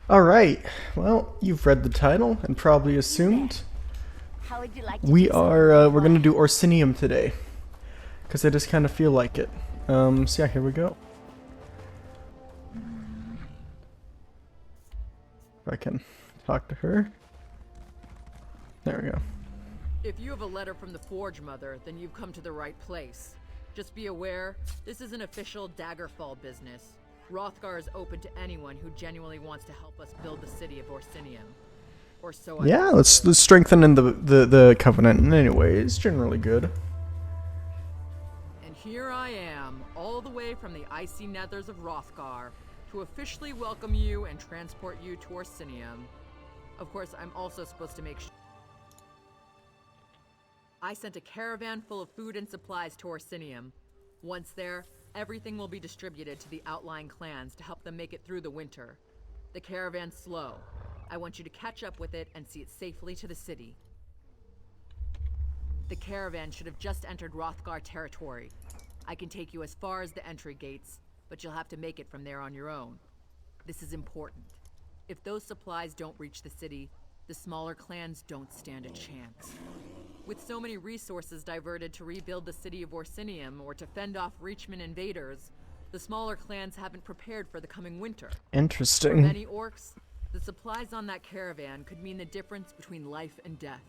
Alright, well, you've read the title and probably assumed How would you like to we do are, something we're gonna fun? do Orsinium today. Because I just kind of feel like it. So yeah, here we go. If I can talk to her. There we go. If you have a letter from the Forge Mother, then you've come to the right place. Just be aware, this is an official Daggerfall business. Wrothgar is open to anyone who genuinely wants to help us build the city of Orsinium. Or so I've Yeah, been let's told. strengthen in the covenant in any way. It's generally good. And here I am, all the way from the icy nethers of Wrothgar, to officially welcome you and transport you to Orsinium. Of course, I'm also supposed to make sure I sent a caravan full of food and supplies to Orsinium. Once there, everything will be distributed to the outlying clans to help them make it through the winter. The caravan's slow. I want you to catch up with it and see it safely to the city. The caravan should have just entered Wrothgar territory. I can take you as far as the entry gates, but you'll have to make it from there on your own. This is important. If those supplies don't reach the city, the smaller clans don't stand a chance. With so many resources diverted to rebuild the city of Orsinium or to fend off Reachman invaders, the smaller clans haven't prepared for the coming winter. For Interesting. many orcs, the supplies on that caravan could mean the difference between life and death.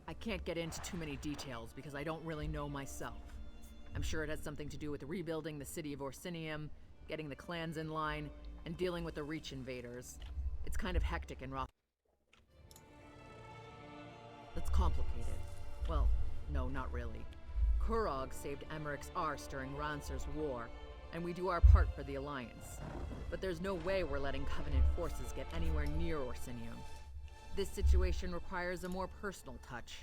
I can't get into too many details because I don't really know myself. I'm sure it has something to do with rebuilding the city of Orsinium, getting the clans in line, and dealing with the Reach invaders. It's kind of hectic in Roth. That's complicated. Well, no, not really. Kurog saved Emmerich's arse during Ranser's war, and we do our part for the Alliance. But there's no way we're letting Covenant forces get anywhere near Orsinium. This situation requires a more personal touch.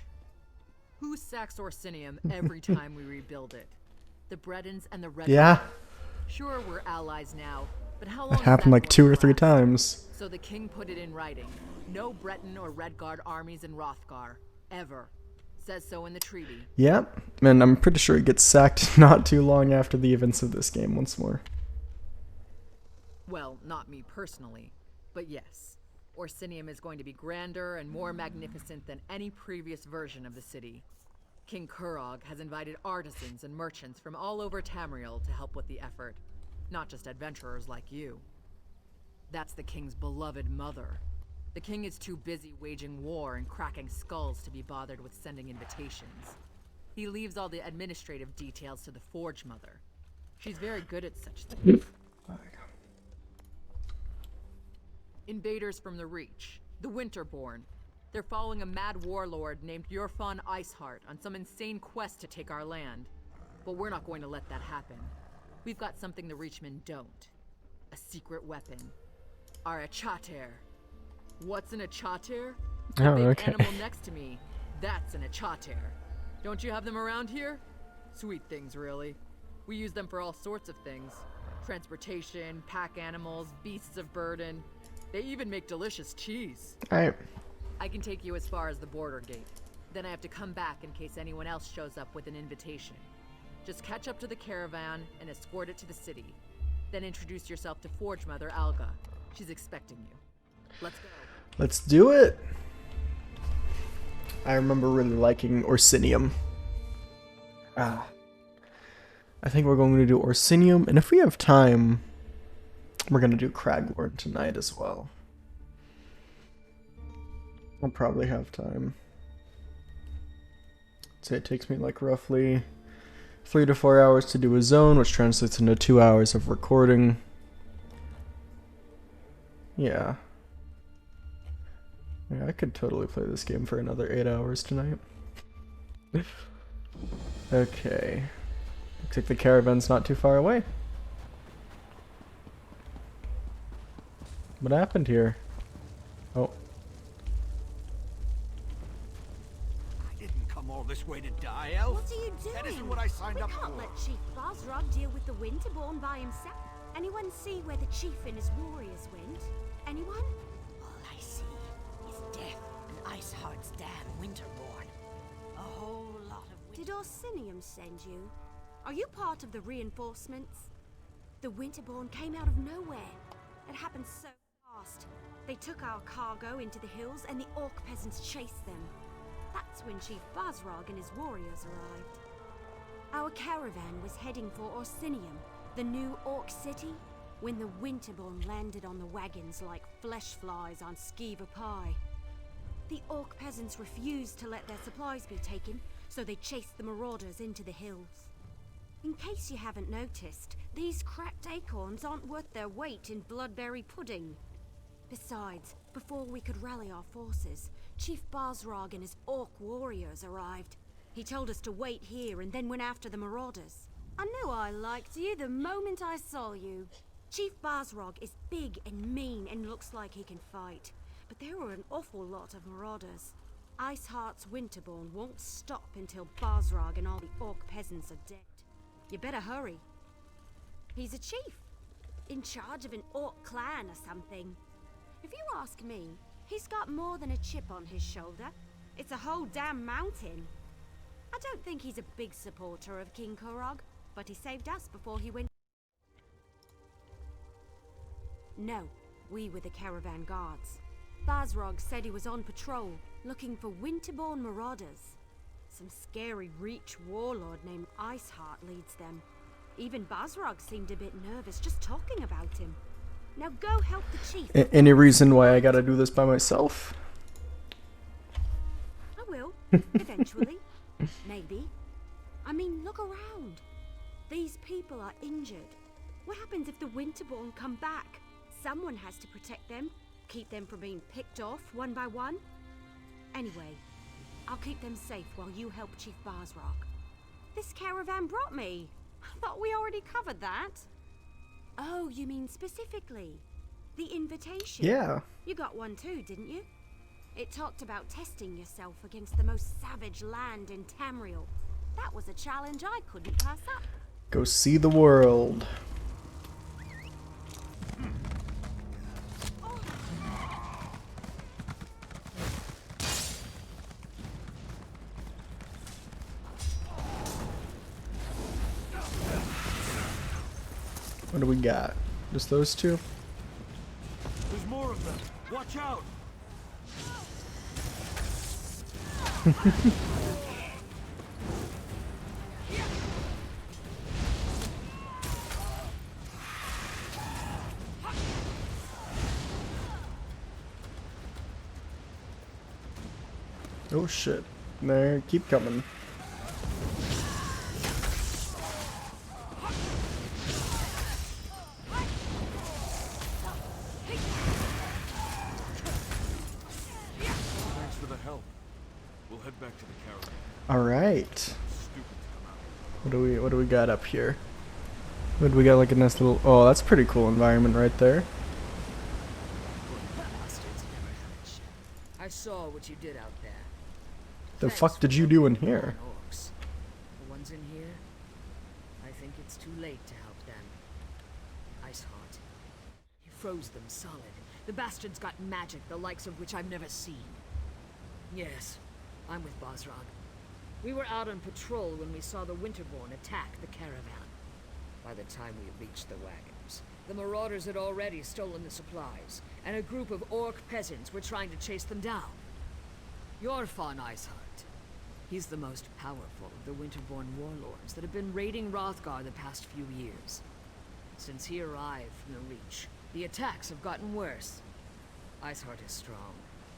Who sacks Orsinium every time we rebuild it? The Bredens and the Red. Yeah, Sure, we're allies now, but how long that is happened like going 2 to or 3 last? times. So the king put it in writing. No Breton or Redguard armies in Wrothgar. Ever. Says so in the treaty. Yep, and I'm pretty sure he gets sacked not too long after the events of this game once more. Well, not me personally, but yes. Orsinium is going to be grander and more magnificent than any previous version of the city. King Kurog has invited artisans and merchants from all over Tamriel to help with the effort. Not just adventurers like you. That's the king's beloved mother. The king is too busy waging war and cracking skulls to be bothered with sending invitations. He leaves all the administrative details to the Forge Mother. She's very good at such things. Invaders from the Reach, the Winterborn. They're following a mad warlord named Yurfon Iceheart on some insane quest to take our land. But we're not going to let that happen. We've got something the Reachmen don't. A secret weapon. Our Achater. What's an Achater? The Oh, big okay. animal next to me. That's an Achater. Don't you have them around here? Sweet things, really. We use them for all sorts of things. Transportation, pack animals, beasts of burden. They even make delicious cheese. Alright. I can take you as far as the border gate. Then I have to come back in case anyone else shows up with an invitation. Just catch up to the caravan and escort it to the city. Then introduce yourself to Forge Mother Alga. She's expecting you. Let's go. Let's do it! I remember really liking Orsinium. I think we're going to do Orsinium, and if we have time, we're going to do Craglorn tonight as well. I'll probably have time. Say it takes me like roughly 3 to 4 hours to do a zone, which translates into 2 hours of recording. Yeah. Yeah, I could totally play this game for another 8 hours tonight. Okay. Looks like the caravan's not too far away. What happened here? Oh. I didn't come all this way to die, Elf. What are you doing? That isn't what I signed up We can't for. let Chief Bosrog deal with the Winterborn by himself. Anyone see where the chief and his warriors went? Anyone? All I see is death and Iceheart's damn Winterborn. A whole lot of Did Orsinium send you? Are you part of the reinforcements? The Winterborn came out of nowhere. It happened so They took our cargo into the hills and the orc peasants chased them. That's when Chief Basrog and his warriors arrived. Our caravan was heading for Orsinium, the new orc city, when the Winterborn landed on the wagons like flesh flies on skeever pie. The orc peasants refused to let their supplies be taken, so they chased the marauders into the hills. In case you haven't noticed, these cracked acorns aren't worth their weight in bloodberry pudding. Besides, before we could rally our forces, Chief Basrog and his orc warriors arrived. He told us to wait here and then went after the marauders. I knew I liked you the moment I saw you. Chief Basrog is big and mean and looks like he can fight, but there were an awful lot of marauders. Iceheart's Winterborn won't stop until Basrog and all the orc peasants are dead. You better hurry. He's a chief, in charge of an orc clan or something. If you ask me, he's got more than a chip on his shoulder. It's a whole damn mountain. I don't think he's a big supporter of King Kurog, but he saved us before he went. No, we were the caravan guards. Basrog said he was on patrol, looking for Winterborn marauders. Some scary Reach warlord named Iceheart leads them. Even Basrog seemed a bit nervous just talking about him. Now go help the chief. Any reason why I gotta do this by myself? I will, eventually. Maybe. I mean, look around. These people are injured. What happens if the Winterborn come back? Someone has to protect them, keep them from being picked off one by one. Anyway, I'll keep them safe while you help Chief Basrog. This caravan brought me. I thought we already covered that. Oh, you mean specifically? The invitation? Yeah. You got one too, didn't you? It talked about testing yourself against the most savage land in Tamriel. That was a challenge I couldn't pass up. Go see the world. What do we got? Just those two? There's more of them. Watch out! Oh shit. There, keep coming. Thanks for the help. We'll head back to the caravan. Alright. Stupid to come out. What do we got up here? What do we got, like a nice little, oh, that's a pretty cool environment right there. Bastards never had a chance. I saw what you did out there. The Thanks fuck for did you helping do in the here? orcs. The ones in here, I think it's too late to help them. Iceheart, you froze them solid. The bastards got magic, the likes of which I've never seen. Yes, I'm with Basrog. We were out on patrol when we saw the Winterborn attack the caravan. By the time we reached the wagons, the marauders had already stolen the supplies, and a group of orc peasants were trying to chase them down. You're Fawn Iceheart. He's the most powerful of the Winterborn warlords that have been raiding Wrothgar the past few years. Since he arrived from the Reach, the attacks have gotten worse. Iceheart is strong,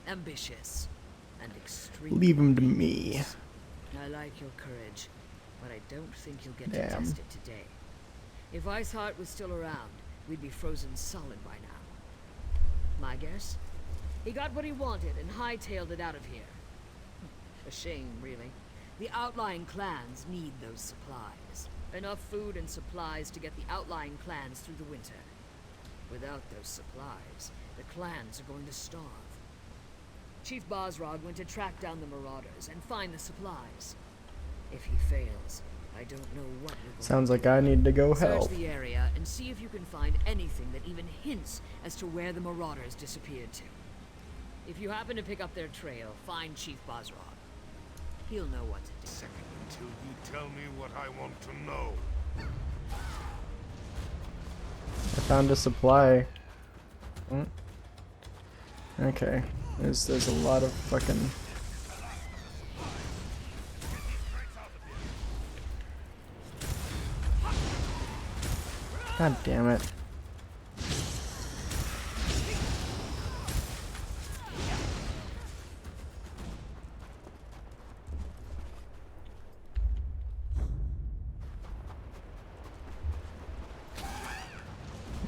ambitious, and extremely Leave him to me. dangerous. I like your courage, but I don't think you'll get to Damn. test it today. If Iceheart was still around, we'd be frozen solid by now. My guess? He got what he wanted and hightailed it out of here. A shame, really. The outlying clans need those supplies. Enough food and supplies to get the outlying clans through the winter. Without those supplies, the clans are going to starve. Chief Basrog went to track down the marauders and find the supplies. If he fails, I don't know what we're going Sounds to like do. I need to go Search help. the area and see if you can find anything that even hints as to where the marauders disappeared to. If you happen to pick up their trail, find Chief Basrog. He'll know what to do. Second until you tell me what I want to know. I found a supply. Hmm. Okay. There's a lot of fucking... God damn it.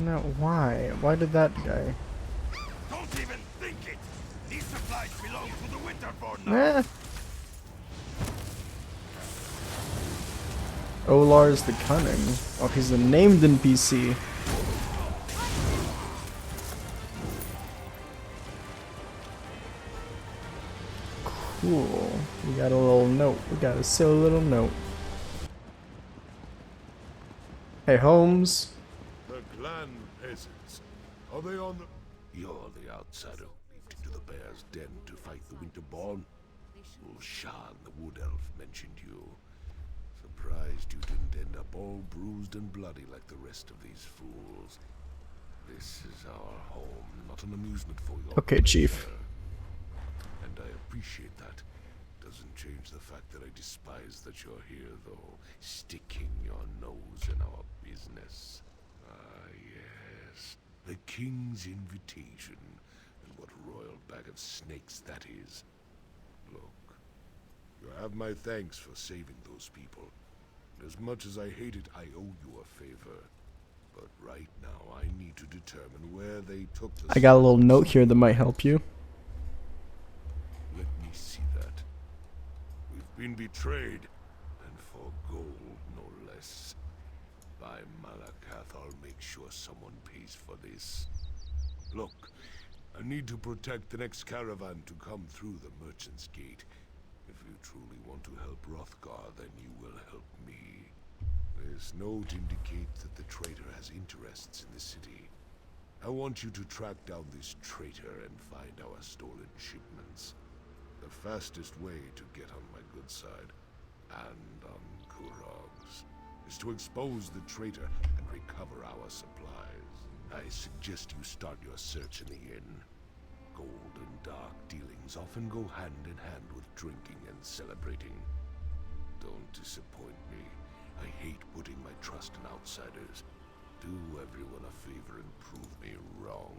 No, why? Why did that guy? Don't even think it! These supplies belong to the Winterborn now! Eh. Olar's the Cunning. Oh, he's a named NPC. Cool. We got a little note. We got a silly little note. Hey, Holmes. The clan peasants. Are they on the... You're the outsider who leaped into the bear's den to fight the Winterborn? Shan, the wood elf, mentioned you. Surprised you didn't end up all bruised and bloody like the rest of these fools. This is our home, not an amusement for your Okay, Chief. pleasure. And I appreciate that. Doesn't change the fact that I despise that you're here, though, sticking your nose in our business. Ah, yes. The king's invitation. And what royal bag of snakes that is. Look, you have my thanks for saving those people. As much as I hate it, I owe you a favor. But right now, I need to determine where they took the... I got a little note here that might help you. Let me see that. We've been betrayed, and for gold, no less. By Malakath, I'll make sure someone pays for this. Look, I need to protect the next caravan to come through the Merchant's Gate. If you truly want to help Wrothgar, then you will help me. This note indicates that the traitor has interests in the city. I want you to track down this traitor and find our stolen shipments. The fastest way to get on my good side, and on Kurog's, is to expose the traitor and recover our supplies. I suggest you start your search in the inn. Gold and dark dealings often go hand in hand with drinking and celebrating. Don't disappoint me. I hate putting my trust in outsiders. Do everyone a favor and prove me wrong.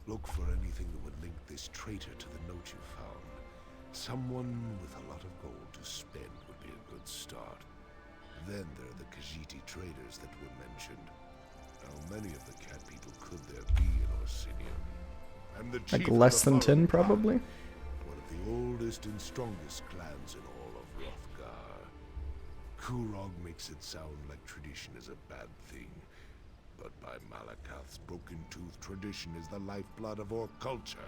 Look for anything that would link this traitor to the note you found. Someone with a lot of gold to spend would be a good start. Then there are the Khajiit traders that were mentioned. How many of the cat people could there be in Orsinium? I'm the chief Like less of the than 10, Furrow probably? Clan, one of the oldest and strongest clans in all of Wrothgar. Kurog makes it sound like tradition is a bad thing. But by Malakath's broken tooth, tradition is the lifeblood of our culture.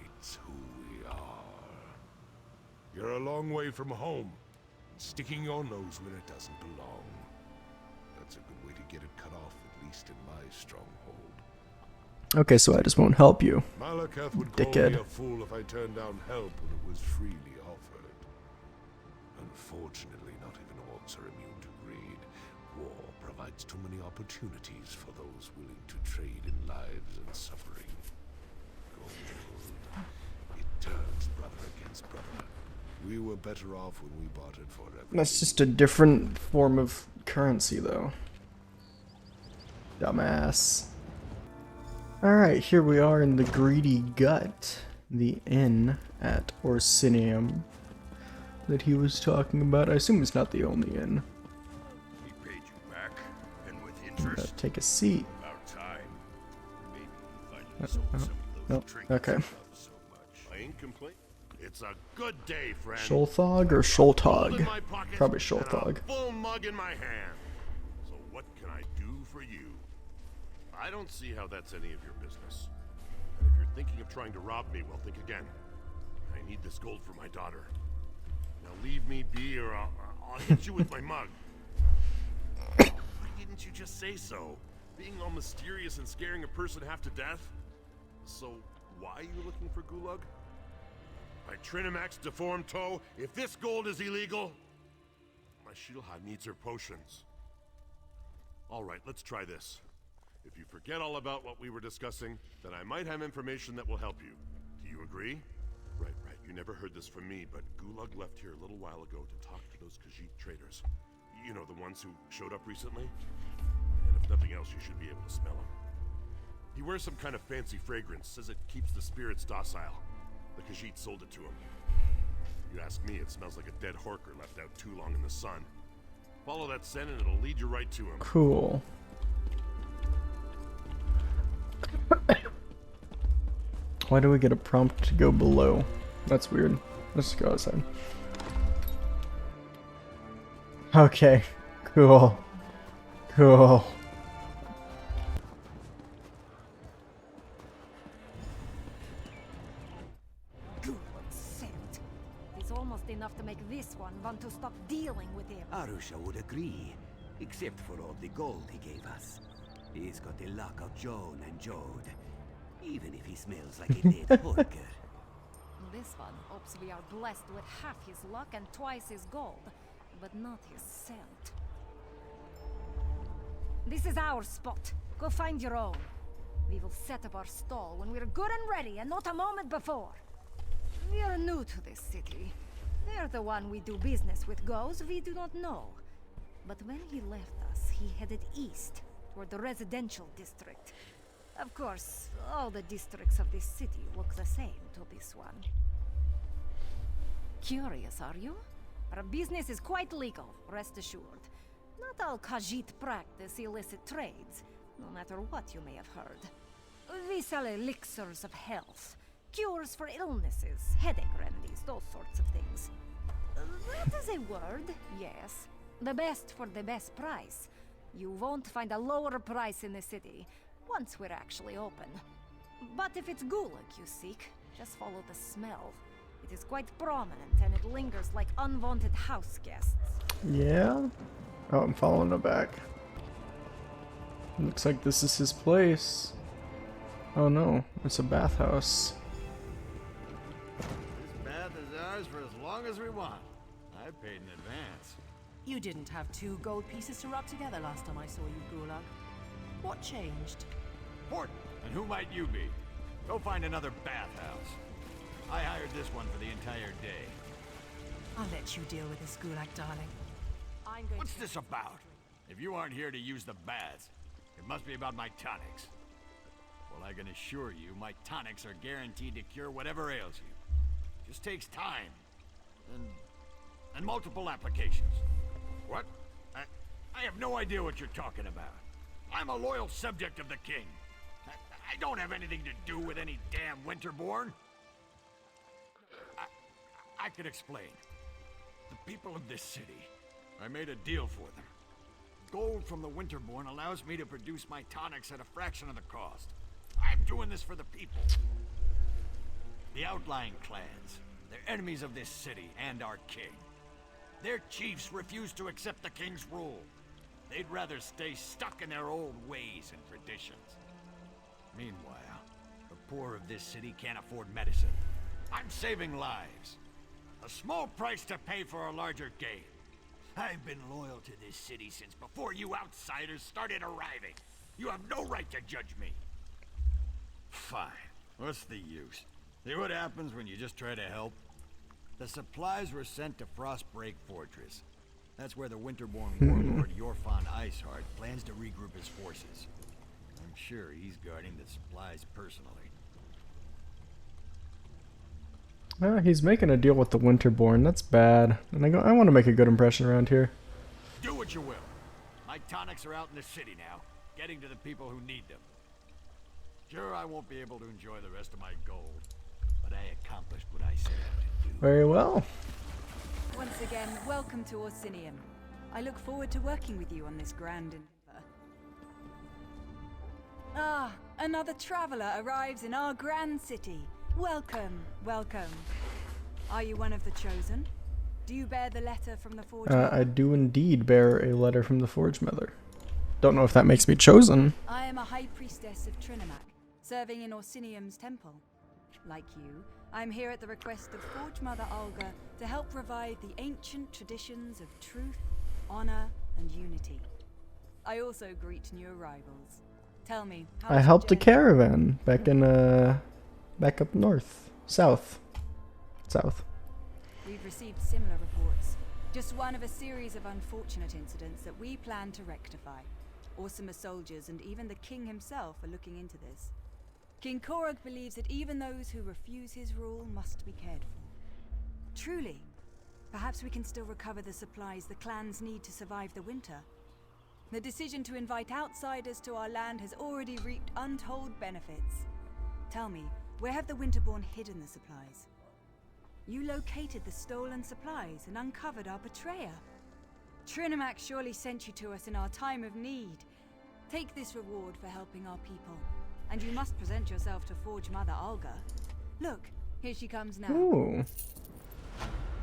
It's who we are. You're a long way from home, sticking your nose where it doesn't belong. That's a good way to get it cut off, at least in my stronghold. Okay, so I just won't help you. Malakath would Dickhead. call me a fool if I turned down help when it was freely offered. Unfortunately, not even orcs are immune to greed. War provides too many opportunities for those willing to trade in lives and suffering. Gold. It turns brother against brother. We were better off when we bought it for everything. That's just a different form of currency, though. Dumbass. Alright, here we are in the Greedy Gut, the inn at Orsinium that he was talking about. I assume it's not the only inn. He paid you back, and with interest. Take a seat. About time. Maybe if I sold some of no, those trinkets okay. I love so much. I ain't complaining. It's a good day, friend. Sholthog or Gold in Sholtog? my pocket Probably and Sholthog. a full mug in my hand. So what can I do for you? I don't see how that's any of your business. And if you're thinking of trying to rob me, well, think again. I need this gold for my daughter. Now leave me be, or I'll hit you with my mug. Why didn't you just say so? Being all mysterious and scaring a person half to death? So why are you looking for Gulag? My Trinamax deformed toe? If this gold is illegal, my Shieldhide needs her potions. All right, let's try this. If you forget all about what we were discussing, then I might have information that will help you. Do you agree? Right. You never heard this from me, but Gulag left here a little while ago to talk to those Khajiit traders. You know, the ones who showed up recently? And if nothing else, you should be able to smell them. He wears some kind of fancy fragrance, says it keeps the spirits docile. The Khajiit sold it to him. You ask me, it smells like a dead horker left out too long in the sun. Follow that scent and it'll lead you right to him. Cool. Why do we get a prompt to go below? That's weird. Let's go outside. Okay. Cool. Cool. Good scent. It's almost enough to make this one want to stop dealing with him. Arusha would agree, except for all the gold he gave us. He's got the luck of Joan and Jode, even if he smells like a dead horker. This one hopes we are blessed with half his luck and twice his gold, but not his scent. This is our spot. Go find your own. We will set up our stall when we're good and ready, and not a moment before. We are new to this city. Where the one we do business with goes, we do not know. But when he left us, he headed east, toward the residential district. Of course, all the districts of this city look the same to this one. Curious, are you? Our business is quite legal, rest assured. Not all Khajiit practice illicit trades, no matter what you may have heard. We sell elixirs of health, cures for illnesses, headache remedies, those sorts of things. That is a word, yes. The best for the best price. You won't find a lower price in the city, once we're actually open. But if it's Gulag you seek, just follow the smell. It is quite prominent and it lingers like unwanted house guests. Yeah? Oh, I'm following it back. Looks like this is his place. Oh no, it's a bathhouse. This bath is ours for as long as we want. I paid in advance. You didn't have 2 gold pieces to rub together last time I saw you, Gulag. What changed? Port, and who might you be? Go find another bathhouse. I hired this one for the entire day. I'll let you deal with this, Gulag, darling. I'm going What's to... this about? If you aren't here to use the baths, it must be about my tonics. Well, I can assure you, my tonics are guaranteed to cure whatever ails you. Just takes time. And multiple applications. What? I have no idea what you're talking about. I'm a loyal subject of the king. I don't have anything to do with any damn Winterborn. I can explain. The people of this city, I made a deal for them. Gold from the Winterborn allows me to produce my tonics at a fraction of the cost. I'm doing this for the people. The outlying clans, they're enemies of this city and our king. Their chiefs refuse to accept the king's rule. They'd rather stay stuck in their old ways and traditions. Meanwhile, the poor of this city can't afford medicine. I'm saving lives. A small price to pay for a larger gain. I've been loyal to this city since before you outsiders started arriving. You have no right to judge me. Fine. What's the use? See what happens when you just try to help? The supplies were sent to Frostbreak Fortress. That's where the Winterborn warlord Yorfan Iceheart plans to regroup his forces. I'm sure he's guarding the supplies personally. He's making a deal with the Winterborn. That's bad. And I want to make a good impression around here. Do what you will. My tonics are out in the city now, getting to the people who need them. Sure, I won't be able to enjoy the rest of my gold, but I accomplished what I set out to do. Very well. Once again, welcome to Orsinium. I look forward to working with you on this grand endeavor. Ah, another traveler arrives in our grand city. Welcome, welcome. Are you one of the chosen? Do you bear the letter from the Forge Mother? I do indeed bear a letter from the Forge Mother. Don't know if that makes me chosen. I am a high priestess of Trinimac, serving in Orsinium's temple. Like you, I'm here at the request of Forge Mother Olga to help revive the ancient traditions of truth, honor, and unity. I also greet new arrivals. Tell me, how I was your helped a journey? caravan back in back up north, south. We've received similar reports. Just one of a series of unfortunate incidents that we plan to rectify. Orsimer soldiers and even the king himself are looking into this. King Korog believes that even those who refuse his rule must be cared for. Truly, perhaps we can still recover the supplies the clans need to survive the winter. The decision to invite outsiders to our land has already reaped untold benefits. Tell me, where have the Winterborn hidden the supplies? You located the stolen supplies and uncovered our betrayer. Trinimac surely sent you to us in our time of need. Take this reward for helping our people. And you must present yourself to Forge Mother Olga. Look, here she comes now. Ooh.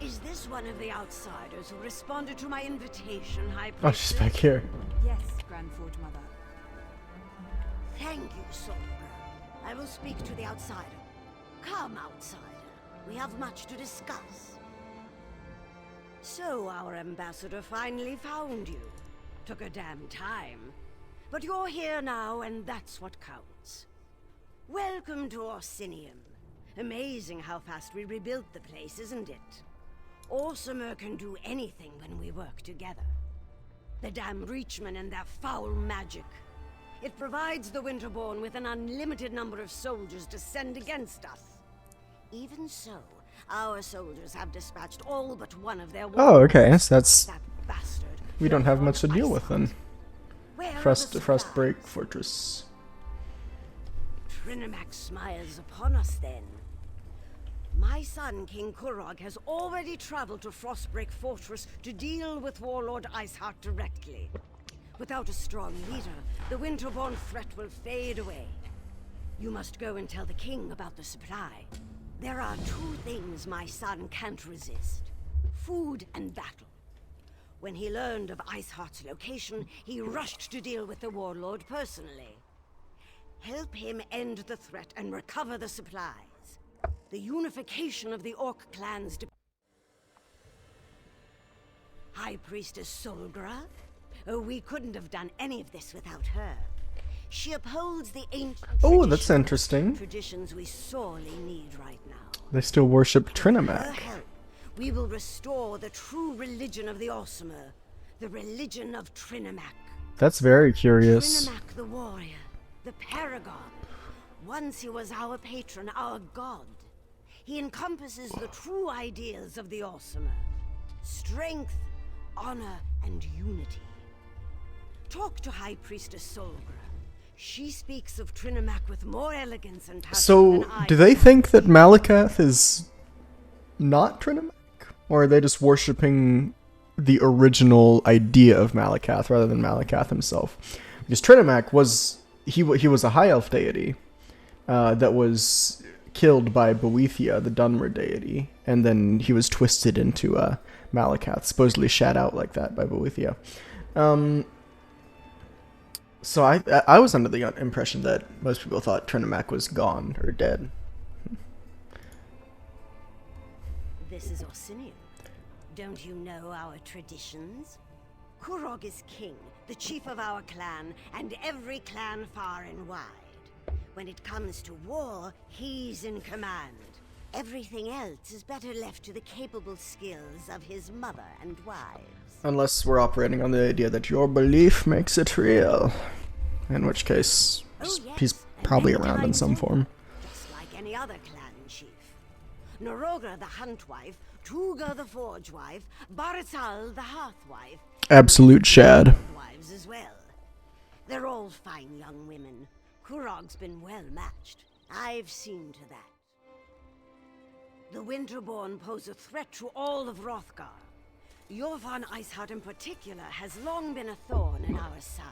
Is this one of the outsiders who responded to my invitation, High Oh, Priestess? she's back here. Yes, Grand Forge Mother. Thank you, Soldier. I will speak to the outsider. Come, outsider. We have much to discuss. So, our ambassador finally found you. Took a damn time. But you're here now, and that's what counts. Welcome to Orsinium. Amazing how fast we rebuilt the place, isn't it? Orsimer can do anything when we work together. The damn Reachmen and their foul magic. It provides the Winterborn with an unlimited number of soldiers to send against us. Even so, our soldiers have dispatched all but one of their Oh, okay. So that's That bastard. we don't have much to deal with then. Where are Frost the Frostbreak supplies? Fortress. Trinimac smiles upon us then. My son, King Korog, has already traveled to Frostbreak Fortress to deal with Warlord Iceheart directly. Without a strong leader, the Winterborn threat will fade away. You must go and tell the king about the supply. There are two things my son can't resist: food and battle. When he learned of Iceheart's location, he rushed to deal with the warlord personally. Help him end the threat and recover the supplies. The unification of the Orc clans High Priestess Solgra? Oh, we couldn't have done any of this without her. She upholds the ancient Oh, that's traditions- interesting. Traditions we sorely need right now. They still worship With her Trinimac. help, we will restore the true religion of the Orsimer, the religion of Trinimac. That's very curious. Trinimac the warrior, the paragon. Once he was our patron, our god. He encompasses the true ideas of the Orsimer: strength, honor, and unity. Talk to High Priestess Solgra. She speaks of Trinimac with more elegance and passion So, than I do they can. think that Malakath is not Trinimac? Or are they just worshipping the original idea of Malakath rather than Malakath himself? Because Trinimac was he was a high elf deity that was killed by Boethia, the Dunmer deity, and then he was twisted into Malakath, supposedly shat out like that by Boethia. So I was under the impression that most people thought Trinimac was gone or dead. This is Orsinium. Don't you know our traditions? Korog is king, the chief of our clan, and every clan far and wide. When it comes to war, he's in command. Everything else is better left to the capable skills of his mother and wives. Unless we're operating on the idea that your belief makes it real. In which case, Oh, yes, he's and probably many around in times some over, form. just like any other clan chief. Noroga the Hunt Wife, Tuga the Forge Wife, Barital the Hearth Wife. Absolute shad. Wives as well. They're all fine young women. Kurog's been well matched. I've seen to that. The Winterborn pose a threat to all of Wrothgar. Jorvan Iceheart in particular has long been a thorn in our side.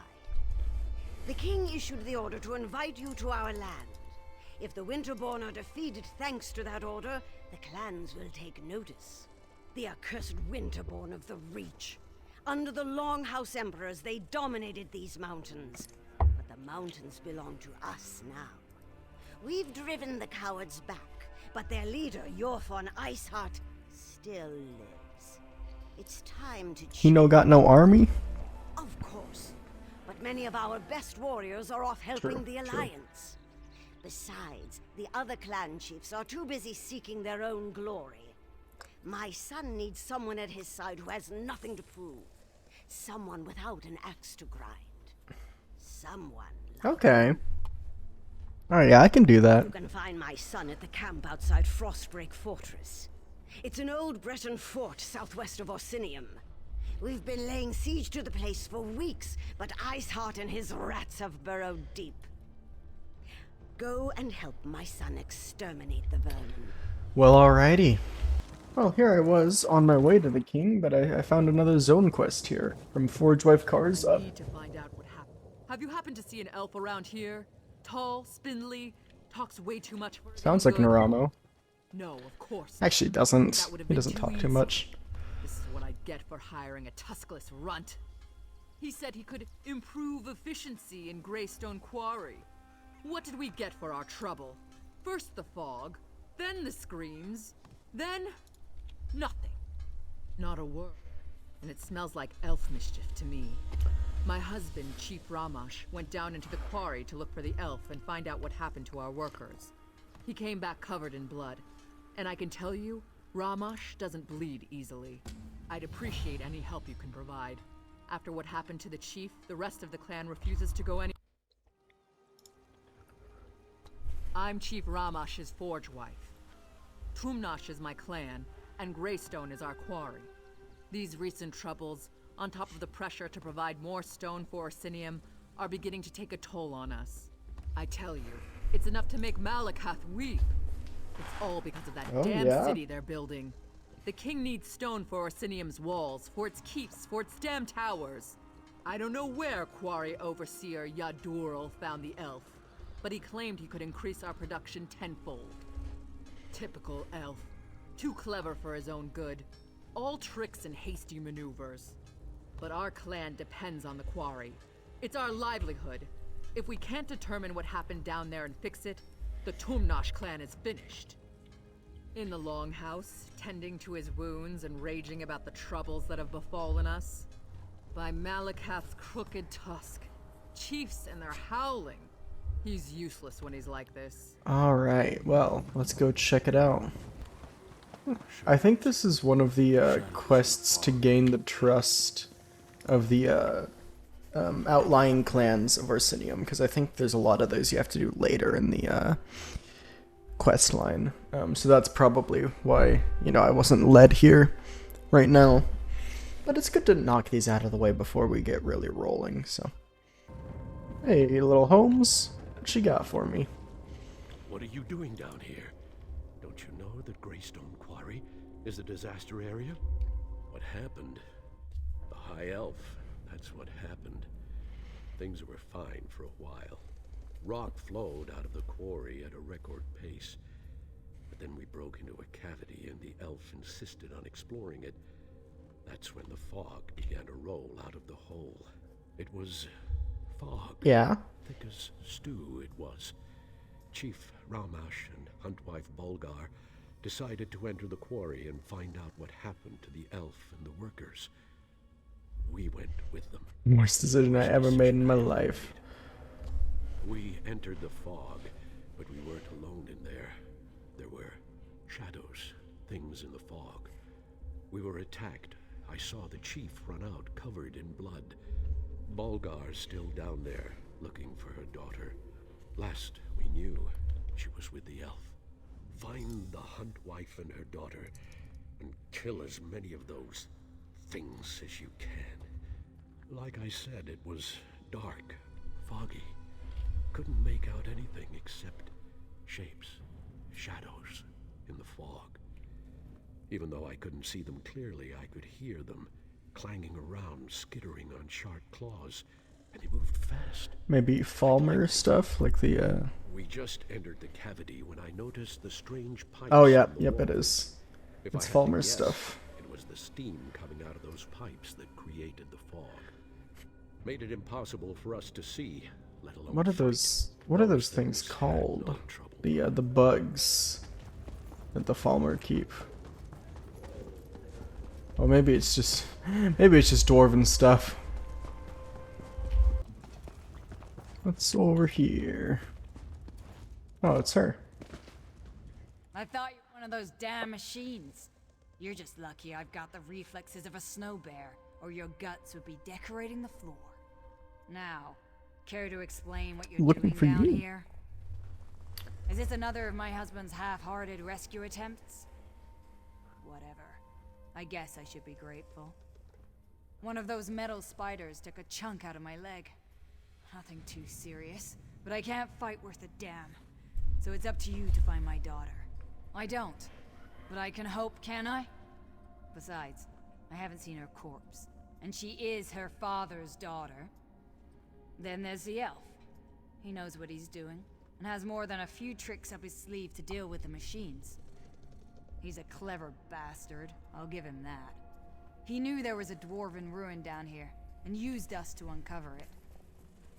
The king issued the order to invite you to our land. If the Winterborn are defeated thanks to that order, the clans will take notice. The accursed Winterborn of the Reach. Under the Longhouse Emperors, they dominated these mountains. But the mountains belong to us now. We've driven the cowards back, but their leader, Jorvan Iceheart, still lives. It's time to He no got no army? Of course. But not many of our best warriors are off helping the True. Alliance. Besides, the other clan chiefs are too busy seeking their own glory. My son needs someone at his side who has nothing to prove. Someone without an axe to grind. Someone. Okay. Alright, yeah, I can do that. You can find my son at the camp outside Frostbreak Fortress. It's an old Breton fort southwest of Orsinium. We've been laying siege to the place for weeks, but Iceheart and his rats have burrowed deep. Go and help my son exterminate the vermin. Well, alrighty. Well, here I was on my way to the king, but I found another zone quest here from Forgewife Karza. I need to find out what happened. Have you happened to see an elf around here? Tall, spindly, talks way too much for his Sounds own like good? Naramo. No, of course. Actually, doesn't. That would have He been doesn't too talk too easy. much. This is what I get for hiring a tuskless runt. He said he could improve efficiency in Greystone Quarry. What did we get for our trouble? First the fog, then the screams, then nothing. Not a word. And it smells like elf mischief to me. My husband, Chief Ramash, went down into the quarry to look for the elf and find out what happened to our workers. He came back covered in blood. And I can tell you, Ramash doesn't bleed easily. I'd appreciate any help you can provide. After what happened to the chief, the rest of the clan refuses to go any— I'm Chief Ramash's forge wife. Tumnash is my clan, and Greystone is our quarry. These recent troubles, on top of the pressure to provide more stone for Orsinium, are beginning to take a toll on us. I tell you, it's enough to make Malakath weep. It's all because of that damn city they're building. The king needs stone for Orsinium's walls, for its keeps, for its damn towers. I don't know where Quarry Overseer Yadurl found the elf, but he claimed he could increase our production tenfold. Typical elf. Too clever for his own good. All tricks and hasty maneuvers. But our clan depends on the quarry. It's our livelihood. If we can't determine what happened down there and fix it, the Tumnash clan is finished. In the longhouse, tending to his wounds and raging about the troubles that have befallen us. By Malakath's crooked tusk. Chiefs and their howling. He's useless when he's like this. Alright, well, let's go check it out. I think this is one of the quests to gain the trust of the outlying clans of Orsinium, because I think there's a lot of those you have to do later in the quest line. So that's probably why, you know, I wasn't led here right now. But it's good to knock these out of the way before we get really rolling, so. Hey, little Holmes. What you got for me? What are you doing down here? Don't you know that Greystone Quarry is a disaster area? What happened? The High Elf, that's what happened. Things were fine for a while. Rock flowed out of the quarry at a record pace. But then we broke into a cavity and the elf insisted on exploring it. That's when the fog began to roll out of the hole. It was fog. Yeah. Thick as stew it was. Chief Ramash and Huntwife Bulgar decided to enter the quarry and find out what happened to the elf and the workers. We went with them. Worst decision I ever made in my life. We entered the fog, but we weren't alone in there. There were shadows, things in the fog. We were attacked. I saw the chief run out, covered in blood. Bulgar's still down there, looking for her daughter. Last we knew, she was with the elf. Find the Huntwife and her daughter, and kill as many of those things as you can. Like I said, it was dark, foggy. Couldn't make out anything except shapes, shadows in the fog. Even though I couldn't see them clearly, I could hear them clanging around, skittering on sharp claws, and they moved fast. Maybe Falmer stuff, like the We just entered the cavity when I noticed the strange pipes. Oh yeah, on the yep, it wall. is. If It's I had to Falmer guess, stuff. It was the steam coming out of those pipes that created the fog. Made it impossible for us to see, let alone What are fight. those things had called? no trouble. The bugs that the Falmer keep. Or maybe it's just dwarven stuff. What's over here? Oh, it's her. I thought you were one of those damn machines. You're just lucky I've got the reflexes of a snow bear, or your guts would be decorating the floor. Now, care to explain what you're Looking doing for down you. here? Is this another of my husband's half-hearted rescue attempts? Whatever. I guess I should be grateful. One of those metal spiders took a chunk out of my leg. Nothing too serious, but I can't fight worth a damn. So it's up to you to find my daughter. I don't, but I can hope, can I? Besides, I haven't seen her corpse, and she is her father's daughter. Then there's the elf. He knows what he's doing, and has more than a few tricks up his sleeve to deal with the machines. He's a clever bastard, I'll give him that. He knew there was a dwarven ruin down here, and used us to uncover it.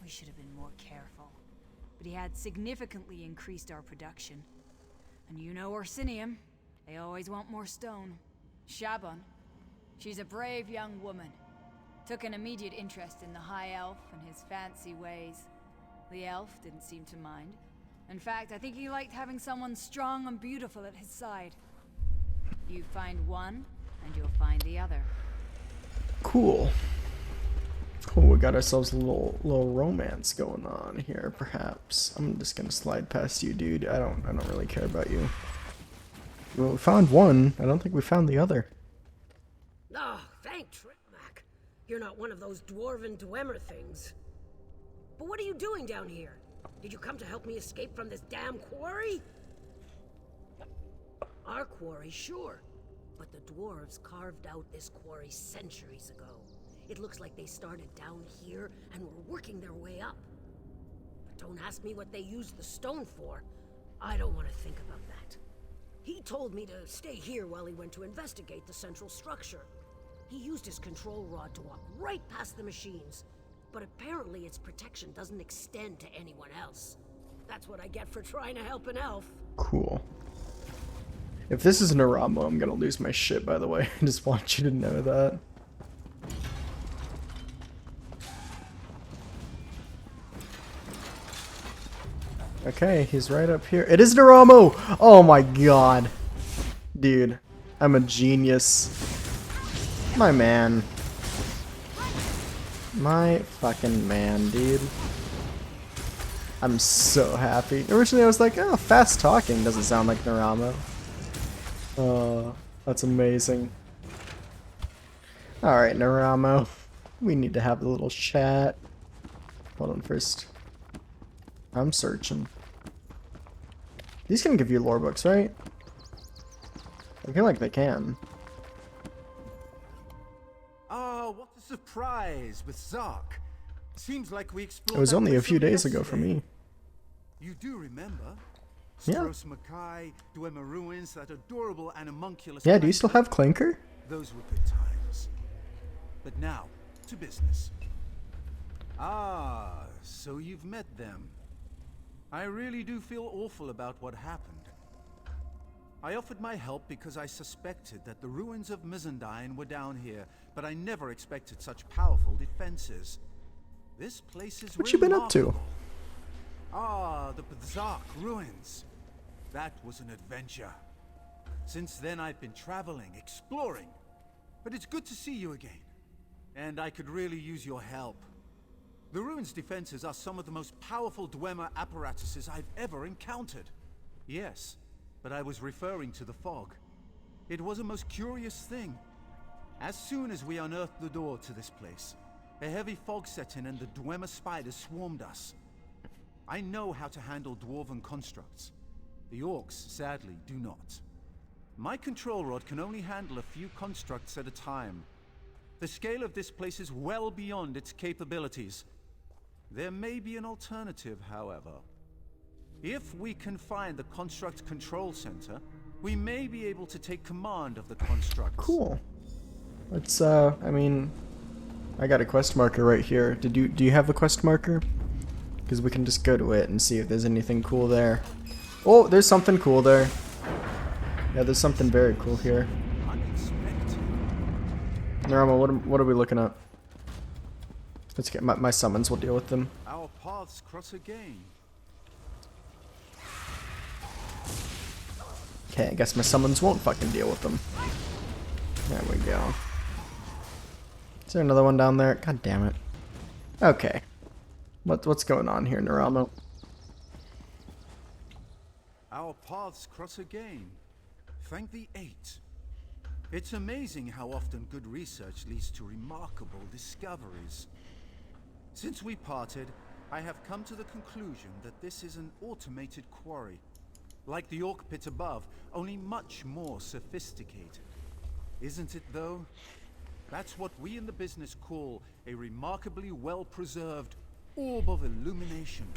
We should have been more careful, but he had significantly increased our production. And you know Orsinium, they always want more stone. Shaban, she's a brave young woman. Took an immediate interest in the High Elf and his fancy ways. The elf didn't seem to mind. In fact, I think he liked having someone strong and beautiful at his side. You find one, and you'll find the other. Cool. Cool, we got ourselves a little romance going on here, perhaps. I'm just gonna slide past you, dude. I don't really care about you. Well, we found one. I don't think we found the other. Oh, thank Tripmac. You're not one of those dwarven Dwemer things. But what are you doing down here? Did you come to help me escape from this damn quarry? Our quarry, sure. But the dwarves carved out this quarry centuries ago. It looks like they started down here and were working their way up. But don't ask me what they used the stone for. I don't want to think about that. He told me to stay here while he went to investigate the central structure. He used his control rod to walk right past the machines. But apparently its protection doesn't extend to anyone else. That's what I get for trying to help an elf. Cool. If this is Naramo, I'm gonna lose my shit, by the way. I just want you to know that. Okay, he's right up here. It is Naramo! Oh my god. Dude, I'm a genius. My man. My fucking man, dude. I'm so happy. Originally I was like, oh, fast talking doesn't sound like Naramo. Oh, that's amazing. Alright, Naramo. We need to have a little chat. Hold on first. I'm searching. These can give you lore books, right? I feel like they can. Ah, what a surprise with Zark. Seems like we explored. It was that only a place few days yesterday. ago for me. You do remember? Yeah. Stros Mackay, Dwemer Ruins, that adorable animunculus. Yeah, do you still have Clinker? Those were good times. But now, to business. Ah, so you've met them. I really do feel awful about what happened. I offered my help because I suspected that the ruins of Mizandine were down here, but I never expected such powerful defenses. This place is What you been up to? remarkable. Ah, the Zark ruins. That was an adventure. Since then I've been traveling, exploring. But it's good to see you again. And I could really use your help. The ruins' defenses are some of the most powerful Dwemer apparatuses I've ever encountered. Yes, but I was referring to the fog. It was a most curious thing. As soon as we unearthed the door to this place, a heavy fog set in and the Dwemer spiders swarmed us. I know how to handle dwarven constructs. The orcs, sadly, do not. My control rod can only handle a few constructs at a time. The scale of this place is well beyond its capabilities. There may be an alternative, however. If we can find the construct control center, we may be able to take command of the constructs. Cool. Let's, I mean, I got a quest marker right here. Do you have a quest marker? Because we can just go to it and see if there's anything cool there. Oh, there's something cool there. Yeah, there's something very cool here. Unexpected. Narama, what are we looking at? Let's get my summons. We'll deal with them. Our Our paths cross again. Okay, I guess my summons won't fucking deal with them. There we go. Is there another one down there? God damn it. Okay. What's going on here, Naramo? Our paths cross again. Thank the Eight. It's amazing how often good research leads to remarkable discoveries. Since we parted, I have come to the conclusion that this is an automated quarry. Like the Orc Pit above, only much more sophisticated. Isn't it, though? That's what we in the business call a remarkably well-preserved orb of illumination.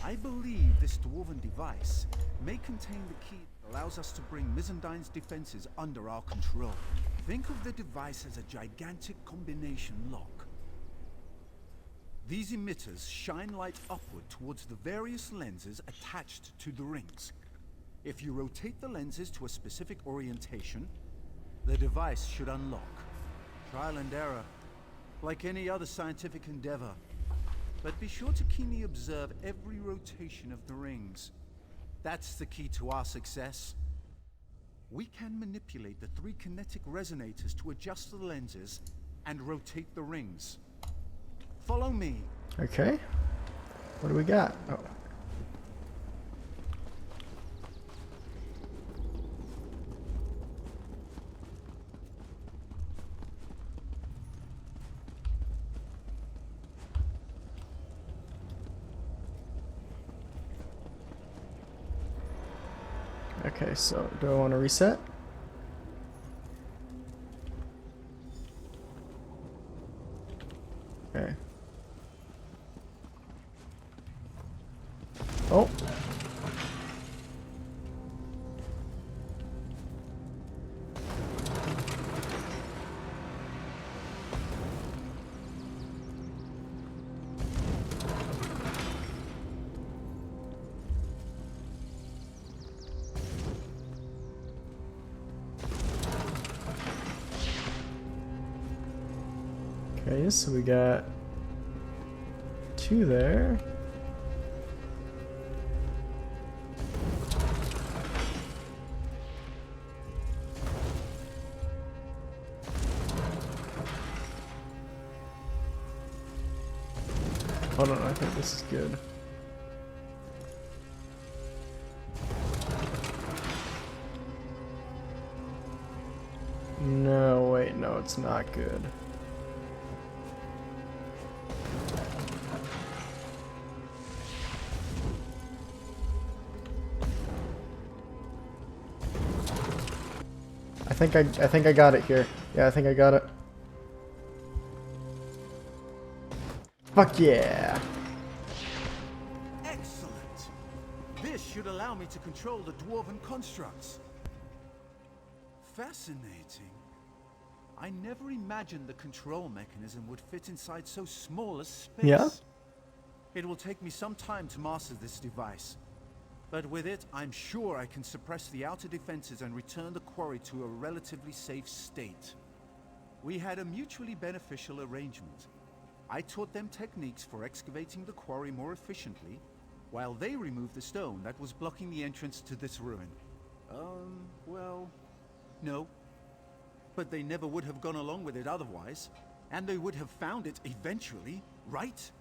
I believe this dwarven device may contain the key that allows us to bring Mizandine's defenses under our control. Think of the device as a gigantic combination lock. These emitters shine light upward towards the various lenses attached to the rings. If you rotate the lenses to a specific orientation, the device should unlock. Trial and error, like any other scientific endeavor. But be sure to keenly observe every rotation of the rings. That's the key to our success. We can manipulate the 3 kinetic resonators to adjust the lenses and rotate the rings. Follow me. Okay. What do we got? Oh. Okay, so do I want to reset? Okay. Oh. Okay, so we got 2 there. Hold on, I think this is good. No, wait, no, it's not good. I think I got it here. Yeah, I think I got it. Fuck yeah. Excellent. This should allow me to control the dwarven constructs. Fascinating. I never imagined the control mechanism would fit inside so small a space. Yeah? It will take me some time to master this device. But with it, I'm sure I can suppress the outer defenses and return the quarry to a relatively safe state. We had a mutually beneficial arrangement. I taught them techniques for excavating the quarry more efficiently, while they removed the stone that was blocking the entrance to this ruin. Well, no. But they never would have gone along with it otherwise, and they would have found it eventually, right?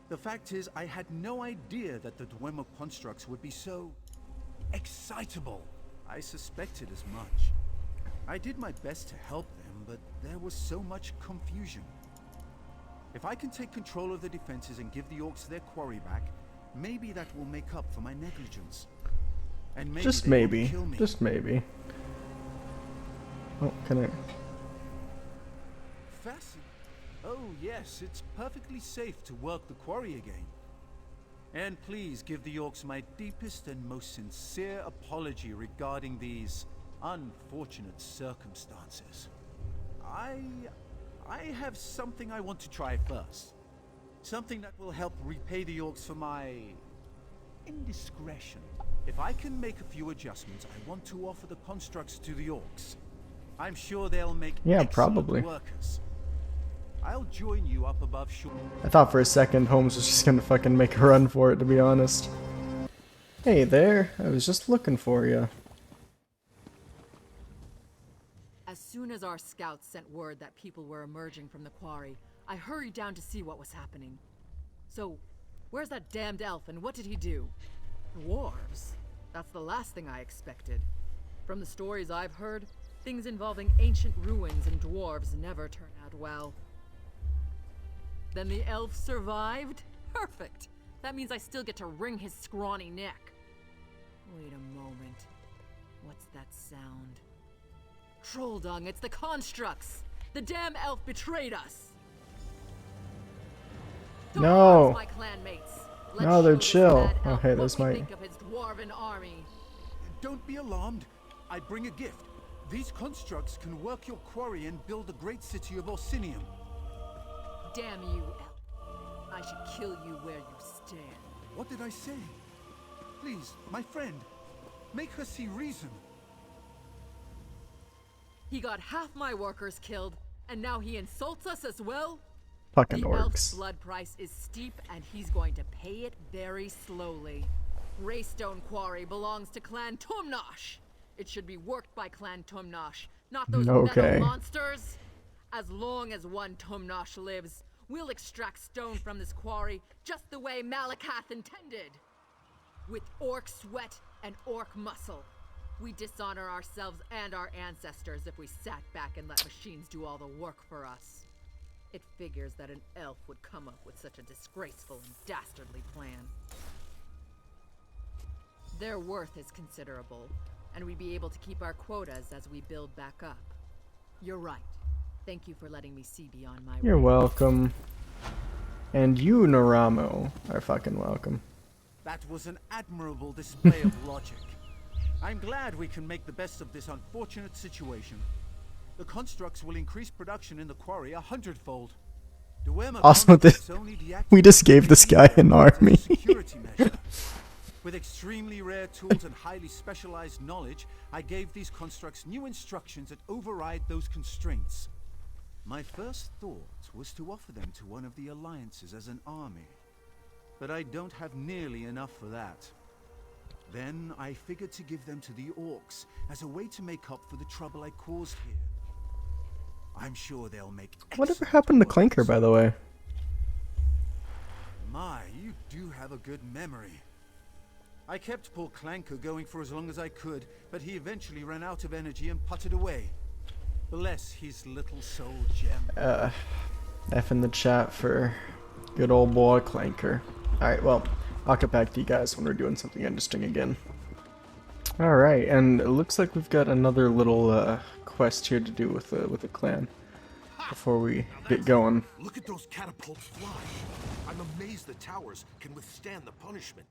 The fact is, I had no idea that the Dwemer constructs would be so excitable. I suspected as much. I did my best to help them, but there was so much confusion. If I can take control of the defenses and give the orcs their quarry back, maybe that will make up for my negligence. And maybe Just they won't maybe. kill me. Just maybe. Oh, can I? Fascinating. Oh yes, it's perfectly safe to work the quarry again. And please give the orcs my deepest and most sincere apology regarding these unfortunate circumstances. I have something I want to try first. Something that will help repay the orcs for my indiscretion. If I can make a few adjustments, I want to offer the constructs to the orcs. I'm sure they'll make excellent probably. workers. I'll join you up above shore. I thought for a second Holmes was just gonna fucking make a run for it, to be honest. Hey there, I was just looking for you. As soon as our scouts sent word that people were emerging from the quarry, I hurried down to see what was happening. So, where's that damned elf and what did he do? Dwarves? That's the last thing I expected. From the stories I've heard, things involving ancient ruins and dwarves never turn out well. Then the elf survived? Perfect! That means I still get to wring his scrawny neck. Wait a moment. What's that sound? Troll dung, it's the constructs! The damn elf betrayed us! No! My clanmates. Let's No, they're show this chill. mad elf Okay, what this we might... think of his dwarven army. Don't be alarmed. I bring a gift. These constructs can work your quarry and build the great city of Orsinium. Damn you, elf. I should kill you where you stand. What did I say? Please, my friend, make her see reason. He got half my workers killed, and now he insults us as well? Fucking The elf's orcs. blood price is steep, and he's going to pay it very slowly. Greystone Quarry belongs to Clan Tumnosh. It should be worked by Clan Tumnosh, not those Okay. metal monsters. As long as one Tumnosh lives, we'll extract stone from this quarry just the way Malakath intended. With orc sweat and orc muscle. We dishonor ourselves and our ancestors if we sat back and let machines do all the work for us. It figures that an elf would come up with such a disgraceful and dastardly plan. Their worth is considerable, and we'd be able to keep our quotas as we build back up. You're right. Thank you for letting me see beyond my You're range. welcome. And you, Naramo, are fucking welcome. That was an admirable display of logic. I'm glad we can make the best of this unfortunate situation. The constructs will increase production in the quarry 100-fold. Also, we just gave this guy an army. Security measure. With extremely rare tools and highly specialized knowledge, I gave these constructs new instructions that override those constraints. My first thought was to offer them to one of the alliances as an army. But I don't have nearly enough for that. Then I figured to give them to the orcs as a way to make up for the trouble I caused here. I'm sure they'll make Whatever happened to Clanker, by the way? My, you do have a good memory. I kept poor Clanker going for as long as I could, but he eventually ran out of energy and puttered away. Bless his little soul gem. F in the chat for good old boy Clanker. Alright, well, I'll get back to you guys when we're doing something interesting again. Alright, and it looks like we've got another little quest here to do with the clan before we get going. Look at those catapults fly. I'm amazed the towers can withstand the punishment.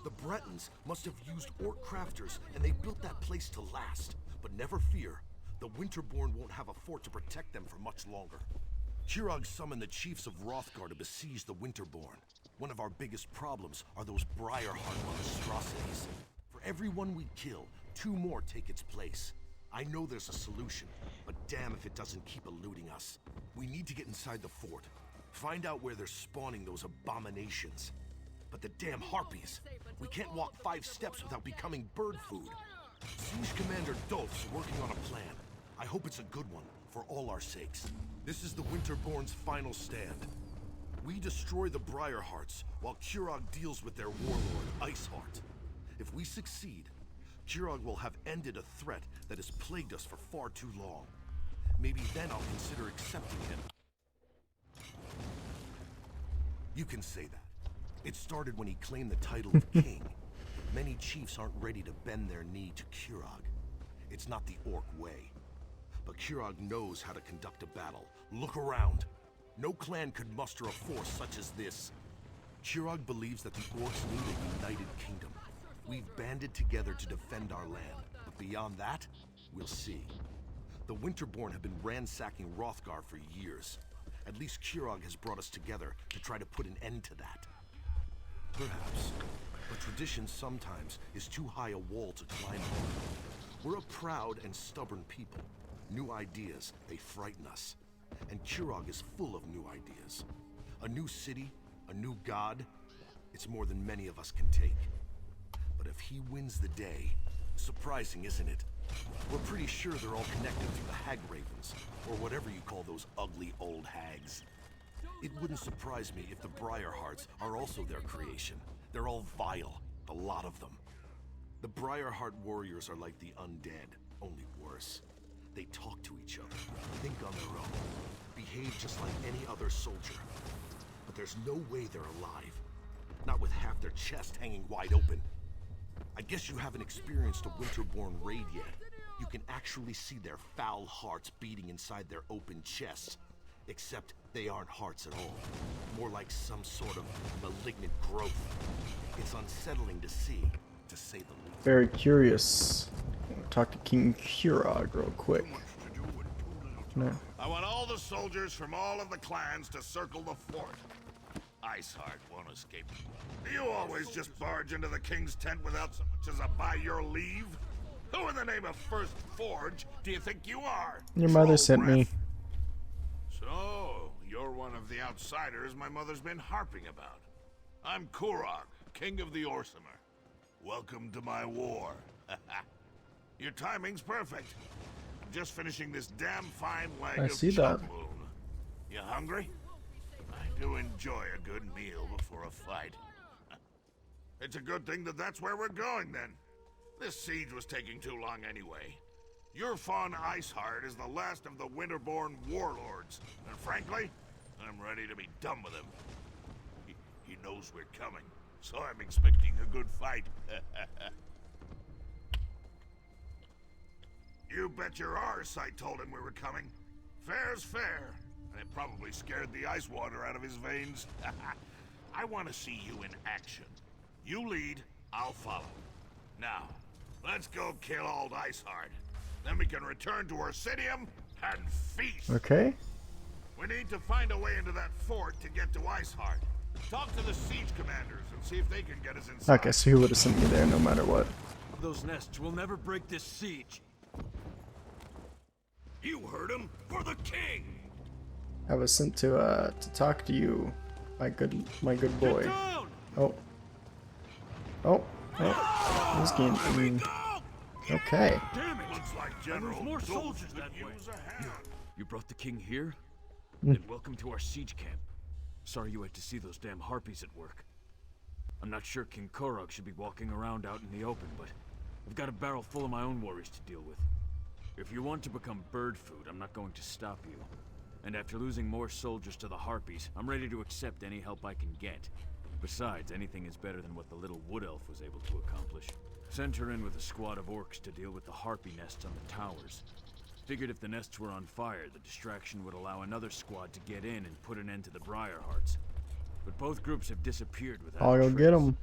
The Bretons must have used orc crafters, and they built that place to last. But never fear, the Winterborn won't have a fort to protect them for much longer. Kirog summoned the chiefs of Wrothgar to besiege the Winterborn. One of our biggest problems are those Briarheart monstrosities. For every one we kill, 2 more take its place. I know there's a solution, but damn if it doesn't keep eluding us. We need to get inside the fort. Find out where they're spawning those abominations. But the damn harpies! We can't walk 5 steps without becoming bird food. Siege Commander Dolph's working on a plan. I hope it's a good one, for all our sakes. This is the Winterborn's final stand. We destroy the Briarhearts, while Kirog deals with their warlord, Iceheart. If we succeed, Kirog will have ended a threat that has plagued us for far too long. Maybe then I'll consider accepting him. You can say that. It started when he claimed the title of king. Many chiefs aren't ready to bend their knee to Kirog. It's not the orc way. But Kirog knows how to conduct a battle. Look around. No clan could muster a force such as this. Kirog believes that the orcs need a united kingdom. We've banded together to defend our land. But beyond that, we'll see. The Winterborn have been ransacking Wrothgar for years. At least Kirog has brought us together to try to put an end to that. Perhaps. But tradition sometimes is too high a wall to climb over. We're a proud and stubborn people. New ideas, they frighten us. And Kurog is full of new ideas. A new city, a new god. It's more than many of us can take. But if he wins the day, surprising, isn't it? We're pretty sure they're all connected through the Hag Ravens, or whatever you call those ugly old hags. It wouldn't surprise me if the Briarhearts are also their creation. They're all vile, the lot of them. The Briarheart warriors are like the undead, only worse. They talk to each other, think on their own, behave just like any other soldier. But there's no way they're alive. Not with half their chest hanging wide open. I guess you haven't experienced a Winterborn raid yet. You can actually see their foul hearts beating inside their open chests. Except they aren't hearts at all. More like some sort of malignant growth. It's unsettling to see, to say the least. Very curious. Talk to King Kurog real quick. No. I want all the soldiers from all of the clans to circle the fort. Iceheart won't escape. Do you always just barge into the king's tent without so much as a by your leave? Who in the name of First Forge do you think you are? Your mother sent me. So, you're one of the outsiders my mother's been harping about. I'm Kurog, king of the Orsimer. Welcome to my war. Your timing's perfect. I'm just finishing this damn fine leg I of see that. chumboon. You hungry? I do enjoy a good meal before a fight. It's a good thing that that's where we're going, then. This siege was taking too long anyway. Your fawn Iceheart is the last of the Winterborn warlords, and frankly, I'm ready to be done with him. He knows we're coming, so I'm expecting a good fight. You bet your arse I told him we were coming. Fair's fair, and it probably scared the ice water out of his veins. I want to see you in action. You lead, I'll follow. Now, let's go kill old Iceheart. Then we can return to Orsinium and feast. Okay. We need to find a way into that fort to get to Iceheart. Talk to the siege commanders and see if they can get us inside. Okay, so he would have sent me there no matter what. Those nests will never break this siege. You heard him, for the king. I was sent to talk to you, my good boy. Oh. Oh. Oh. This game. Okay. Damn it! Looks like General There's more Dulce soldiers could that way. use a hand. You brought the king here? Then welcome to our siege camp. Sorry you had to see those damn harpies at work. I'm not sure King Kurog should be walking around out in the open, but I've got a barrel full of my own worries to deal with. If you want to become bird food, I'm not going to stop you. And after losing more soldiers to the harpies, I'm ready to accept any help I can get. Besides, anything is better than what the little wood elf was able to accomplish. Sent her in with a squad of orcs to deal with the harpy nests on the towers. Figured if the nests were on fire, the distraction would allow another squad to get in and put an end to the Briarhearts. But both groups have disappeared without I'll go get them.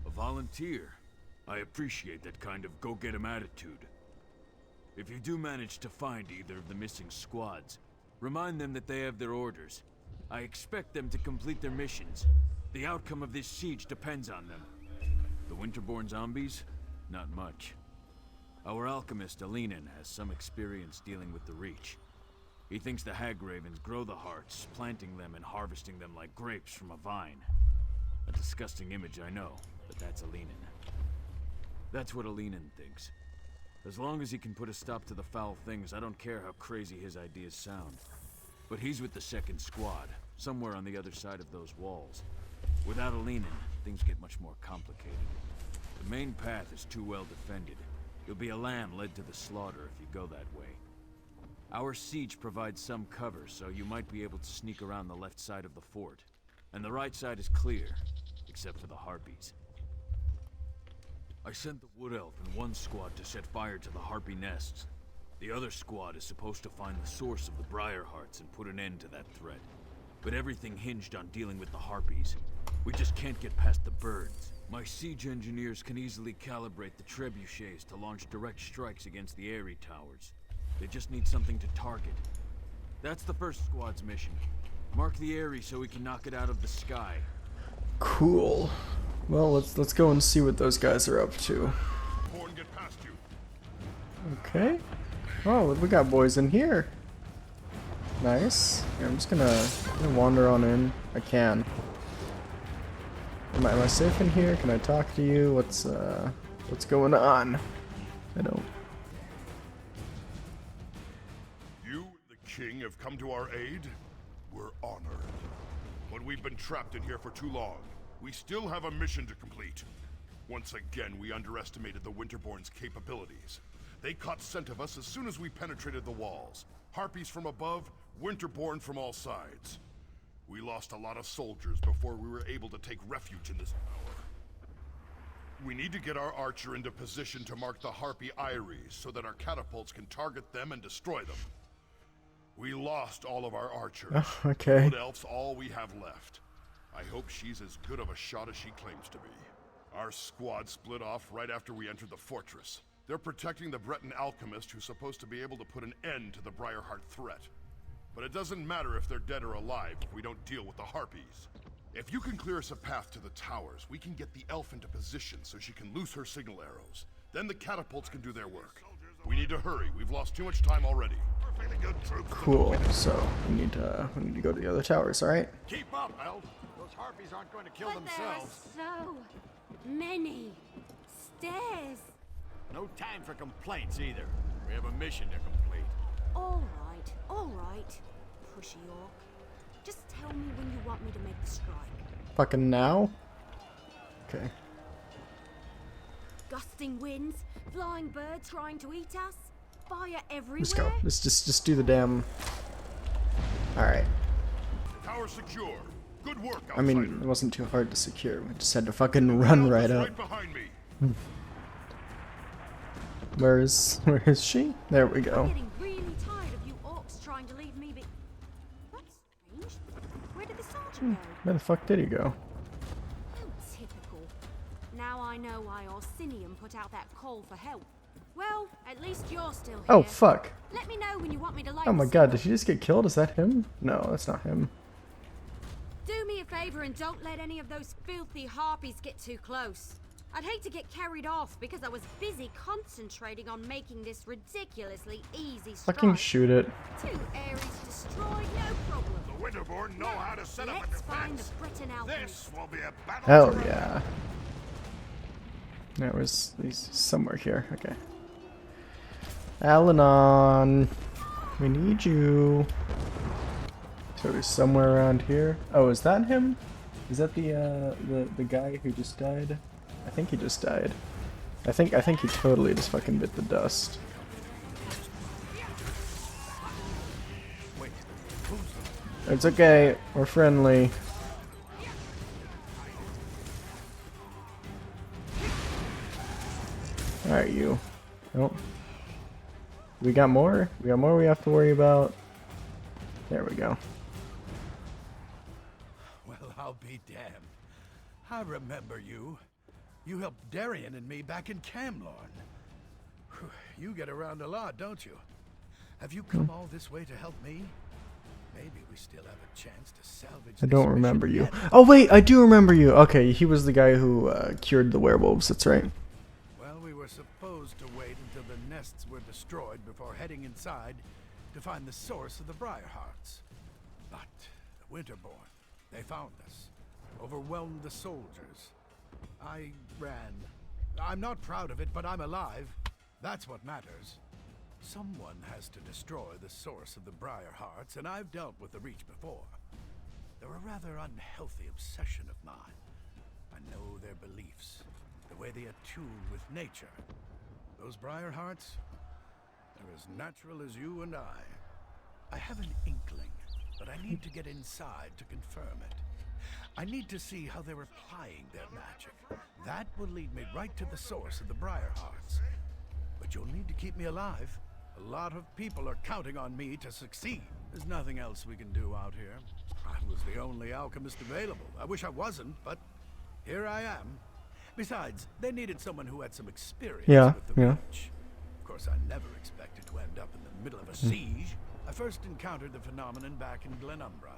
A volunteer. I appreciate that kind of go-get-em attitude. If you do manage to find either of the missing squads, remind them that they have their orders. I expect them to complete their missions. The outcome of this siege depends on them. The Winterborn zombies? Not much. Our alchemist, Alinen, has some experience dealing with the Reach. He thinks the Hag Ravens grow the hearts, planting them and harvesting them like grapes from a vine. A disgusting image, I know, but that's Alinen. That's what Alinen thinks. As long as he can put a stop to the foul things, I don't care how crazy his ideas sound. But he's with the second squad, somewhere on the other side of those walls. Without Alinen, things get much more complicated. The main path is too well defended. You'll be a lamb led to the slaughter if you go that way. Our siege provides some cover, so you might be able to sneak around the left side of the fort. And the right side is clear, except for the harpies. I sent the Wood Elf and one squad to set fire to the harpy nests. The other squad is supposed to find the source of the Briarhearts and put an end to that threat. But everything hinged on dealing with the harpies. We just can't get past the birds. My siege engineers can easily calibrate the trebuchets to launch direct strikes against the Airy towers. They just need something to target. That's the first squad's mission. Mark the Airy so we can knock it out of the sky. Cool. Well, let's go and see what those guys are up to. Get past you. Okay. Oh, we got boys in here. Nice. Yeah, I'm just gonna wander on in. I can. Am I safe in here? Can I talk to you? What's going on? I don't. You, the king, have come to our aid? We're honored. But we've been trapped in here for too long. We still have a mission to complete. Once again, we underestimated the Winterborn's capabilities. They caught scent of us as soon as we penetrated the walls. Harpies from above, Winterborn from all sides. We lost a lot of soldiers before we were able to take refuge in this tower. We need to get our archer into position to mark the Harpy Eyries so that our catapults can target them and destroy them. We lost all of our archers. Oh, okay. Wood Elf's all we have left. I hope she's as good of a shot as she claims to be. Our squad split off right after we entered the fortress. They're protecting the Breton alchemist who's supposed to be able to put an end to the Briarheart threat. But it doesn't matter if they're dead or alive if we don't deal with the Harpies. If you can clear us a path to the towers, we can get the elf into position so she can loose her signal arrows. Then the catapults can do their work. We need to hurry. We've lost too much time already. Cool. So we need to go to the other towers. All right. Keep up, Elf. Those harpies aren't going to kill But themselves. there are so many stairs. No time for complaints either. We have a mission to complete. All right, pushy orc. Just tell me when you want me to make the strike. Fucking now. Okay. Gusting winds, flying birds trying to eat us, fire everywhere. Let's go. Let's just do the damn. All right. Tower secure. Good work, outsider. I mean, it wasn't too hard to secure. We just had to fucking run right up. Right behind me. Where is she? There we I'm go. getting really tired of you orcs trying to leave me That's strange. Where did the soldier go? Where the fuck did he go? Oh, typical. Now I know why Orsinium put out that call for help. Well, at least you're still here. Oh fuck. Let me know when you want me to light Oh my the god, did she just get killed? Is that him? No, that's not him. Do me a favor and don't let any of those filthy harpies get too close. I'd hate to get carried off because I was busy concentrating on making this ridiculously easy strike. Fucking shoot it. 2 Ares destroyed, no problem. The Winterborn know how to set up a Let's find the defense. Breton alchemist. This will be a battle. Hell yeah. There was he's somewhere here. Okay. Alanon, we need you. So he's somewhere around here. Oh, is that him? Is that the guy who just died? I think he just died. I think he totally just fucking bit the dust. It's okay. We're friendly. Alright, you. Nope. We got more? We got more we have to worry about. There we go. Well, I'll be damned. I remember you. You helped Darien and me back in Camlorn. Whew, you get around a lot, don't you? Have you come all this way to help me? Maybe we still have a chance to salvage I this don't remember mission you. yet. Oh wait, I do remember you. Okay, he was the guy who cured the werewolves. That's right. Well, we were supposed to wait until the nests were destroyed before heading inside to find the source of the Briarhearts. But the Winterborn, they found us, overwhelmed the soldiers. I ran. I'm not proud of it, but I'm alive. That's what matters. Someone has to destroy the source of the Briarhearts, and I've dealt with the Reach before. They're a rather unhealthy obsession of mine. I know their beliefs, the way they attune with nature. Those Briarhearts, they're as natural as you and I. I have an inkling, but I need to get inside to confirm it. I need to see how they're applying their magic. That will lead me right to the source of the Briarhearts. But you'll need to keep me alive. A lot of people are counting on me to succeed. There's nothing else we can do out here. I was the only alchemist available. I wish I wasn't, but here I am. Besides, they needed someone who had some experience with the Reach. Of course, I never expected to end up in the middle of a siege. I first encountered the phenomenon back in Glenumbra.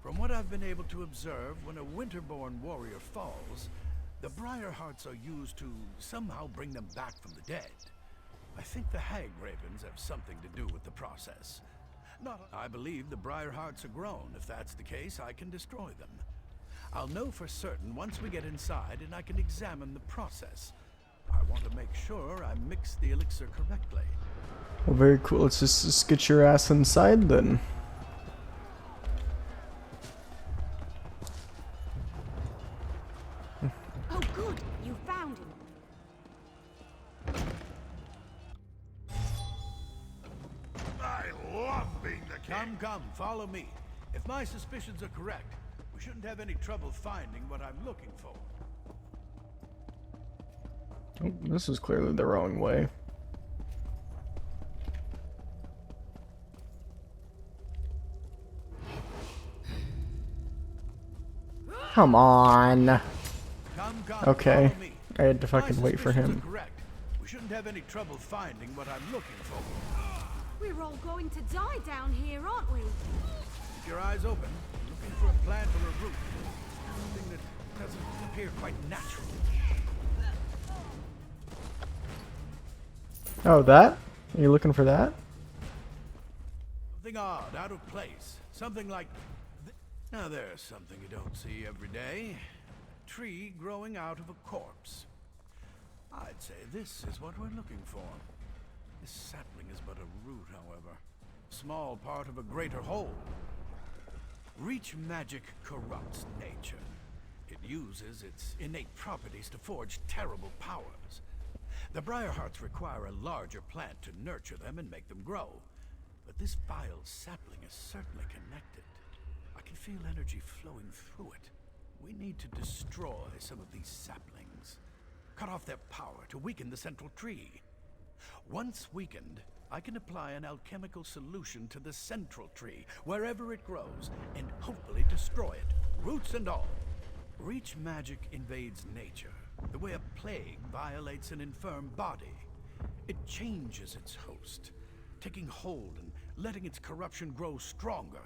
From what I've been able to observe, when a Winterborn warrior falls, the Briarhearts are used to somehow bring them back from the dead. I think the Hag Ravens have something to do with the process. I believe the briar hearts are grown. If that's the case, I can destroy them. I'll know for certain once we get inside and I can examine the process. I want to make sure I mix the elixir correctly. Well, very cool. Let's just get your ass inside then. Oh, good. You found him. I love being the king. Come, follow me. If my suspicions are correct, we shouldn't have any trouble finding what I'm looking for. Oh, this is clearly the wrong way. Come on. Come, Okay. follow me. I had to My fucking wait for suspicions him. are correct. We shouldn't have any trouble finding what I'm looking for. We're all going to die down here, aren't we? Keep your eyes open. Looking for a plant or a root. Something that doesn't appear quite natural. Oh, that? Are you looking for that? Something odd, out of place. Something like... Now there's something you don't see every day. A tree growing out of a corpse. I'd say this is what we're looking for. This sapling is but a root, however. Small part of a greater whole. Reach magic corrupts nature. It uses its innate properties to forge terrible powers. The Briarhearts require a larger plant to nurture them and make them grow. But this vile sapling is certainly connected. I can feel energy flowing through it. We need to destroy some of these saplings. Cut off their power to weaken the central tree. Once weakened, I can apply an alchemical solution to the central tree, wherever it grows, and hopefully destroy it, roots and all. Reach magic invades nature, the way a plague violates an infirm body. It changes its host, taking hold and letting its corruption grow stronger.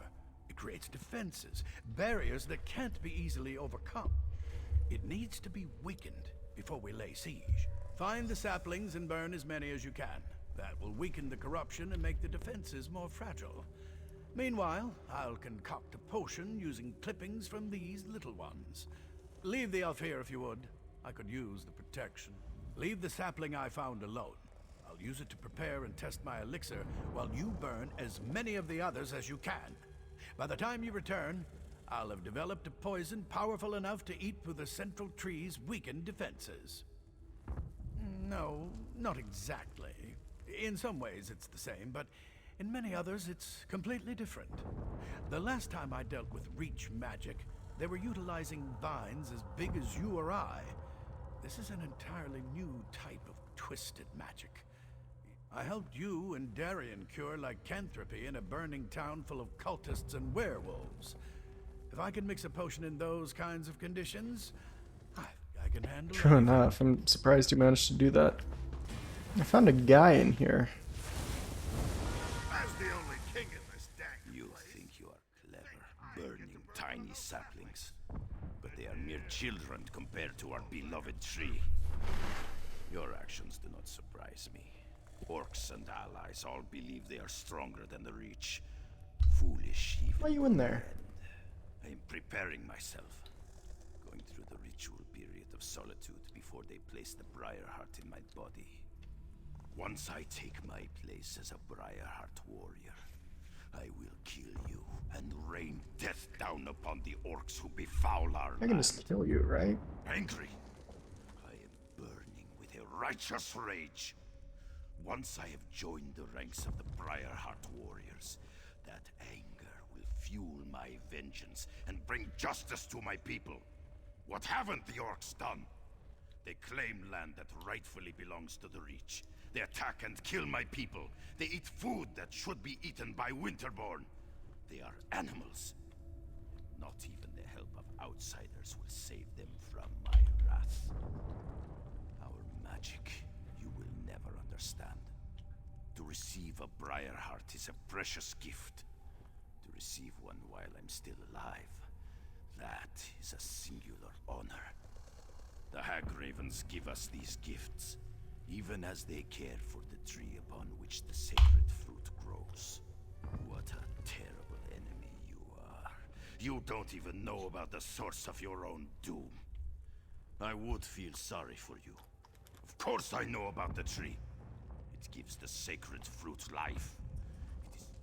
It creates defenses, barriers that can't be easily overcome. It needs to be weakened before we lay siege. Find the saplings and burn as many as you can. That will weaken the corruption and make the defenses more fragile. Meanwhile, I'll concoct a potion using clippings from these little ones. Leave the elf here if you would. I could use the protection. Leave the sapling I found alone. I'll use it to prepare and test my elixir while you burn as many of the others as you can. By the time you return, I'll have developed a poison powerful enough to eat through the central tree's weakened defenses. No, not exactly. In some ways it's the same, but in many others it's completely different. The last time I dealt with Reach magic, they were utilizing vines as big as you or I. This is an entirely new type of twisted magic. I helped you and Darien cure lycanthropy in a burning town full of cultists and werewolves. If I can mix a potion in those kinds of conditions, I can handle it. True enough. I'm surprised you managed to do that. I found a guy in here. As the only king in this dang You think you are clever, burning tiny saplings. But they are mere children compared to our beloved tree. Your actions do not surprise me. Orcs and allies all believe they are stronger than the Reach. Foolish even. Why are you in there? I am preparing myself. Going through the ritual period of solitude before they place the Briarheart in my body. Once I take my place as a Briarheart warrior, I will kill you and rain death down upon the orcs who befoul our I can land. just kill you, right? Angry, I am burning with a righteous rage. Once I have joined the ranks of the Briarheart warriors, that anger will fuel my vengeance and bring justice to my people. What haven't the orcs done? They claim land that rightfully belongs to the Reach. They attack and kill my people. They eat food that should be eaten by Winterborn. They are animals. Not even the help of outsiders will save them from my wrath. Our magic, you will never understand. To receive a Briarheart is a precious gift. To receive one while I'm still alive, that is a singular honor. The Hag-Ravens give us these gifts, even as they care for the tree upon which the sacred fruit grows. What What a terrible enemy you are. You don't even know about the source of your own doom. I would feel sorry for you. Of course I know about the tree. It gives the sacred fruit life.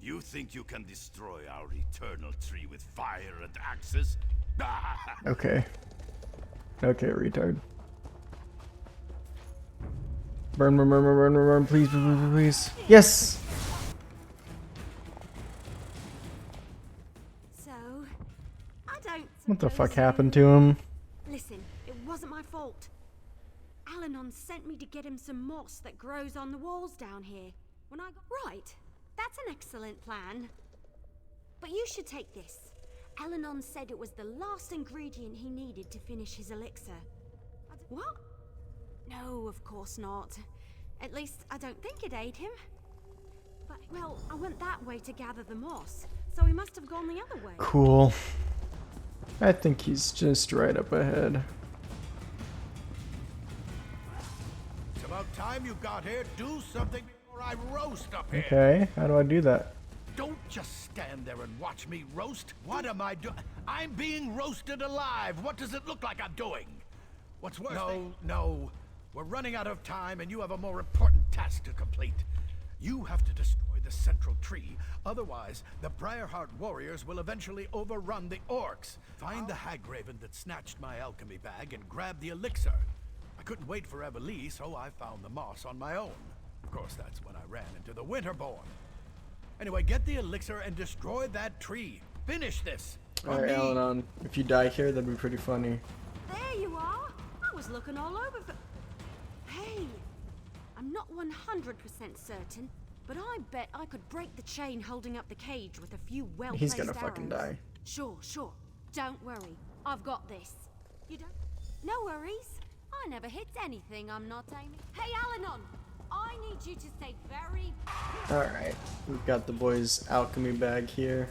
You think you can destroy our eternal tree with fire and axes? Okay. Okay, retard. Burn, burn, burn, burn, burn, burn, please, please, please. Yes! So, I don't What the fuck suppose happened you- to him? Listen, it wasn't my fault. Alanon sent me to get him some moss that grows on the walls down here. When I got... Right, that's an excellent plan. But you should take this. Alanon said it was the last ingredient he needed to finish his elixir. What? No, of course not. At least, I don't think it ate him. But, well, I went that way to gather the moss, so he must have gone the other way. Cool. I think he's just right up ahead. It's about time you got here. Do something before I roast up here. Okay, how do I do that? Don't just stand there and watch me roast. What am I doing? I'm being roasted alive. What does it look like I'm doing? What's worse? No. We're running out of time and you have a more important task to complete. You have to destroy the central tree. Otherwise, the Briarheart warriors will eventually overrun the orcs. Find the Hagraven that snatched my alchemy bag and grab the elixir. I couldn't wait for Evelie, so I found the moss on my own. Of course, that's when I ran into the Winterborn. Anyway, get the elixir and destroy that tree. Finish this. Alright, Alanon, if you die here, that'd be pretty funny. There you are. I was looking all over for... Hey, I'm not 100% certain, but I bet I could break the chain holding up the cage with a few well-placed He's gonna arrows. fucking die. Sure. Don't worry. I've got this. You don't? No worries. I never hit anything I'm not aiming. Hey, Alanon! I need you to stay very... Alright, we've got the boys' alchemy bag here.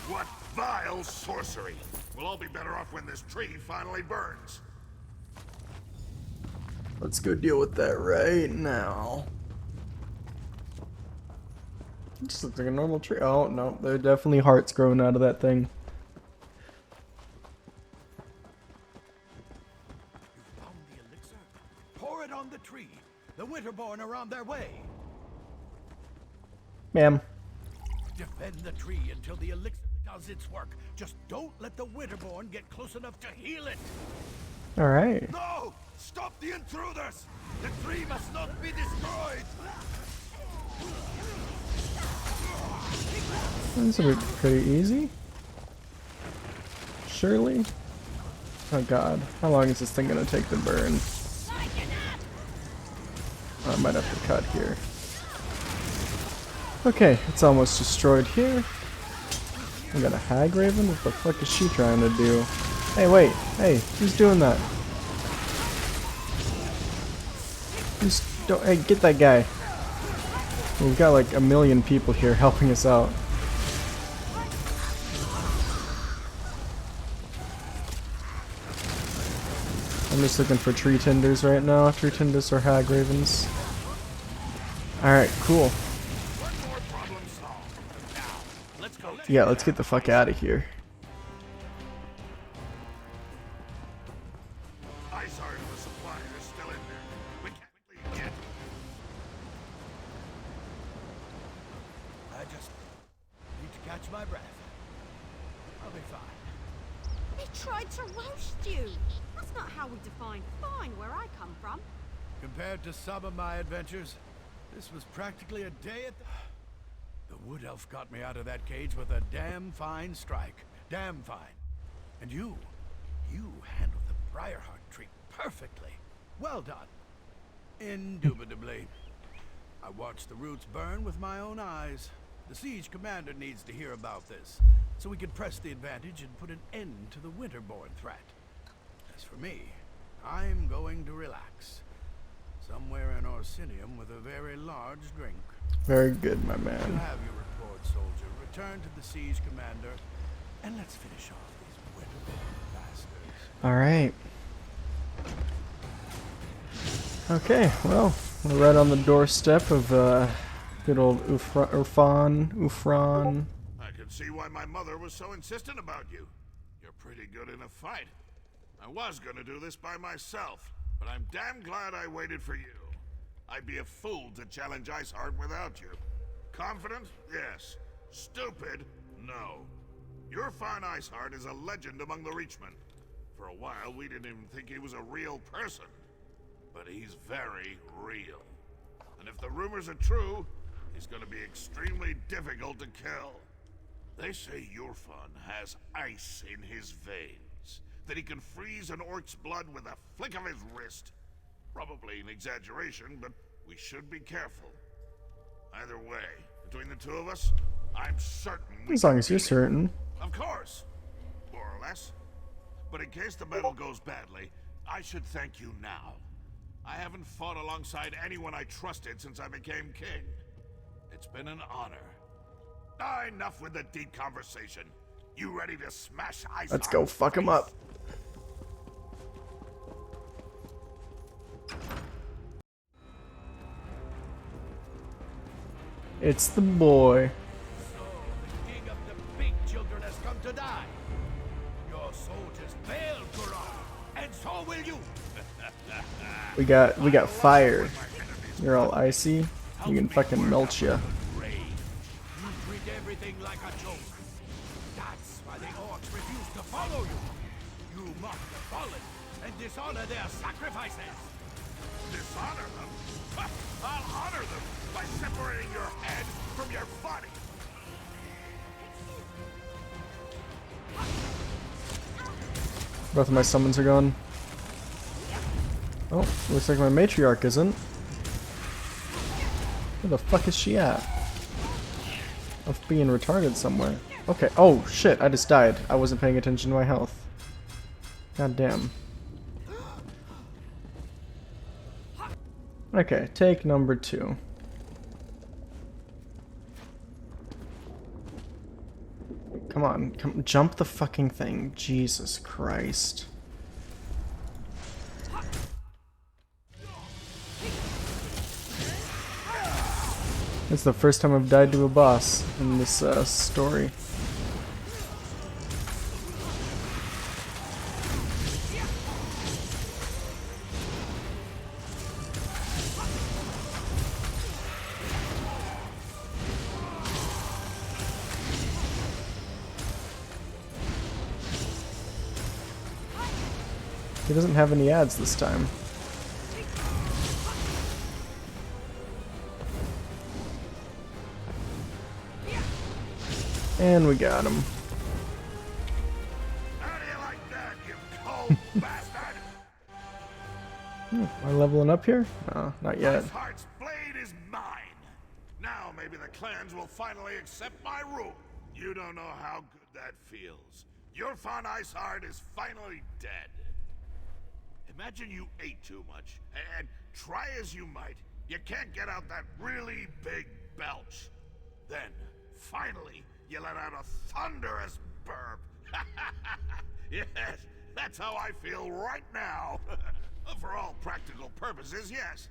What vile sorcery! We'll all be better off when this tree finally burns. Let's go deal with that right now. It just looks like a normal tree. Oh, no, there are definitely hearts growing out of that thing. You found the elixir? Pour it on the tree. The Winterborn are on their way. Ma'am. Defend the tree until the elixir does its work. Just don't let the Winterborn get close enough to heal it. Alright. No! Stop the intruders! The tree must not be destroyed! This will be pretty easy. Surely? Oh god. How long is this thing gonna take to burn? Oh, I might have to cut here. Okay, it's almost destroyed here. We got a Hagraven? What the fuck is she trying to do? Hey, wait. Hey, who's doing that? Just don't. Hey, get that guy. We've got like 1 million people here helping us out. I'm just looking for tree tenders right now. Tree tenders or Hagravens. Alright, cool. Yeah, let's get the fuck out of here. Ice Iron for supplies is still in there. We can't leave yet. I just need to catch my breath. I'll be fine. He tried to roast you. That's not how we define fine where I come from. Compared to some of my adventures, this was practically a day at the... The Wood Elf got me out of that cage with a damn fine strike. Damn fine. And you handled the Briarheart tree perfectly. Well done. Indubitably. I watched the roots burn with my own eyes. The siege commander needs to hear about this, so we can press the advantage and put an end to the Winterborn threat. As for me, I'm going to relax. Somewhere in Orsinium with a very large drink. Very good, my You man. have your report, soldier. Return to the siege commander, and let's finish off these Winterborn bastards. Alright. Okay, well, we're right on the doorstep of good old Ufron. I can see why my mother was so insistent about you. You're pretty good in a fight. I was gonna do this by myself, but I'm damn glad I waited for you. I'd be a fool to challenge Iceheart without you. Confident? Yes. Stupid? No. Your fine Iceheart is a legend among the Reachmen. For a while, we didn't even think he was a real person. But he's very real. And if the rumors are true, he's gonna be extremely difficult to kill. They say Yurfan has ice in his veins, that he can freeze an orc's blood with a flick of his wrist. Probably an exaggeration, but we should be careful. Either way, between the two of us, I'm certain we As long can as you're beat him. certain. Of course. More or less. But in case the battle goes badly, I should thank you now. I haven't fought alongside anyone I trusted since I became king. It's been an honor. Enough with the deep conversation. You ready to smash ice? Let's go fuck him up. It's the boy. So, the king of the big children has come to die. Your soldiers failed, Kurok, and so will you. We got fire. You're all icy. You can fucking melt ya. You treat everything like a joke. That's why the orcs refuse to follow you. You mock the fallen and dishonor their sacrifices. Dishonor them? Ha! I'll honor them by separating your head from your body. Both of my summons are gone. Oh, looks like my matriarch isn't. Where the fuck is she at? Of being retarded somewhere. Okay. Oh shit! I just died. I wasn't paying attention to my health. God damn. Okay, take number 2. Come on, come jump the fucking thing. Jesus Christ. It's the first time I've died to a boss in this story. He doesn't have any ads this time. And we got him. How do you like that, you cold bastard? Am I leveling up here? No, not yet. Iceheart's blade is mine. Now maybe the clans will finally accept my rule. You don't know how good that feels. Your fond Iceheart is finally dead. Imagine you ate too much, and try as you might, you can't get out that really big belch. Then, finally, you let out a thunderous burp. Yes, that's how I feel right now. For all practical purposes, yes.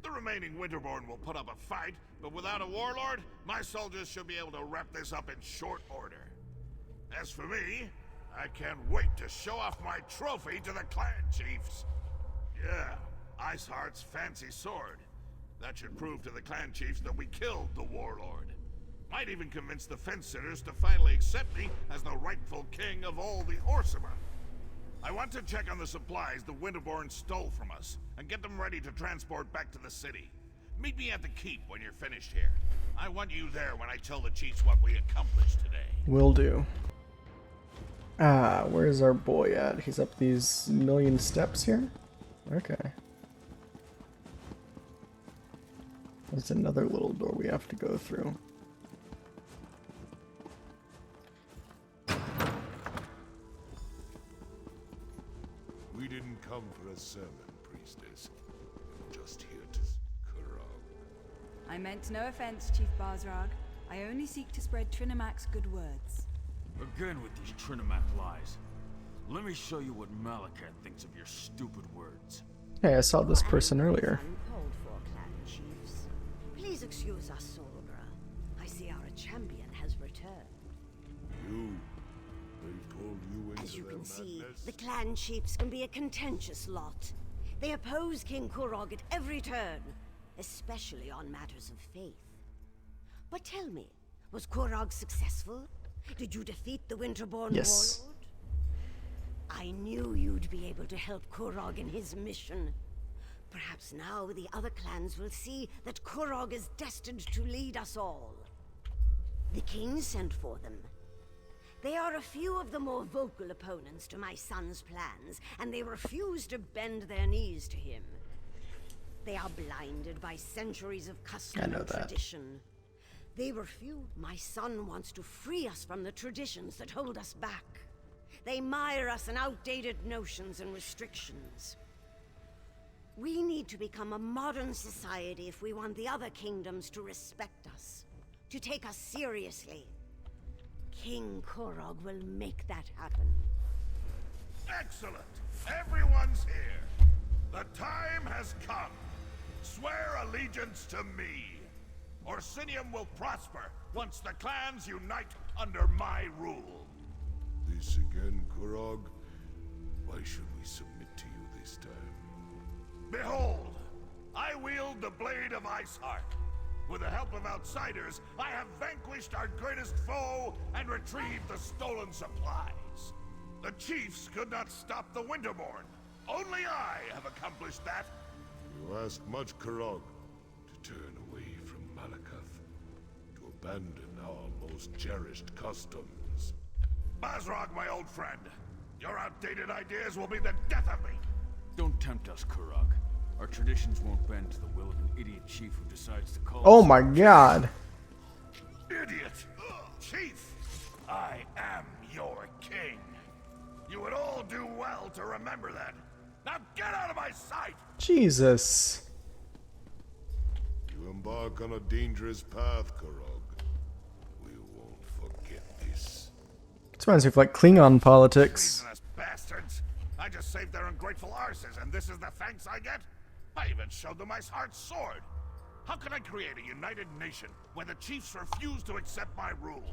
The remaining Winterborn will put up a fight, but without a warlord, my soldiers should be able to wrap this up in short order. As for me, I can't wait to show off my trophy to the clan chiefs. Yeah, Iceheart's fancy sword. That should prove to the clan chiefs that we killed the warlord. Might even convince the fence-sitters to finally accept me as the rightful king of all the Orsimer. I want to check on the supplies the Winterborn stole from us, and get them ready to transport back to the city. Meet me at the keep when you're finished here. I want you there when I tell the chiefs what we accomplished today. Will do. Ah, where's our boy at? He's up these million steps here? Okay. There's another little door we have to go through. We didn't come for a sermon, priestess. We're just here to Kurog. I meant no offense, Chief Barzrag. I only seek to spread Trinamac's good words. Again with these Trinomac lies. Let me show you what Malakat thinks of your stupid words. Hey, I saw this person earlier. Uncalled for, clan chiefs. Please excuse us, Solbra. I see our champion has returned. They pulled you into As you their can see, madness? the clan chiefs can be a contentious lot. They oppose King Kurog at every turn, especially on matters of faith. But tell me, was Kurog successful? Did you defeat the Winterborn Yes. warlord? I knew you'd be able to help Kurog in his mission. Perhaps now the other clans will see that Kurog is destined to lead us all. The king sent for them. They are a few of the more vocal opponents to my son's plans, and they refuse to bend their knees to him. They are blinded by centuries of custom and tradition. They refuse. My son wants to free us from the traditions that hold us back. They mire us in outdated notions and restrictions. We need to become a modern society if we want the other kingdoms to respect us, to take us seriously. King Kurog will make that happen. Excellent! Everyone's here! The time has come! Swear allegiance to me! Orsinium will prosper once the clans unite under my rule. This again, Kurog? Why should we submit to you this time? Behold! I wield the blade of Iceheart. With the help of outsiders, I have vanquished our greatest foe and retrieved the stolen supplies. The chiefs could not stop the Winterborn. Only I have accomplished that. You ask much, Kurog, to turn away from Malakath, to abandon our most cherished customs. Basrog, my old friend, your outdated ideas will be the death of me. Don't tempt us, Kurog. Our traditions won't bend to the will of an idiot chief who decides to call Oh us my god. Idiot! Chief! I am your king. You would all do well to remember that. Now get out of my sight! Jesus. You embark on a dangerous path, Kurog. We won't forget this. This reminds me of like Klingon politics. Treasonous bastards! I just saved their ungrateful arses, and this is the thanks I get? I even showed them Iceheart's sword. How can I create a united nation when the chiefs refuse to accept my rule?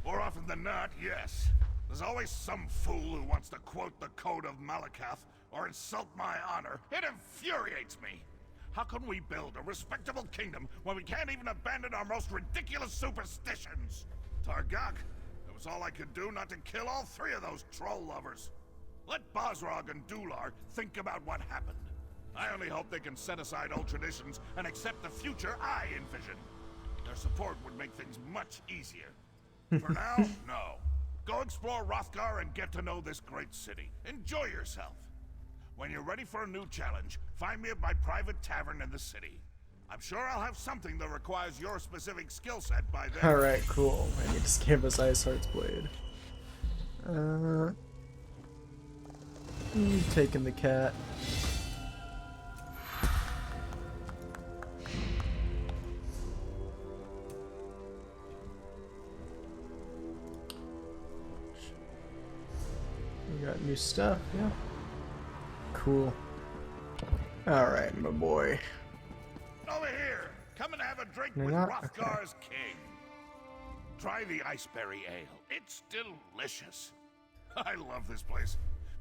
More often than not, yes. There's always some fool who wants to quote the Code of Malakath or insult my honor. It infuriates me. How can we build a respectable kingdom when we can't even abandon our most ridiculous superstitions? Targak, it was all I could do not to kill all three of those troll lovers. Let Basrog and Dular think about what happened. I only hope they can set aside old traditions and accept the future I envision. Their support would make things much easier. For now, no. Go explore Wrothgar and get to know this great city. Enjoy yourself. When you're ready for a new challenge, find me at my private tavern in the city. I'm sure I'll have something that requires your specific skill set by then. Alright, cool. And he just gave us Iceheart's blade. Taking the cat. We got new stuff, yeah. Cool. Alright, my boy. Over here! Come and have a drink You're with not? Wrothgar's king. Try the Iceberry Ale. It's delicious. I love this place.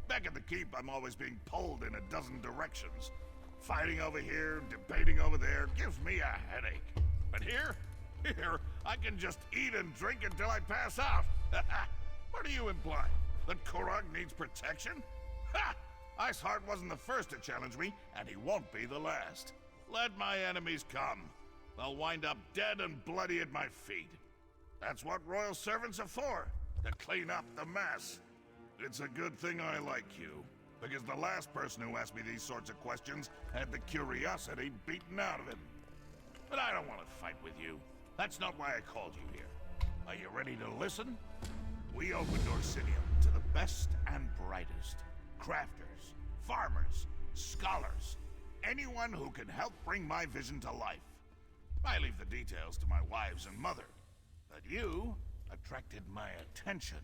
Back at the keep, I'm always being pulled in a dozen directions. Fighting over here, debating over there, gives me a headache. But here, I can just eat and drink until I pass out. What are you implying? That Kurog needs protection? Ha! Iceheart wasn't the first to challenge me, and he won't be the last. Let my enemies come. They'll wind up dead and bloody at my feet. That's what royal servants are for, to clean up the mess. It's a good thing I like you, because the last person who asked me these sorts of questions had the curiosity beaten out of him. But I don't want to fight with you. That's not why I called you here. Are you ready to listen? We opened Orsinium to the best and brightest. Crafters, farmers, scholars, anyone who can help bring my vision to life. I leave the details to my wives and mother. But you attracted my attention.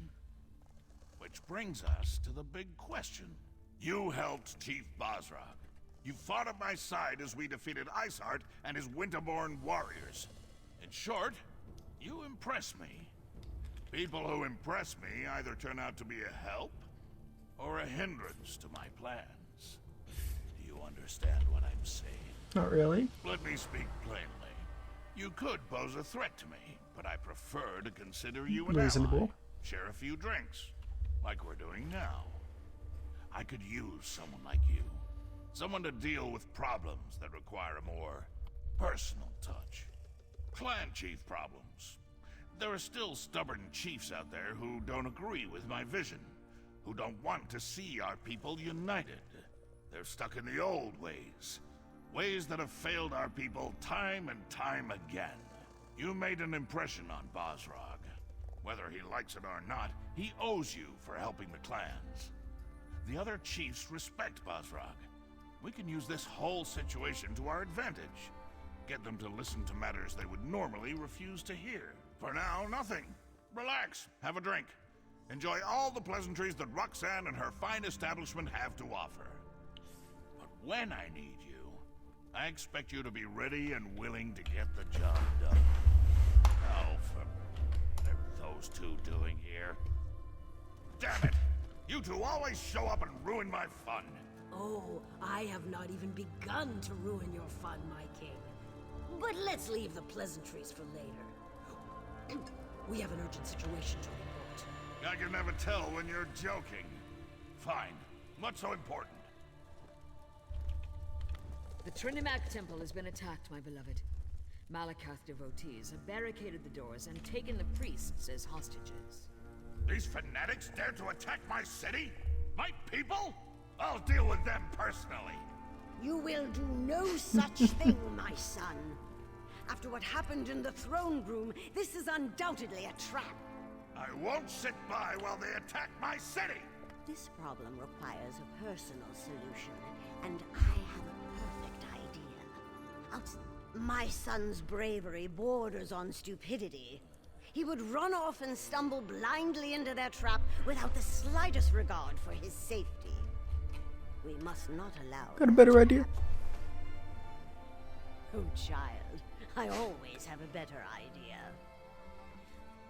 Which brings us to the big question. You helped Chief Bosrog. You fought at my side as we defeated Iceheart and his Winterborn warriors. In short, you impress me. People who impress me either turn out to be a help or a hindrance to my plans. Do you understand what I'm saying? Not really. Let me speak plainly. You could pose a threat to me, but I prefer to consider you an Reasonable. ally. Share a few drinks, like we're doing now. I could use someone like you. Someone to deal with problems that require a more personal touch. Clan chief problems. There are still stubborn chiefs out there who don't agree with my vision, who don't want to see our people united. They're stuck in the old ways. Ways that have failed our people time and time again. You made an impression on Bosrog. Whether he likes it or not, he owes you for helping the clans. The other chiefs respect Bosrog. We can use this whole situation to our advantage. Get them to listen to matters they would normally refuse to hear. For now, nothing. Relax, have a drink. Enjoy all the pleasantries that Roxanne and her fine establishment have to offer. But when I need you, I expect you to be ready and willing to get the job done. Oh, what are those two doing here? Damn it! You two always show up and ruin my fun. Oh, I have not even begun to ruin your fun, my king. But let's leave the pleasantries for later. We have an urgent situation to report. I can never tell when you're joking. Fine. What's so important? The Trinimac Temple has been attacked, my beloved. Malakath devotees have barricaded the doors and taken the priests as hostages. These fanatics dare to attack my city? My people? I'll deal with them personally. You will do no such thing, my son. After what happened in the throne room, this is undoubtedly a trap. I won't sit by while they attack my city. This problem requires a personal solution, and I have a perfect idea. My son's bravery borders on stupidity. He would run off and stumble blindly into their trap without the slightest regard for his safety. We must not allow... Got a better idea? Oh, child, I always have a better idea.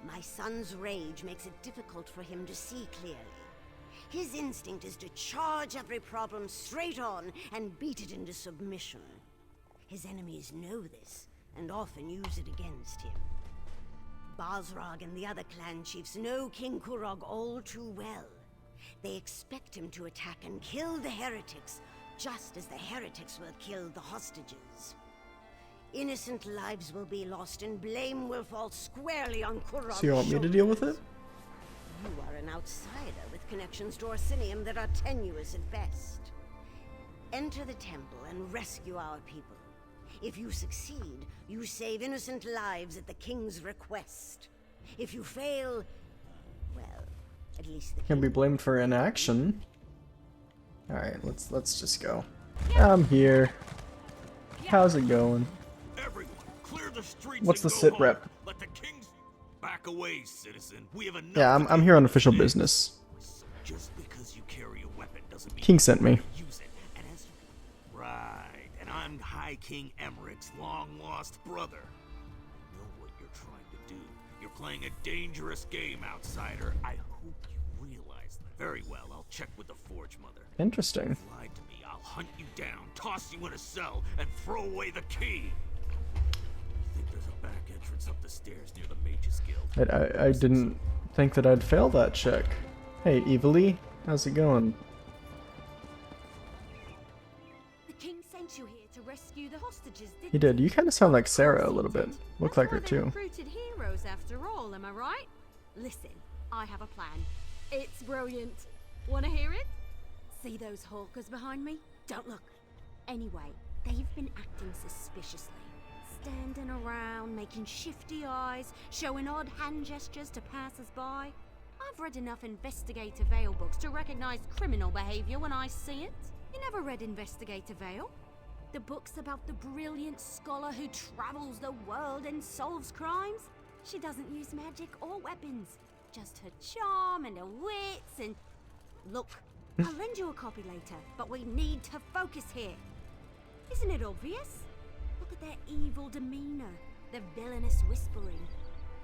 My son's rage makes it difficult for him to see clearly. His instinct is to charge every problem straight on and beat it into submission. His enemies know this, and often use it against him. Bosrog and the other clan chiefs know King Kurog all too well. They expect him to attack and kill the heretics, just as the heretics will kill the hostages. Innocent lives will be lost and blame will fall squarely on Kurog's So you want me to deal with it? You are an outsider with connections to Orsinium that are tenuous at best. Enter the temple and rescue our people. If you succeed, you save innocent lives at the king's request. If you fail, well, at least the Can be blamed for inaction. Alright, let's just go. I'm here. How's it going? Everyone, clear the streets. What's the and go sit home. rep? Let the kings back away, citizen. We have enough. Yeah, I'm here on official business. Just because you carry a weapon doesn't mean King sent me. use it. And as right, and I'm High King Emmerich's long-lost brother. I know what you're trying to do. You're playing a dangerous game, outsider. I hope you realize that. Very well, I'll check with the Forge Mother. Interesting. If you lied to me, I'll hunt you down, toss you in a cell, and throw away the key. I think there's a back entrance up the stairs near the Mages Guild. I didn't think that I'd fail that check. Hey, Evilly, how's it going? The king sent you here to rescue the hostages, didn't He did. You kind of sound like Sarah a little bit. Look like her That's why they too. recruited heroes after all, am I right? Listen, I have a plan. It's brilliant. Wanna hear it? See those hawkers behind me? Don't look. Anyway, they've been acting suspiciously. Standing around, making shifty eyes, showing odd hand gestures to passers-by. I've read enough Investigator Vale books to recognize criminal behavior when I see it. You never read Investigator Vale? The book's about the brilliant scholar who travels the world and solves crimes? She doesn't use magic or weapons. Just her charm and her wits and... Look, I'll lend you a copy later, but we need to focus here. Isn't it obvious? Look at their evil demeanor, their villainous whispering.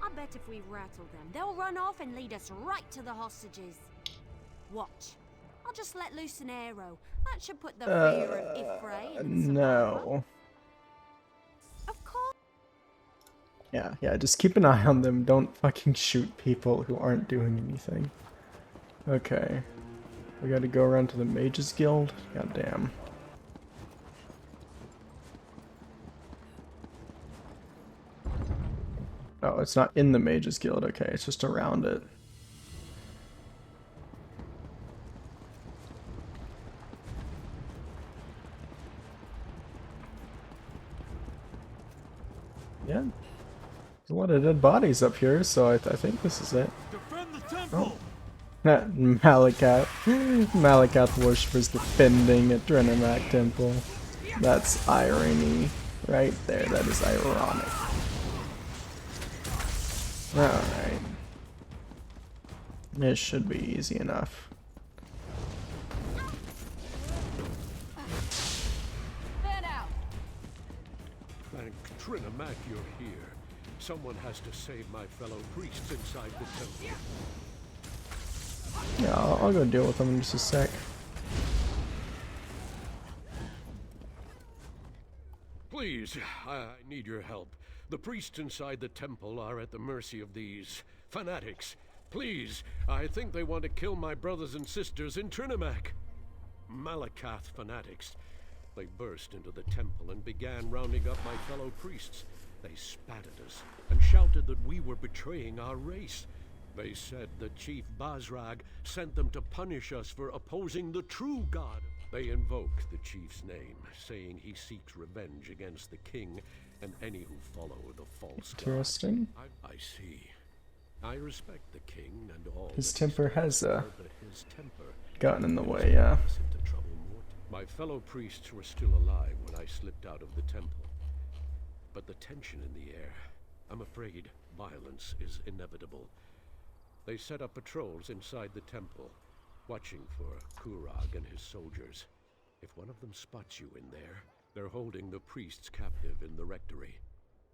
I bet if we rattle them, they'll run off and lead us right to the hostages. Watch. I'll just let loose an arrow. That should put the fear of Ifray and the no. Of course. Yeah, just keep an eye on them. Don't fucking shoot people who aren't doing anything. Okay. We gotta go around to the Mages Guild? God damn. Oh, it's not in the Mages Guild. Okay, it's just around it. Yeah. There's a lot of dead bodies up here, so I think this is it. Defend the temple! Malakath worshippers defending at Drenamak Temple. That's irony right there. That is ironic. Alright. This should be easy enough. Thank Trinamak you're here. Someone has to save my fellow priests inside the temple. Yeah, I'll go deal with them in just a sec. Please, I need your help. The priests inside the temple are at the mercy of these fanatics. Please, I think they want to kill my brothers and sisters in Trinamak. Malakath fanatics. They burst into the temple and began rounding up my fellow priests. They spat at us and shouted that we were betraying our race. They said that Chief Basrag sent them to punish us for opposing the true god. They invoke the chief's name, saying he seeks revenge against the king and any who follow the false god. Interesting. I see. I respect the king and all. His temper has his temper gotten in the way, yeah. into trouble more. My fellow priests were still alive when I slipped out of the temple. But the tension in the air, I'm afraid violence is inevitable. They set up patrols inside the temple, watching for Kurag and his soldiers. If one of them spots you in there, they're holding the priests captive in the rectory.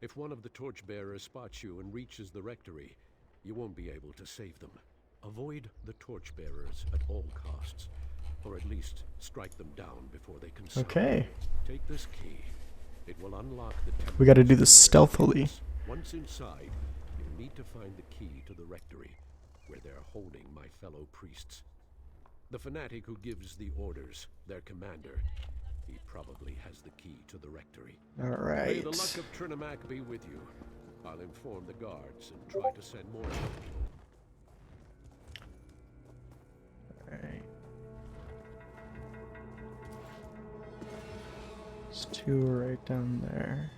If one of the torchbearers spots you and reaches the rectory, you won't be able to save them. Avoid the torchbearers at all costs, or at least strike them down before they can surrender. Okay. Take this key. It will unlock the temple. We gotta do this stealthily. Once inside, you'll need to find the key to the rectory, where they're holding my fellow priests. The fanatic who gives the orders, their commander, he probably has the key to the rectory. Alright. May the luck of Trinamak be with you. I'll inform the guards and try to send more people. Alright. There's two right down there.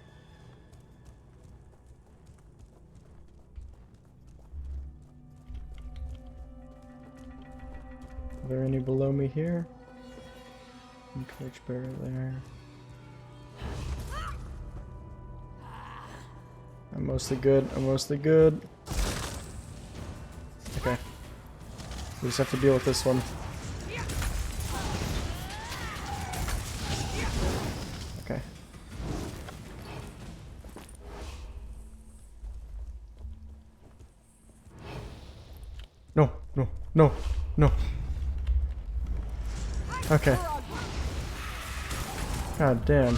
Are there any below me here? Torchbearer there. I'm mostly good. I'm mostly good. Okay. We just have to deal with this one. Okay. No, no, no, no. Okay. God damn.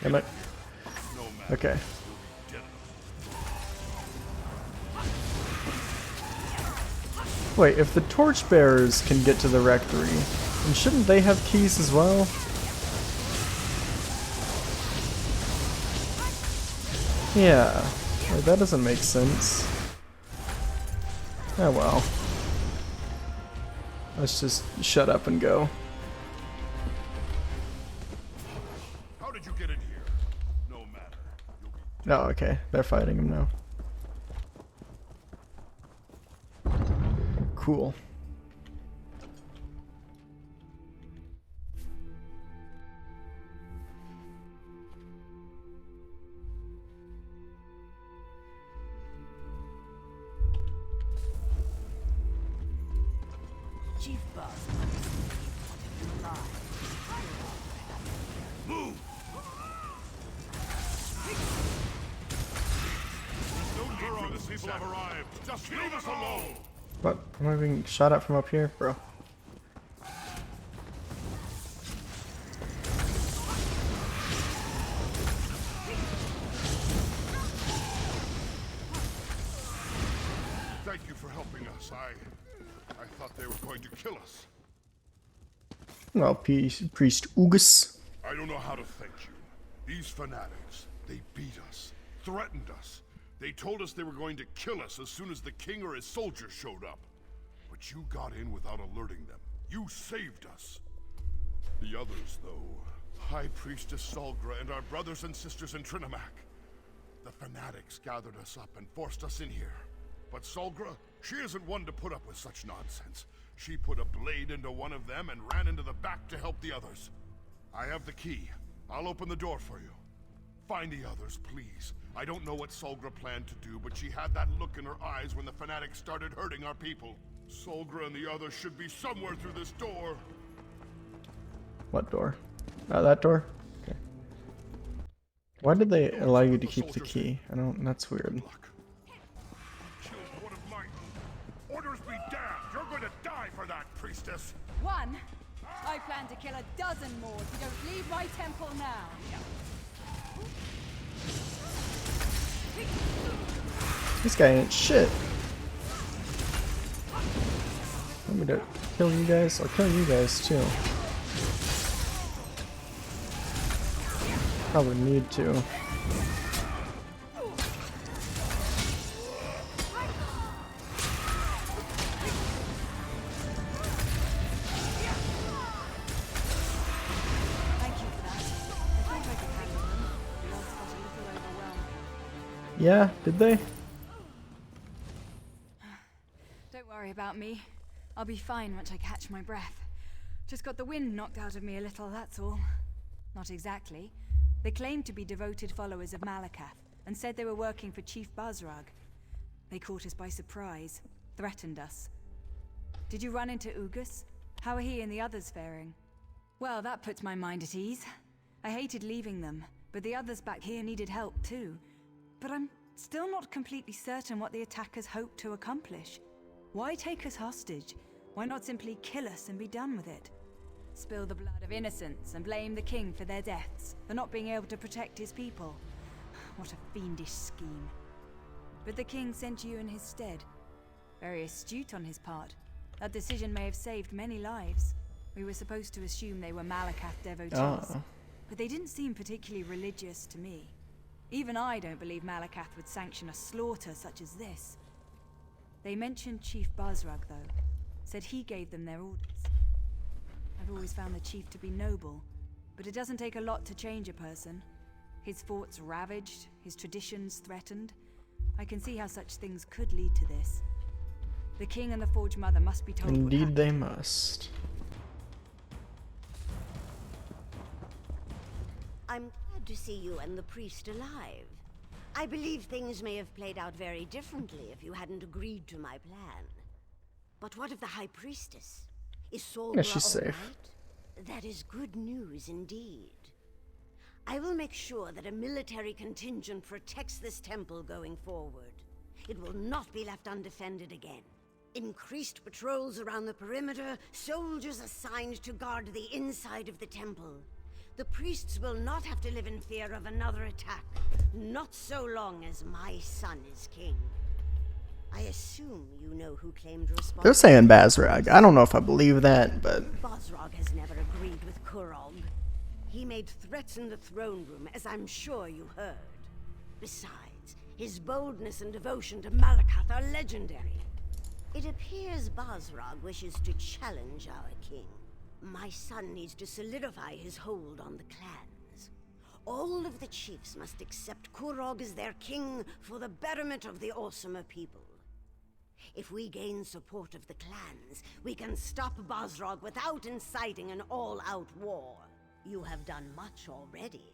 Am I? Okay. Wait, if the torchbearers can get to the rectory, then shouldn't they have keys as well? Yeah. Wait, that doesn't make sense. Oh well. Let's just shut up and go. How did you get in here? No matter. You'll be Oh, okay. They're fighting him now. Cool. Chief Boss. move! No Kurog, the people have arrived. Just leave us alone! What? Am I being shot at from up here? Bro. Thank you for helping us. I thought they were going to kill us. Well, Priest Ugus. I don't know how to thank you. These fanatics, they beat us, threatened us. They told us they were going to kill us as soon as the king or his soldiers showed up. But you got in without alerting them. You saved us. The others, though, High Priestess Solgra and our brothers and sisters in Trinimac. The fanatics gathered us up and forced us in here. But Solgra, she isn't one to put up with such nonsense. She put a blade into one of them and ran into the back to help the others. I have the key. I'll open the door for you. Find the others, please. I don't know what Solgra planned to do, but she had that look in her eyes when the fanatics started hurting our people. Solgra and the others should be somewhere through this door. What door? That door? Okay. Why did they allow you to keep the key? I don't. That's weird. Killed one of mine. Orders be damned. You're going to die for that, priestess. One? I plan to kill a dozen more if you don't leave my temple now. This guy ain't shit. Want me to kill you guys? I'll kill you guys too. Probably need to. Yeah, did they? Don't worry about me. I'll be fine once I catch my breath. Just got the wind knocked out of me a little, that's all. Not exactly. They claimed to be devoted followers of Malakath, and said they were working for Chief Basrag. They caught us by surprise, threatened us. Did you run into Ugus? How are he and the others faring? Well, that puts my mind at ease. I hated leaving them, but the others back here needed help too. But I'm still not completely certain what the attackers hoped to accomplish. Why take us hostage? Why not simply kill us and be done with it? Spill the blood of innocents and blame the king for their deaths, for not being able to protect his people. What a fiendish scheme. But the king sent you in his stead. Very astute on his part. That decision may have saved many lives. We were supposed to assume they were Malakath devotees. But they didn't seem particularly religious to me. Even I don't believe Malakath would sanction a slaughter such as this. They mentioned Chief Basrag, though. Said he gave them their orders. I've always found the chief to be noble, but it doesn't take a lot to change a person. His forts ravaged, his traditions threatened. I can see how such things could lead to this. The king and the Forge Mother must be told. Indeed they must. I'm glad to see you and the priest alive. I believe things may have played out very differently if you hadn't agreed to my plan. But what of the High Priestess? Is Solgra Yeah, she's safe. right? That is good news indeed. I will make sure that a military contingent protects this temple going forward. It will not be left undefended again. Increased patrols around the perimeter, soldiers assigned to guard the inside of the temple. The priests will not have to live in fear of another attack, not so long as my son is king. I assume you know who claimed responsibility. They're saying Basrag. I don't know if I believe that, but Basrag has never agreed with Kurog. He made threats in the throne room, as I'm sure you heard. Besides, His boldness and devotion to Malakath are legendary. It appears Basrog wishes to challenge our king. My son needs to solidify his hold on the clans. All of the chiefs must accept Kurog as their king for the betterment of the Orsimer people. If we gain support of the clans, we can stop Basrog without inciting an all-out war. You have done much already.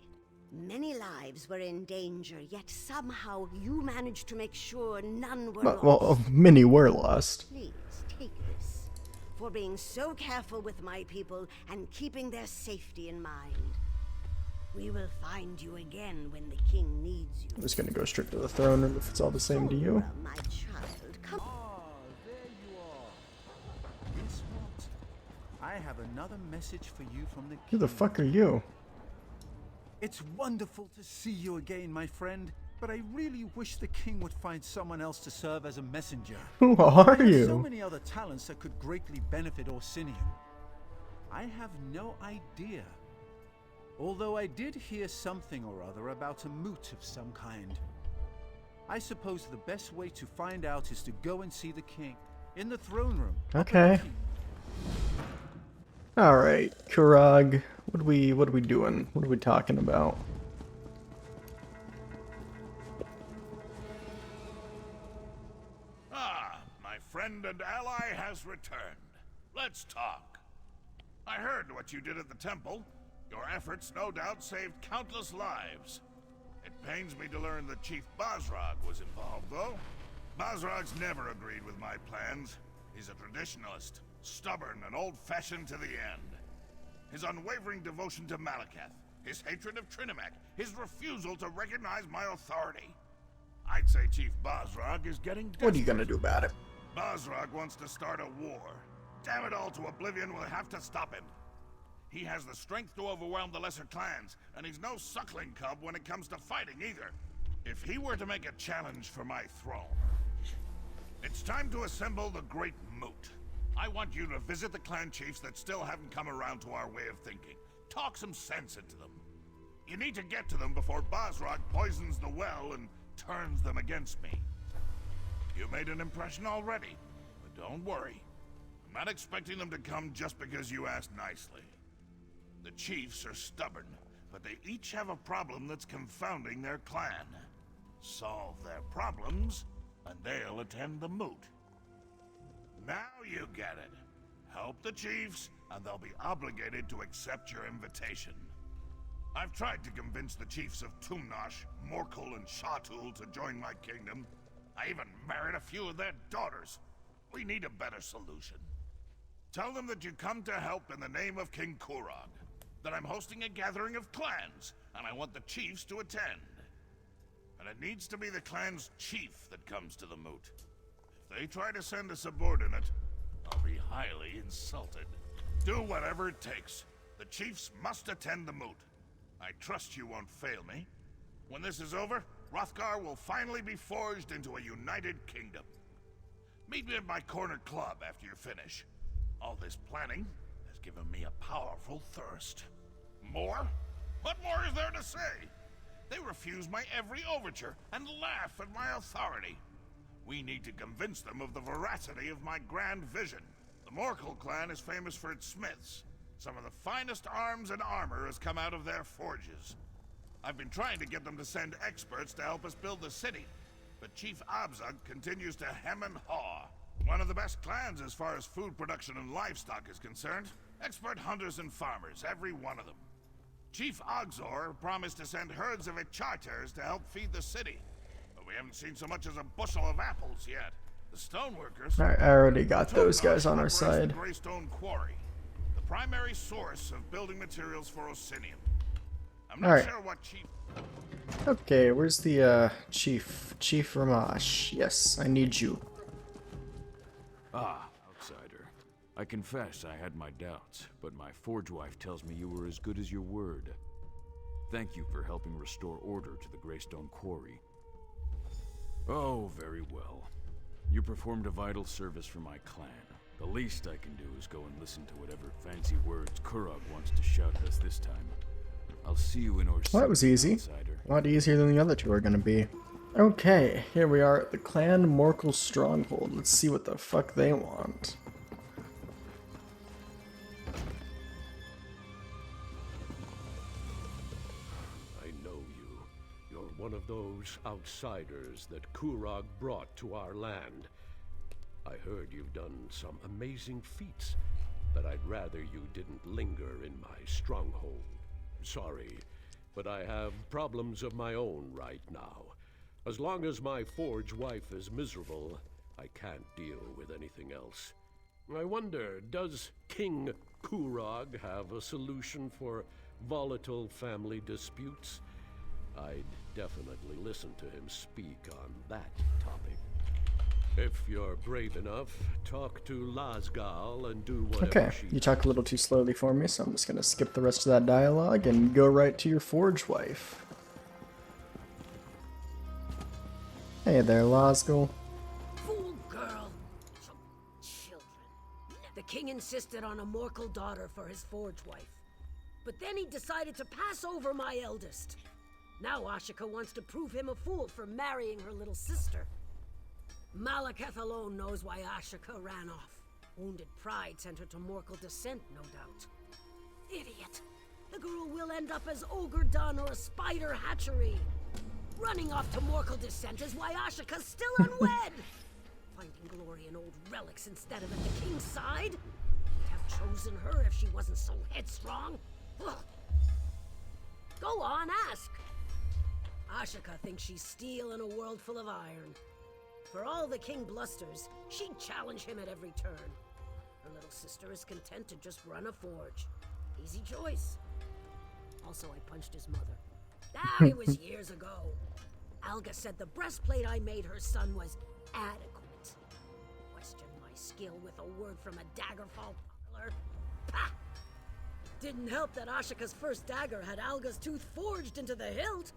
Many lives were in danger, yet somehow you managed to make sure none were lost. Well, many were lost. Please, take this, for being so careful with my people and keeping their safety in mind. We will find you again when the king needs you. I'm just gonna go straight to the throne room if it's all the same to you. Sora, my child, come. There you are. Guess what? I have another message for you from the king. Who the fuck are you? It's wonderful to see you again, my friend, but I really wish the king would find someone else to serve as a messenger. Who are There are so you? many other talents that could greatly benefit Orsinium. I have no idea. Although I did hear something or other about a moot of some kind. I suppose the best way to find out is to go and see the king in the throne room. Okay. Alright, Kurog. What are we doing? What are we talking about? Ah, my friend and ally has returned. Let's talk. I heard what you did at the temple. Your efforts no doubt saved countless lives. It pains me to learn that Chief Basrog was involved, though. Basrog's never agreed with my plans. He's a traditionalist, stubborn and old-fashioned to the end. His unwavering devotion to Malakath, his hatred of Trinimac, his refusal to recognize my authority. I'd say Chief Basrog is getting desperate. What are you gonna do about it? Basrog wants to start a war. Damn it all to oblivion, we'll have to stop him. He has the strength to overwhelm the lesser clans, and he's no suckling cub when it comes to fighting either. If he were to make a challenge for my throne, it's time to assemble the Great Moot. I want you to visit the clan chiefs that still haven't come around to our way of thinking. Talk some sense into them. You need to get to them before Basrog poisons the well and turns them against me. You made an impression already, but don't worry. I'm not expecting them to come just because you asked nicely. The chiefs are stubborn, but they each have a problem that's confounding their clan. Solve their problems, and they'll attend the moot. Now you get it. Help the chiefs, and they'll be obligated to accept your invitation. I've tried to convince the chiefs of Tumnash, Morkul, and Shatul to join my kingdom. I even married a few of their daughters. We need a better solution. Tell them that you come to help in the name of King Kurog. That I'm hosting a gathering of clans, and I want the chiefs to attend. And it needs to be the clan's chief that comes to the moot. If they try to send a subordinate, I'll be highly insulted. Do whatever it takes. The chiefs must attend the moot. I trust you won't fail me. When this is over, Wrothgar will finally be forged into a united kingdom. Meet me at my corner club after you finish. All this planning has given me a powerful thirst. More? What more is there to say? They refuse my every overture and laugh at my authority. We need to convince them of the veracity of my grand vision. The Morkul clan is famous for its smiths. Some of the finest arms and armor has come out of their forges. I've been trying to get them to send experts to help us build the city, but Chief Abzug continues to hem and haw. One of the best clans as far as food production and livestock is concerned. Expert hunters and farmers, every one of them. Chief Ogzor promised to send herds of Icharters to help feed the city, but we haven't seen so much as a bushel of apples yet. The stoneworkers... I already got those guys on our side. The Greystone Quarry, the primary source of building materials for Orsinium. I'm not sure what Chief... Okay, where's the, Chief? Chief Ramash. Yes, I need you. Ah, outsider. I confess I had my doubts, but my forge wife tells me you were as good as your word. Thank you for helping restore order to the Greystone Quarry. Oh, very well. You performed a vital service for my clan. The least I can do is go and listen to whatever fancy words Kurog wants to shout at us this time. I'll see you in Orsinium, Well, that was easy. outsider. A lot easier than the other two are gonna be. Okay, here we are at the Clan Morkel Stronghold. Let's see what the fuck they want. I know you. You're one of those outsiders that Kurog brought to our land. I heard you've done some amazing feats, but I'd rather you didn't linger in my stronghold. Sorry, but I have problems of my own right now. As long as my forge wife is miserable, I can't deal with anything else. I wonder, does King Kurog have a solution for volatile family disputes? I'd definitely listen to him speak on that topic. If you're brave enough, talk to Wrothgar and do whatever Okay, she you talk a little too slowly for me, so I'm just gonna skip the rest of that dialogue and go right to your forge wife. Hey there, Wrothgar. Fool girl. Some children. The king insisted on a Morkel daughter for his forge wife. But then he decided to pass over my eldest. Now Ashika wants to prove him a fool for marrying her little sister. Malekith alone knows why Ashika ran off. Wounded pride sent her to Morkel descent, no doubt. Idiot. The girl will end up as Ogre Dun or a spider hatchery. Running off to Morkel descent is why Ashika's still unwed. Finding glory in old relics instead of at the king's side? He'd have chosen her if she wasn't so headstrong. Ugh. Go on, ask. Ashika thinks she's steel in a world full of iron. For all the king blusters, she'd challenge him at every turn. Her little sister is content to just run a forge. Easy choice. Also, I punched his mother. It was years ago. Alga said the breastplate I made her son was adequate. Questioned my skill with a word from a daggerfall parlor. Pah! Didn't help that Ashika's first dagger had Alga's tooth forged into the hilt.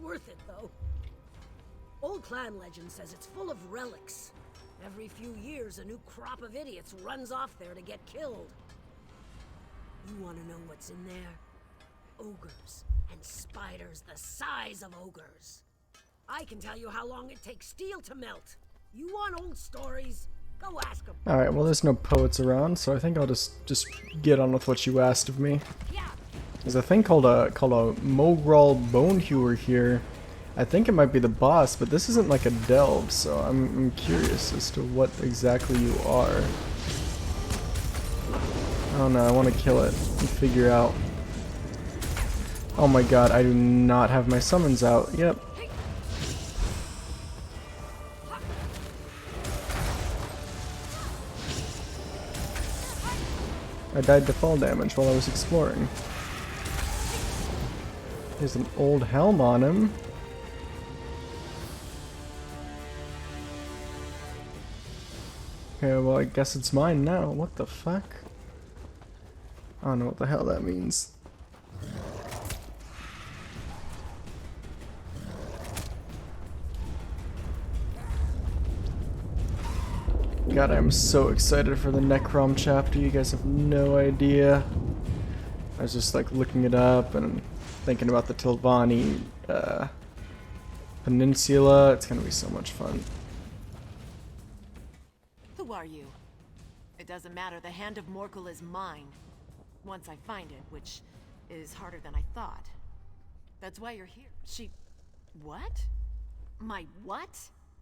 Worth it, though. Old clan legend says it's full of relics. Every few years, a new crop of idiots runs off there to get killed. You want to know what's in there? Ogres and spiders the size of ogres. I can tell you how long it takes steel to melt. You want old stories? Go ask them. Alright, well there's no poets around, so I think I'll just get on with what you asked of me. There's a thing called a Mogral Bonehewer here. I think it might be the boss, but this isn't like a delve, so I'm curious as to what exactly you are. I don't know, I want to kill it and figure out. Oh my god, I do not have my summons out. Yep. I died to fall damage while I was exploring. There's an old helm on him. Okay, well I guess it's mine now. What the fuck? I don't know what the hell that means. God, I'm so excited for the Necrom chapter, you guys have no idea. I was just like looking it up and thinking about the Tilvani Peninsula. It's gonna be so much fun. Who are you? It doesn't matter, the Hand of Morkel is mine. Once I find it, which is harder than I thought. That's why you're here. What? My what?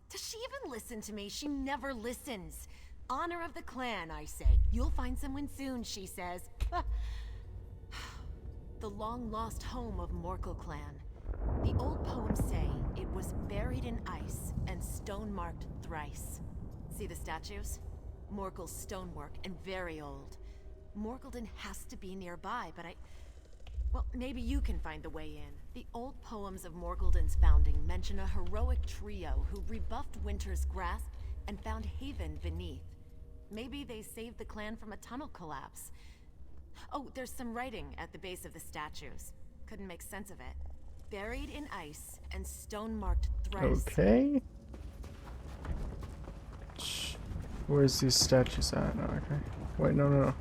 Does she even listen to me? She never listens. Honor of the clan, I say. You'll find someone soon, she says. The long-lost home of Morkel clan. The old poems say it was buried in ice and stone-marked thrice. See the statues? Morkel's stonework and very old. Morkeldon has to be nearby, but well, maybe you can find the way in. The old poems of Morkeldon's founding mention a heroic trio who rebuffed Winter's grasp and found haven beneath. Maybe they saved the clan from a tunnel collapse. Oh, there's some writing at the base of the statues. Couldn't make sense of it. Buried in ice and stone-marked thrice. Okay. Where's these statues at? Oh, okay. Wait, no.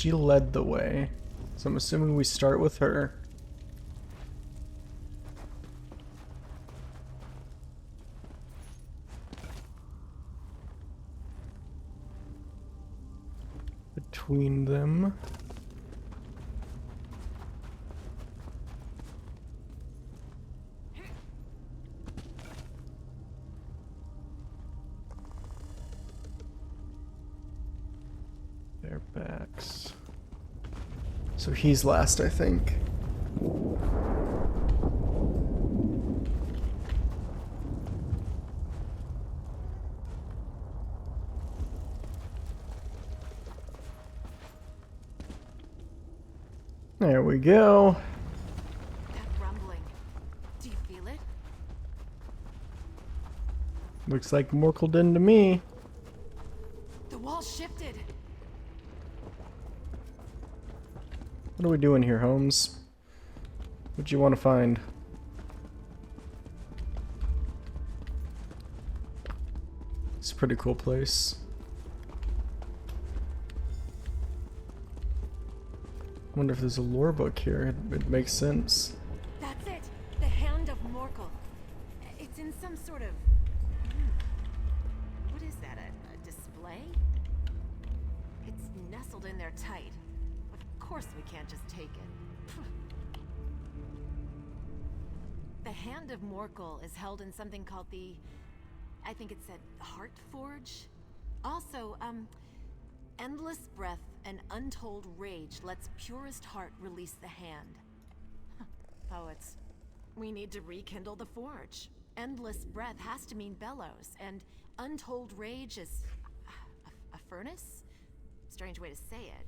she led the way. So I'm assuming we start with her. Between them. Their backs. So he's last, I think. There we go. That rumbling. Do you feel it? Looks like Morkildin to me. The wall shifted. What are we doing here, Holmes? What'd you want to find? It's a pretty cool place. Wonder if there's a lore book here. It makes sense. That's it. The Hand of Morkel. It's in some sort of... What is that? A display? It's nestled in there tight. Of course we can't just take it. The Hand of Morkel is held in something called the... I think it said Heart Forge? Also, endless breath and untold rage lets purest heart release the hand. Oh, it's... We need to rekindle the forge. Endless breath has to mean bellows, and untold rage is... a furnace? Strange way to say it.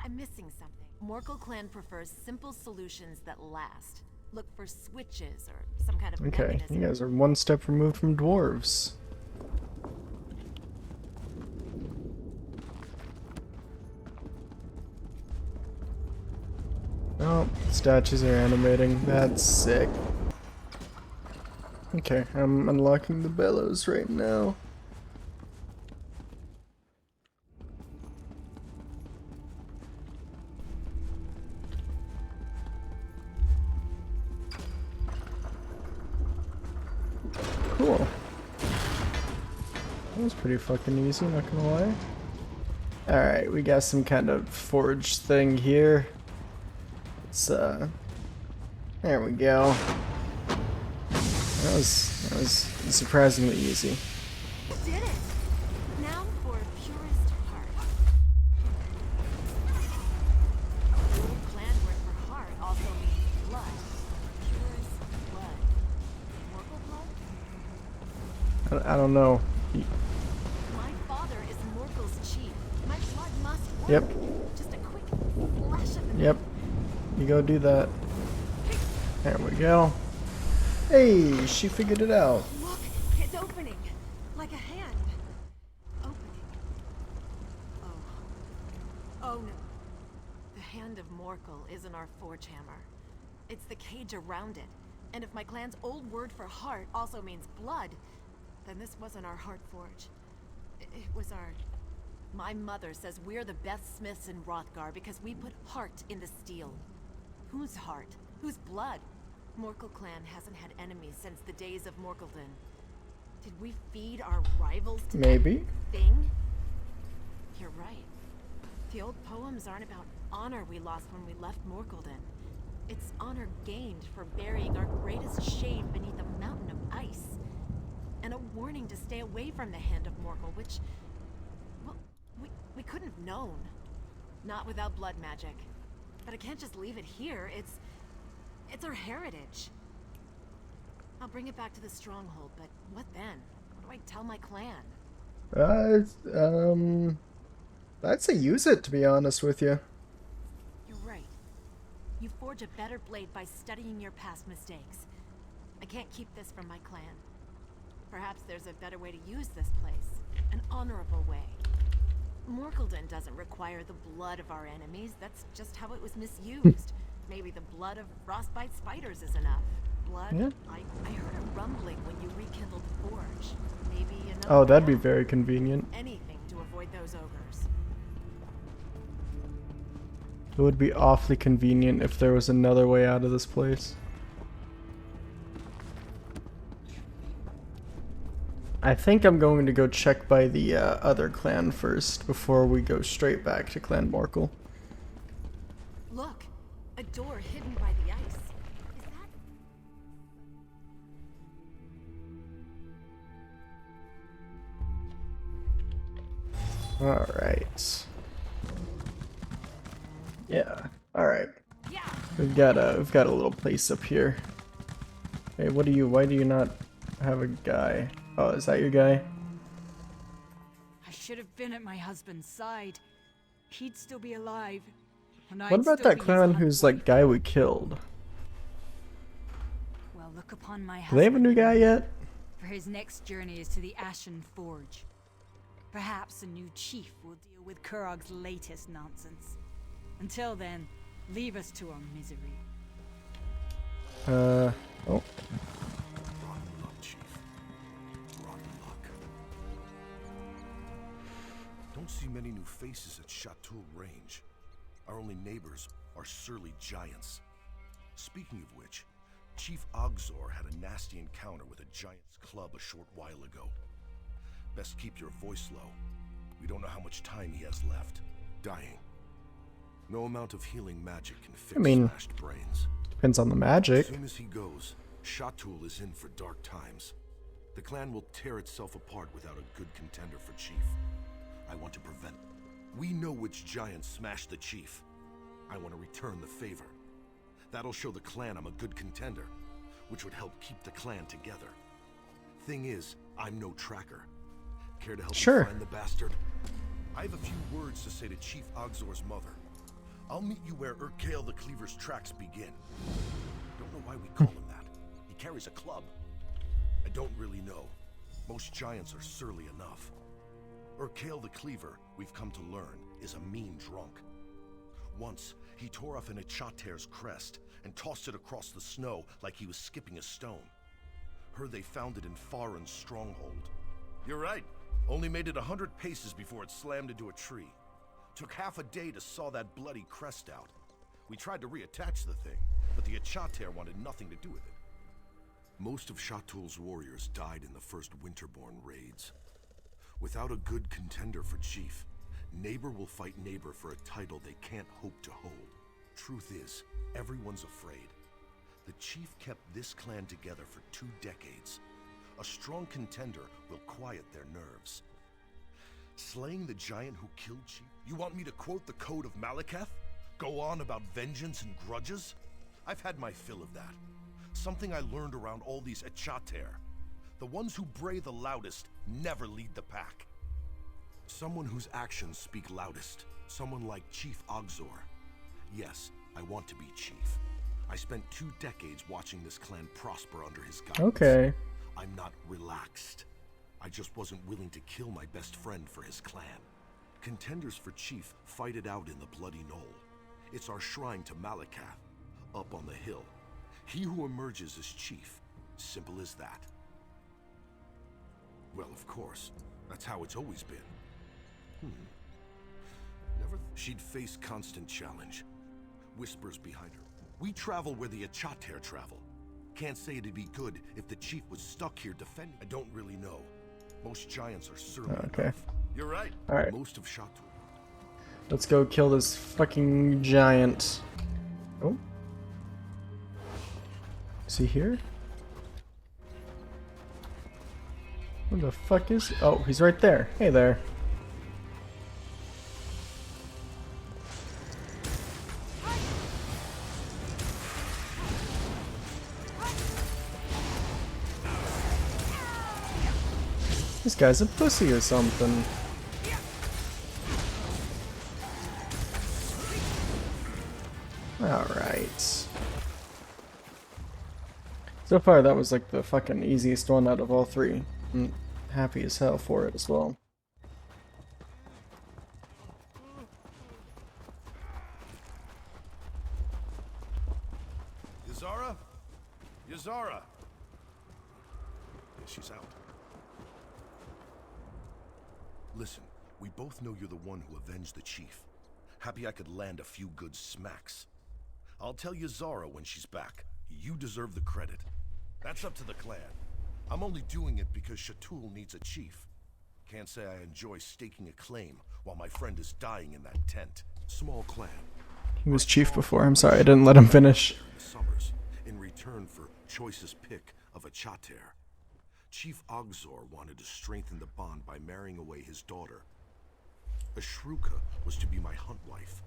I'm missing something. Morkel clan prefers simple solutions that last. Look for switches or some kind of Okay, mechanism. you guys are one step removed from dwarves. Oh, statues are animating. That's sick. Okay, I'm unlocking the bellows right now. Cool. That was pretty fucking easy, not gonna lie. Alright, we got some kind of forge thing here. It's, there we go. That was surprisingly easy. Did it! Now for purest heart. The old clan word for heart also means blood. Purest blood. Morkel blood? I don't know. My father is Morkel's chief. My blood must work. Yep. Just a quick flash of the Yep. You go do that. There we go. Hey, she figured it out. Look, it's opening. Like a hand. Opening. Oh no. The Hand of Morkel isn't our forge hammer. It's the cage around it. And if my clan's old word for heart also means blood, then this wasn't our heart forge. It was our... My mother says we're the best smiths in Wrothgar because we put heart in the steel. Whose heart? Whose blood? Morkel clan hasn't had enemies since the days of Morkildin. Did we feed our rivals to Maybe. that thing? You're right. The old poems aren't about honor we lost when we left Morkildin. It's honor gained for burying our greatest shame beneath a mountain of ice. And a warning to stay away from the Hand of Morkel, which... Well, we couldn't have known. Not without blood magic. But I can't just leave it here. It's our heritage. I'll bring it back to the stronghold, but what then? What do I tell my clan? I'd say use it, to be honest with you. You're right. You forge a better blade by studying your past mistakes. I can't keep this from my clan. Perhaps there's a better way to use this place. An honorable way. Morkildin doesn't require the blood of our enemies. That's just how it was misused. Maybe the blood of frostbite spiders is enough. Blood? Yeah. I heard a rumbling when you rekindled the forge. Maybe another... Oh, that'd be very convenient. Anything to avoid those ogres. It would be awfully convenient if there was another way out of this place. I think I'm going to go check by the other clan first before we go straight back to Clan Morkel. Look, a door hidden by the ice. Is that... Alright. Yeah, alright. We've got a little place up here. Hey, why do you not have a guy? Oh, is that your guy? I should have been at my husband's side. He'd still be alive. And What I'd about still that be his clan hunt who's wife. like guy we killed? Well, look upon my Do they have a new husband, guy yet? for his next journey is to the Ashen Forge. Perhaps a new chief will deal with Kurog's latest nonsense. Until then, leave us to our misery. Oh. Rotten luck, Chief. Rotten luck. Don't see many new faces at Chateau Range. Our only neighbors are surly giants. Speaking of which, Chief Ogzor had a nasty encounter with a giant's club a short while ago. Best keep your voice low. We don't know how much time he has left. Dying. No amount of healing magic can fix smashed brains. Depends on the magic. As soon as he goes, Chatul is in for dark times. The clan will tear itself apart without a good contender for chief. I want to prevent. We know which giant smashed the chief. I want to return the favor. That'll show the clan I'm a good contender, which would help keep the clan together. Thing is, I'm no tracker. Care to help me find the bastard? I have a few words to say to Chief Ogzor's mother. I'll meet you where Urkale the Cleaver's tracks begin. Don't know why we call him that. He carries a club. I don't really know. Most giants are surly enough. Urkale the Cleaver, we've come to learn, is a mean drunk. Once, he tore off an Echater's crest and tossed it across the snow like he was skipping a stone. Heard they found it in Farin's stronghold. You're right. Only made it 100 paces before it slammed into a tree. Took half a day to saw that bloody crest out. We tried to reattach the thing, but the Echater wanted nothing to do with it. Most of Chatul's warriors died in the first Winterborn raids. Without a good contender for chief, neighbor will fight neighbor for a title they can't hope to hold. Truth is, everyone's afraid. The chief kept this clan together for 2 decades. A strong contender will quiet their nerves. Slaying the giant who killed Chief? You want me to quote the Code of Malakath? Go on about vengeance and grudges? I've had my fill of that. Something I learned around all these Echater. The ones who bray the loudest never lead the pack. Someone whose actions speak loudest. Someone like Chief Ogzor. Yes, I want to be chief. I spent 2 decades watching this clan prosper under his guidance. Okay. I'm not relaxed. I just wasn't willing to kill my best friend for his clan. Contenders for chief fight it out in the Bloody Knoll. It's our shrine to Malakath, up on the hill. He who emerges as chief. Simple as that. Well, of course. That's how it's always been. She'd face constant challenge. Whispers behind her. We travel where the Echater travel. Can't say it'd be good if the chief was stuck here defending. I don't really know. Most giants are surly enough. You're right. Alright. Most of Chatul. Let's go kill this fucking giant. Oh. Is he here? Where the fuck is he? Oh, he's right there. Hey there. This guy's a pussy or something. Alright. So far, that was like the fucking easiest one out of all 3. I'm happy as hell for it as well. Yazara? Yazara! Yeah, she's out. Listen, we both know you're the one who avenged the chief. Happy I could land a few good smacks. I'll tell you Zara when she's back. You deserve the credit. That's up to the clan. I'm only doing it because Shatul needs a chief. Can't say I enjoy staking a claim while my friend is dying in that tent. Small clan. He was chief before. I'm sorry, I didn't let him finish. Summers, in return for choicest pick of a chater. Chief Ogzor wanted to strengthen the bond by marrying away his daughter. Ashruka was to be my hunt wife,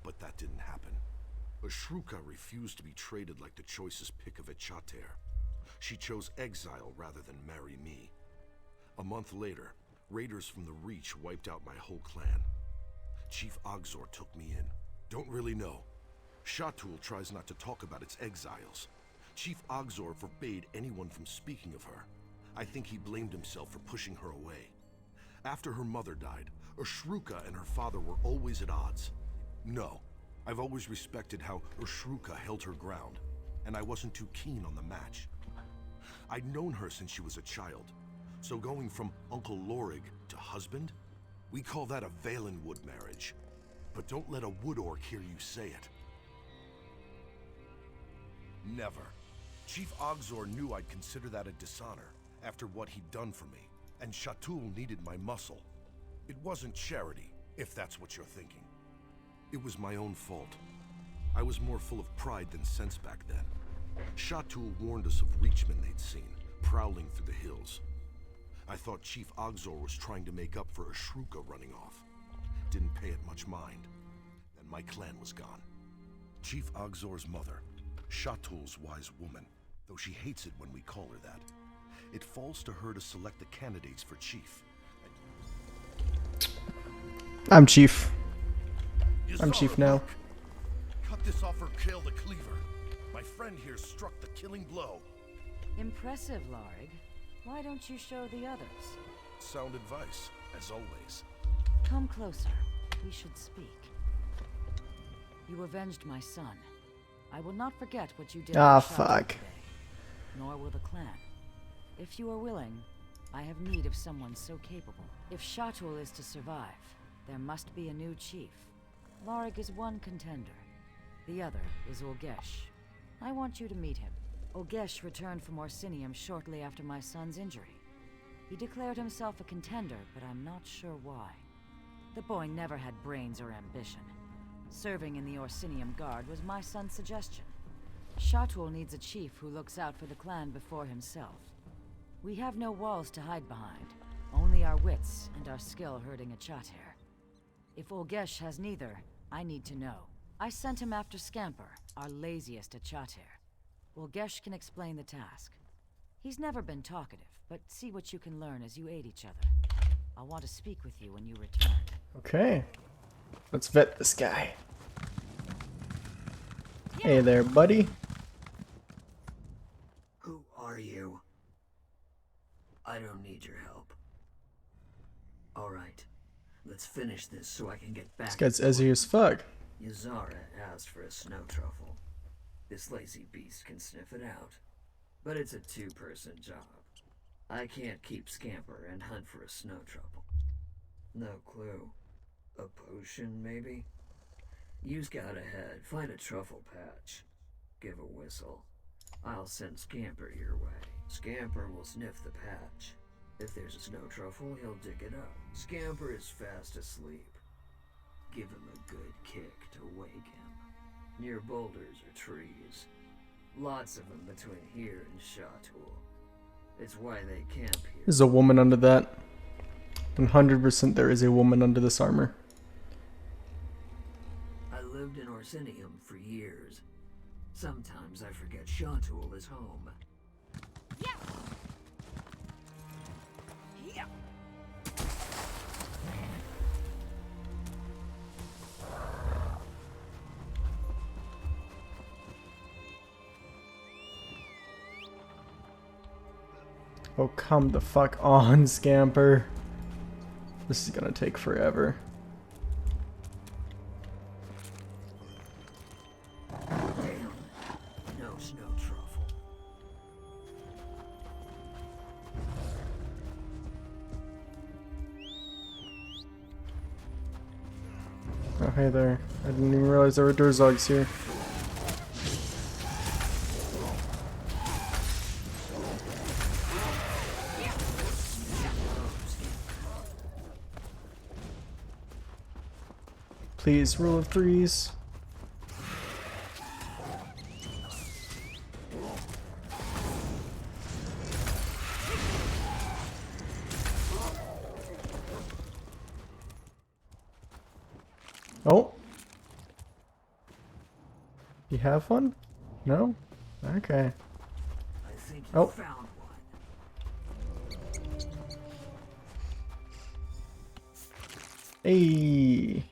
but that didn't happen. Ashruka refused to be traded like the choicest pick of a chater. She chose exile rather than marry me. A month later, raiders from the Reach wiped out my whole clan. Chief Ogzor took me in. Don't really know. Shatul tries not to talk about its exiles. Chief Ogzor forbade anyone from speaking of her. I think he blamed himself for pushing her away. After her mother died, Ashruka and her father were always at odds. No, I've always respected how Ashruka held her ground, and I wasn't too keen on the match. I'd known her since she was a child, so going from Uncle Lorig to husband, we call that a Valenwood marriage. But don't let a wood orc hear you say it. Never. Chief Ogzor knew I'd consider that a dishonor after what he'd done for me, and Shatul needed my muscle. It wasn't charity, if that's what you're thinking. It was my own fault. I was more full of pride than sense back then. Shatul warned us of Reachmen they'd seen, prowling through the hills. I thought Chief Ogzor was trying to make up for Ashruka running off. Didn't pay it much mind. Then my clan was gone. Chief Ogzor's mother, Shatul's wise woman, though she hates it when we call her that. It falls to her to select the candidates for chief. I'm chief. I'm chief now. Cut this off or kill the cleaver. My friend here struck the killing blow. Impressive, Lorig. Why don't you show the others? Sound advice, as always. Come closer. We should speak. You avenged my son. I will not forget what you did. Fuck. Today, nor will the clan. If you are willing, I have need of someone so capable. If Shatul is to survive, there must be a new chief. Lorig is one contender. The other is Ulgesh. I want you to meet him. Ulgesh returned from Orsinium shortly after my son's injury. He declared himself a contender, but I'm not sure why. The boy never had brains or ambition. Serving in the Orsinium Guard was my son's suggestion. Shatul needs a chief who looks out for the clan before himself. We have no walls to hide behind, only our wits and our skill herding a chater. If Ulgesh has neither, I need to know. I sent him after Scamper, our laziest at chater. Ulgesh can explain the task. He's never been talkative, but see what you can learn as you aid each other. I'll want to speak with you when you return. Okay. Let's vet this guy. Hey there, buddy. Who are you? I don't need your help. Alright, let's finish this so I can get back. This guy's edgy as fuck. Yazara asked for a snow truffle. This lazy beast can sniff it out. But it's a two-person job. I can't keep Scamper and hunt for a snow truffle. No clue. A potion, maybe? You scout ahead, find a truffle patch. Give a whistle. I'll send Scamper your way. Scamper will sniff the patch. If there's a snow truffle, he'll dig it up. Scamper is fast asleep. Give him a good kick to wake him. Near boulders or trees. Lots of them between here and Shatul. It's why they camp here. There's a woman under that. 100% there is a woman under this armor. I lived in Orsinium for years. Sometimes I forget Shatul is home. Yeah. Yeah. Oh, come the fuck on, Scamper. This is gonna take forever. Damn. No snow truffle. Oh, hey there. I didn't even realize there were Durzogs here. Please, rule of threes. Oh. You have one? No? Okay. I think you Oh. found one. Hey.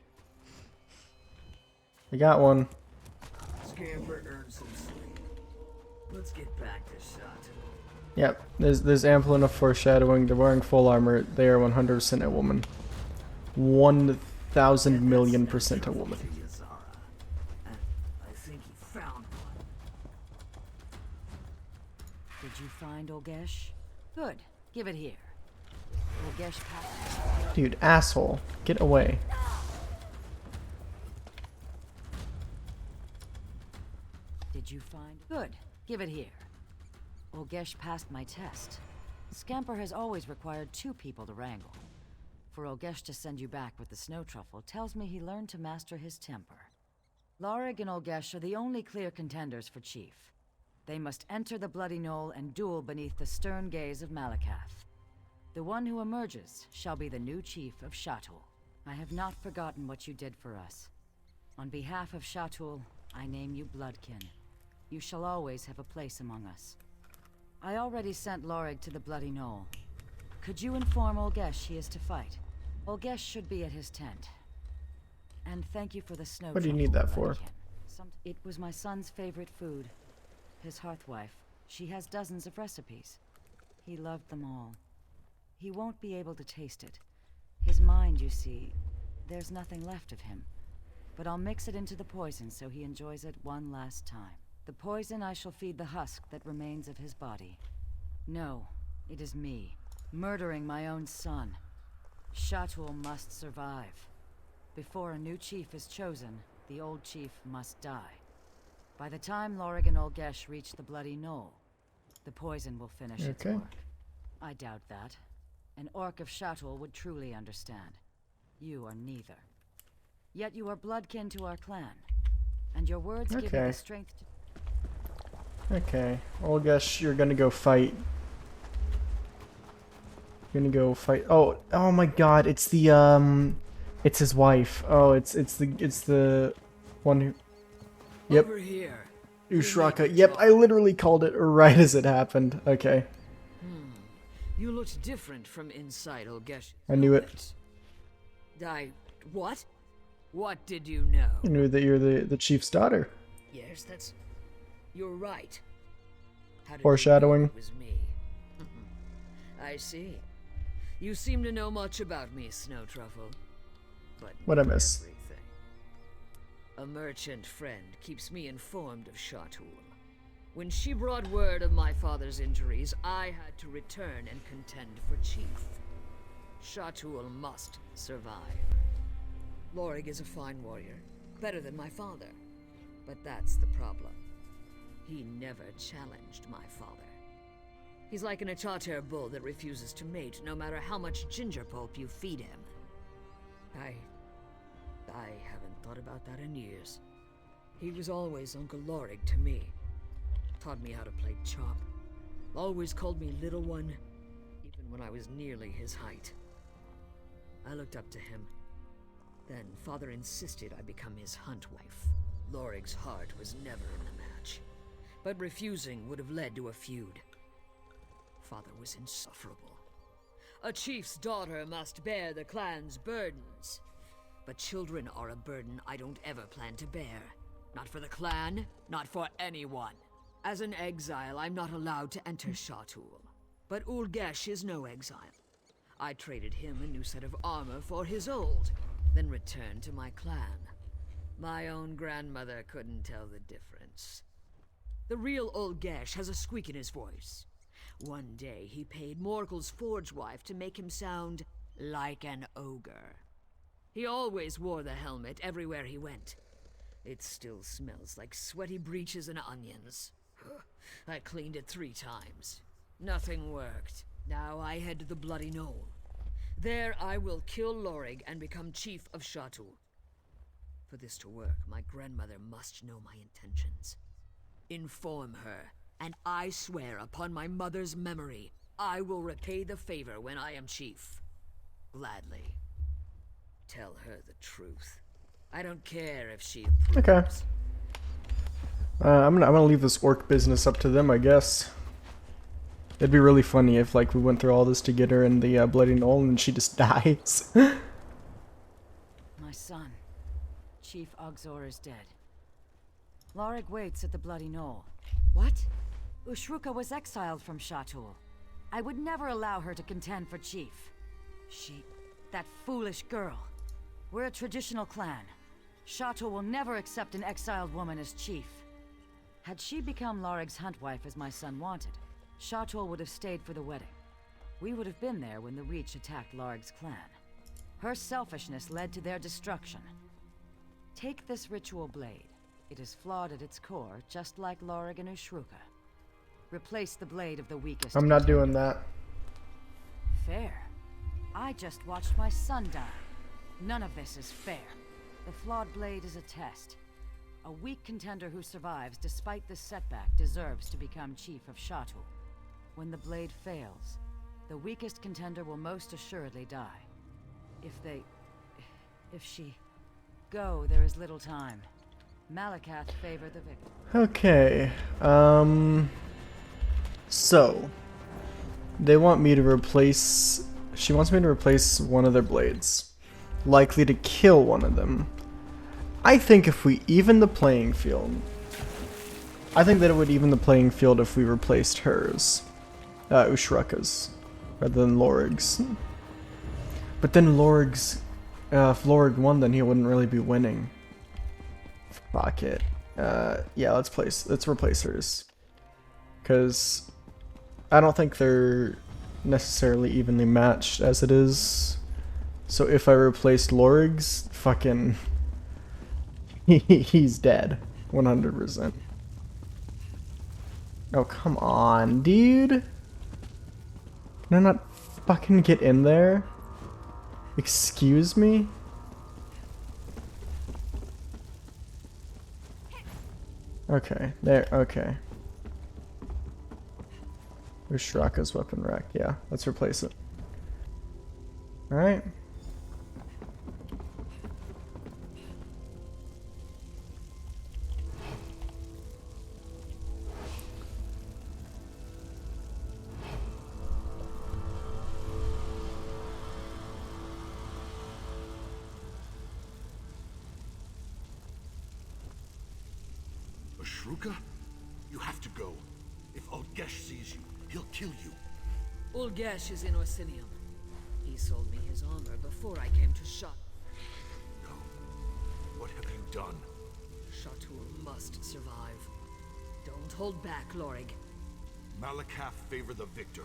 I got one. Scamper earned some sleep. Let's get back to Chateau. Yep, there's ample enough foreshadowing. They're wearing full armor. They are 100% a woman. 1,000,000,000% a woman. I think you found one. Did you find Olgesh? Good. Give it here. Olgesh passed. Dude, asshole. Get away. Did you find? Good. Give it here. Olgesh passed my test. Scamper has always required 2 people to wrangle. For Olgesh to send you back with the snow truffle tells me he learned to master his temper. Lorig and Olgesh are the only clear contenders for chief. They must enter the Bloody Knoll and duel beneath the stern gaze of Malakath. The one who emerges shall be the new chief of Shatul. I have not forgotten what you did for us. On behalf of Shatul, I name you Bloodkin. You shall always have a place among us. I already sent Lorig to the Bloody Knoll. Could you inform Olgesh he is to fight? Olgesh should be at his tent. And thank you for the snow. What do you need that for? It was my son's favorite food. His hearthwife. She has dozens of recipes. He loved them all. He won't be able to taste it. His mind, you see, there's nothing left of him. But I'll mix it into the poison so he enjoys it one last time. The poison I shall feed the husk that remains of his body. No, it is me, murdering my own son. Shatul must survive. Before a new chief is chosen, the old chief must die. By the time Lorig and Olgesh reach the Bloody Knoll, the poison will finish its work. I doubt that. An orc of Shatul would truly understand. You are neither. Yet you are bloodkin to our clan, and your words give me the strength to... Okay, Olgesh, you're gonna go fight. You're gonna go fight. Oh my God! It's the it's his wife. Oh, it's the one who. Yep. Over here. Ushraka. Yep, I literally called it right as it happened. Okay. You looked different from inside Olgesh. I knew it. What? What did you know? I knew that you're the chief's daughter. Yes, you're right. How did Foreshadowing. You know it was me? I see. You seem to know much about me, Snow Truffle. But What'd I miss? Everything. A merchant friend keeps me informed of Shatul. When she brought word of my father's injuries, I had to return and contend for chief. Shatul must survive. Lorig is a fine warrior, better than my father. But that's the problem. He never challenged my father. He's like an Achater bull that refuses to mate, no matter how much ginger pulp you feed him. I haven't thought about that in years. He was always Uncle Lorig to me. Taught me how to play chop. Always called me Little One, even when I was nearly his height. I looked up to him. Then Father insisted I become his hunt wife. Lorig's heart was never in the match, but refusing would have led to a feud. Father was insufferable. A chief's daughter must bear the clan's burdens. But children are a burden I don't ever plan to bear. Not for the clan, not for anyone. As an exile, I'm not allowed to enter Shatul. But Olgesh is no exile. I traded him a new set of armor for his old, then returned to my clan. My own grandmother couldn't tell the difference. The real Olgesh has a squeak in his voice. One day he paid Morgul's forge wife to make him sound like an ogre. He always wore the helmet everywhere he went. It still smells like sweaty breeches and onions. I cleaned it 3 times. Nothing worked. Now I head to the Bloody Knoll. There I will kill Lorig and become chief of Chateau. For this to work, my grandmother must know my intentions. Inform her, and I swear upon my mother's memory, I will repay the favor when I am chief. Gladly. Tell her the truth. I don't care if she approves. Okay. I'm gonna leave this orc business up to them, I guess. It'd be really funny if, like, we went through all this to get her in the Bloody Knoll and she just dies. My son, Chief Ogzor, is dead. Lorig waits at the Bloody Knoll. What? Ushruka was exiled from Chateau. I would never allow her to contend for chief. That foolish girl. We're a traditional clan. Chateau will never accept an exiled woman as chief. Had she become Lorig's hunt wife as my son wanted, Chateau would have stayed for the wedding. We would have been there when the Reach attacked Lorig's clan. Her selfishness led to their destruction. Take this ritual blade. It is flawed at its core, just like Lorig and Ushruka. Replace the blade of the weakest. I'm not doing that. Fair. I just watched my son die. None of this is fair. The flawed blade is a test. A weak contender who survives despite this setback deserves to become chief of Chateau. When the blade fails, the weakest contender will most assuredly die. If she go, there is little time. Malakath favor the victor. Okay. So they want me to replace. She wants me to replace one of their blades, likely to kill one of them. I think if we even the playing field, I think that it would even the playing field if we replaced hers, Ushruka's, rather than Lorig's. But then Lorig's, if Lorig won, then he wouldn't really be winning. Fuck it. Yeah, let's replace hers. Because I don't think they're necessarily evenly matched as it is. So if I replaced Lorig's, fucking... he's dead. 100%. Oh, come on, dude. Can I not fucking get in there? Excuse me? Okay, there, okay. Ushraka's weapon rack. Yeah, let's replace it. Alright. Ashruka? You have to go. If Ulgesh sees you, he'll kill you. Ulgesh is in Orsinium. He sold me his armor before I came to Chateau. No. What have you done? Chateau must survive. Don't hold back, Lorig. Malakath favor the victor.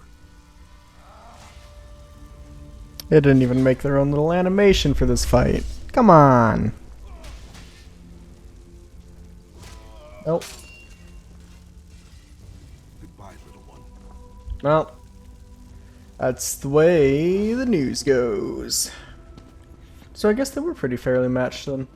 They didn't even make their own little animation for this fight. Come on. Nope. Goodbye, little one. Well, that's the way the news goes. So I guess they were pretty fairly matched then.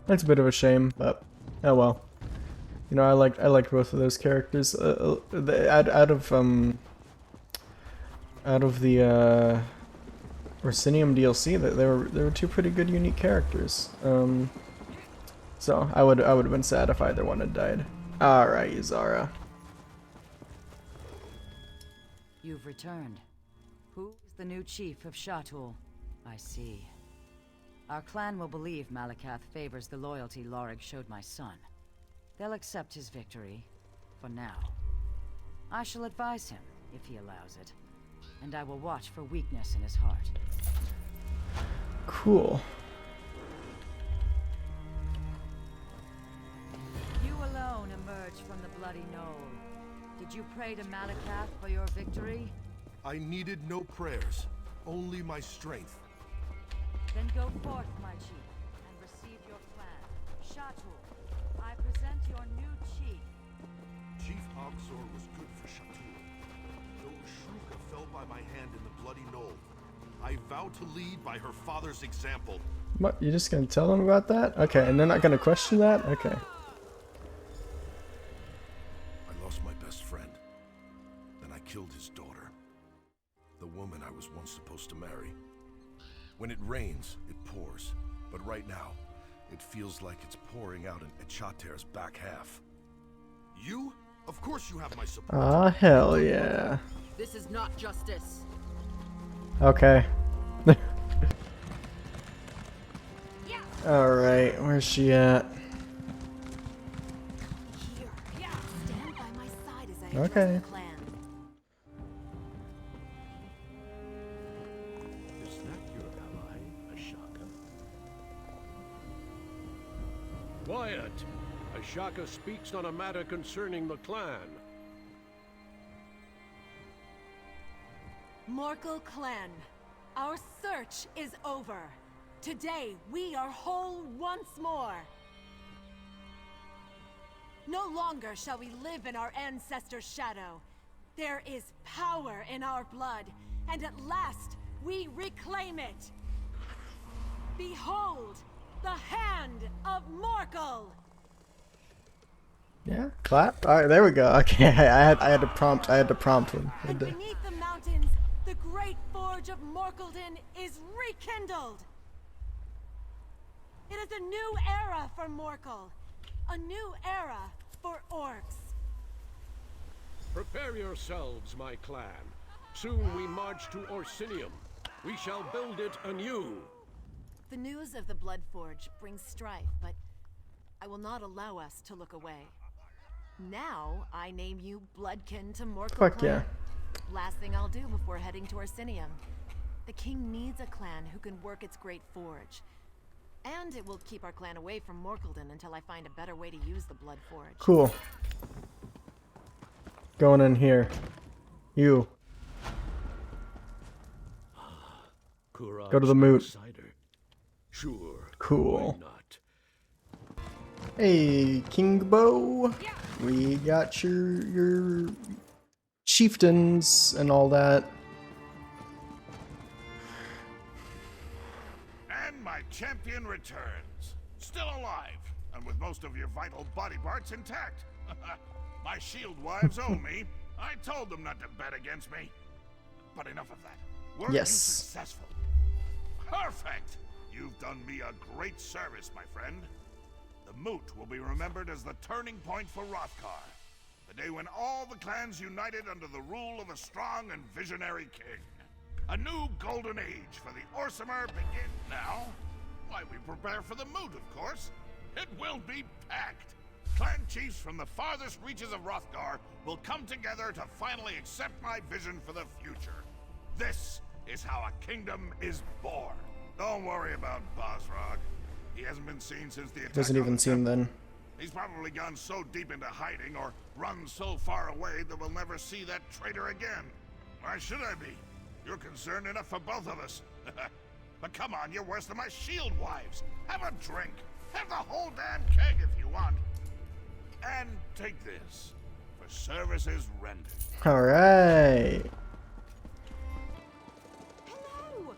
That's a bit of a shame, but oh well. You know, I liked both of those characters. Out of the Orsinium DLC, that they were two pretty good, unique characters. So I would have been sad if either one had died. All right, Yuzara. You've returned. Who's the new chief of Chateau? I see. Our clan will believe Malakath favors the loyalty Lorig showed my son. They'll accept his victory, for now. I shall advise him, if he allows it, and I will watch for weakness in his heart. Cool. You alone emerged from the Bloody Knoll. Did Did you pray to Malakath for your victory? I needed no prayers, only my strength. Then go forth, my chief, and receive your clan. Shatur, I present your new chief. Chief Hogsor was good for Shatur. Though Shruka fell by my hand in the Bloody Knoll, I vow to lead by her father's example. What? You're just gonna tell them about that? Okay, and they're not gonna question that? Okay. I lost my best friend. Then I killed his daughter. The woman I was once supposed to marry. When it rains, it pours. But right now, it feels like it's pouring out in Echater's back half. You? Of course you have my support. Ah, hell yeah. This is not justice. Okay. Alright, where's she at? Here, stand by my side as I Okay. address the clan. Is that your ally, Ashaka? Quiet! Ashaka speaks on a matter concerning the clan. Morkel clan, our search is over. Today, we are whole once more. No longer shall we live in our ancestors' shadow. There is power in our blood, and at last, we reclaim it. Behold, the hand of Morkel! Yeah, clap. Alright, there we go. Okay, I had to prompt him. And beneath the mountains, the great forge of Morkeldon is rekindled. It is a new era for Morkel. A new era for orcs. Prepare yourselves, my clan. Soon we march to Orsinium. We shall build it anew. The news of the Blood Forge brings strife, but I will not allow us to look away. Now, I name you Bloodkin to Morkel Fuck clan. yeah. Last thing I'll do before heading to Orsinium. The king needs a clan who can work its great forge. And it will keep our clan away from Morkeldon until I find a better way to use the Blood Forge. Cool. Going in here. You. Go to the moot. Outsider. Sure. Cool. Why not? Hey, King Bo. We got your chieftains and all that. And my champion returns. Still alive, and with most of your vital body parts intact. My shield wives owe me. I told them not to bet against me. But enough of that. Were Yes. you successful? Perfect! You've done me a great service, my friend. The moot will be remembered as the turning point for Wrothgar. The day when all the clans united under the rule of a strong and visionary king. A new golden age for the Orsimer begins now. Why, we prepare for the moot, of course. It will be packed. Clan chiefs from the farthest reaches of Wrothgar will come together to finally accept my vision for the future. This is how a kingdom is born. Don't worry about Bosrog. He hasn't been seen since the attack. Doesn't even seem then. He's probably gone so deep into hiding or run so far away that we'll never see that traitor again. Why should I be? You're concerned enough for both of us. But come on, you're worse than my shield wives. Have a drink. Have the whole damn keg if you want. And take this for services rendered. Alright. Hello.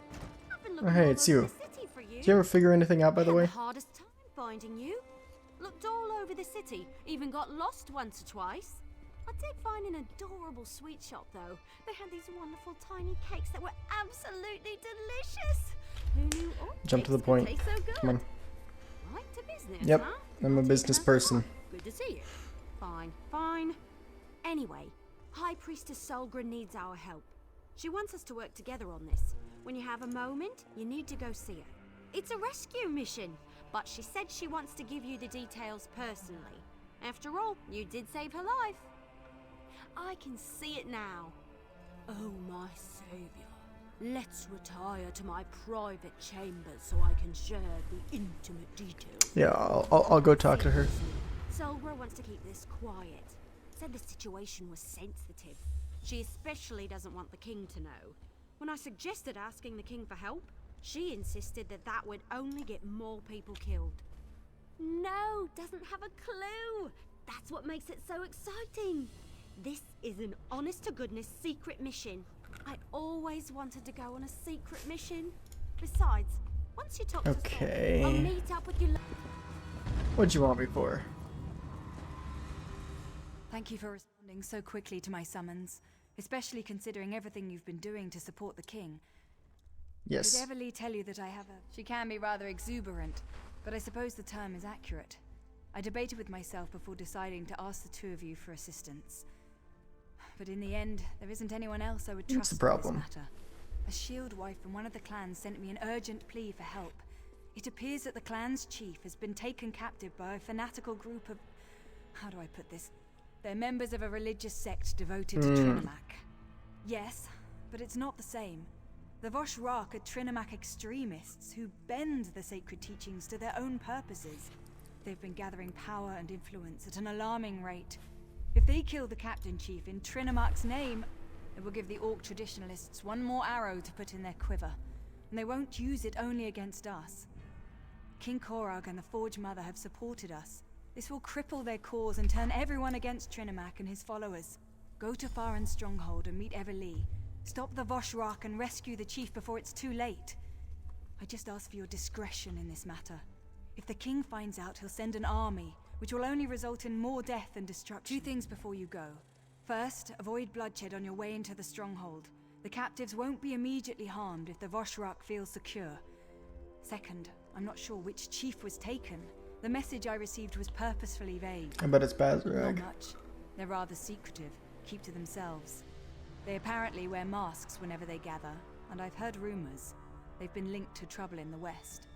I've been Oh, looking hey, all it's over you. the city for you. Did you ever figure anything out, by the Had way? the hardest time finding you. Looked all over the city, even got lost once or twice. I did find an adorable sweet shop, though. They had these wonderful tiny cakes that were absolutely delicious. Who knew all Jump to the cakes could point. taste so good? Come on. Right to business, Yep, huh? I'm a business person. Good to see you. Fine, fine. Anyway, High Priestess Solgra needs our help. She wants us to work together on this. When you have a moment, you need to go see her. It's a rescue mission, but she said she wants to give you the details personally. After all, you did save her life. I can see it now. Oh, my savior. Let's retire to my private chambers so I can share the intimate details. Yeah, I'll go talk to her. Solgra wants to keep this quiet. said the situation was sensitive. She especially doesn't want the king to know. When I suggested asking the king for help, she insisted that that would only get more people killed. No, doesn't have a clue. That's what makes it so exciting. This is an honest-to-goodness secret mission. I always wanted to go on a secret mission. Besides, once you talk to Sol, I'll meet up with you. What'd you want me for? Thank you for responding so quickly to my summons, especially considering everything you've been doing to support the king. Yes. Did Everly tell you that I have a... She can be rather exuberant, but I suppose the term is accurate. I debated with myself before deciding to ask the two of you for assistance. But in the end, there isn't anyone else I would trust in this matter. A shield wife from one of the clans sent me an urgent plea for help. It appears that the clan's chief has been taken captive by a fanatical group of... How do I put this? They're members of a religious sect devoted to Trinimac. Yes, but it's not the same. The Wrothgar are Trinimac extremists who bend the sacred teachings to their own purposes. They've been gathering power and influence at an alarming rate. If they kill the captain chief in Trinimac's name, it will give the Orc traditionalists one more arrow to put in their quiver, and they won't use it only against us. King Korog and the Forge Mother have supported us. This will cripple their cause and turn everyone against Trinimac and his followers. Go to Faren's stronghold and meet Everly. Stop the Wrothgar and rescue the chief before it's too late. I just ask for your discretion in this matter. If the king finds out, he'll send an army, which will only result in more death and destruction. 2 things before you go. First, avoid bloodshed on your way into the stronghold. The captives won't be immediately harmed if the Wrothgar feels secure. Second, I'm not sure which chief was taken. The message I received was purposefully vague. I bet it's Bazarag. Not much. They're rather secretive, keep to themselves. They apparently wear masks whenever they gather, and I've heard rumors. They've been linked to trouble in the West.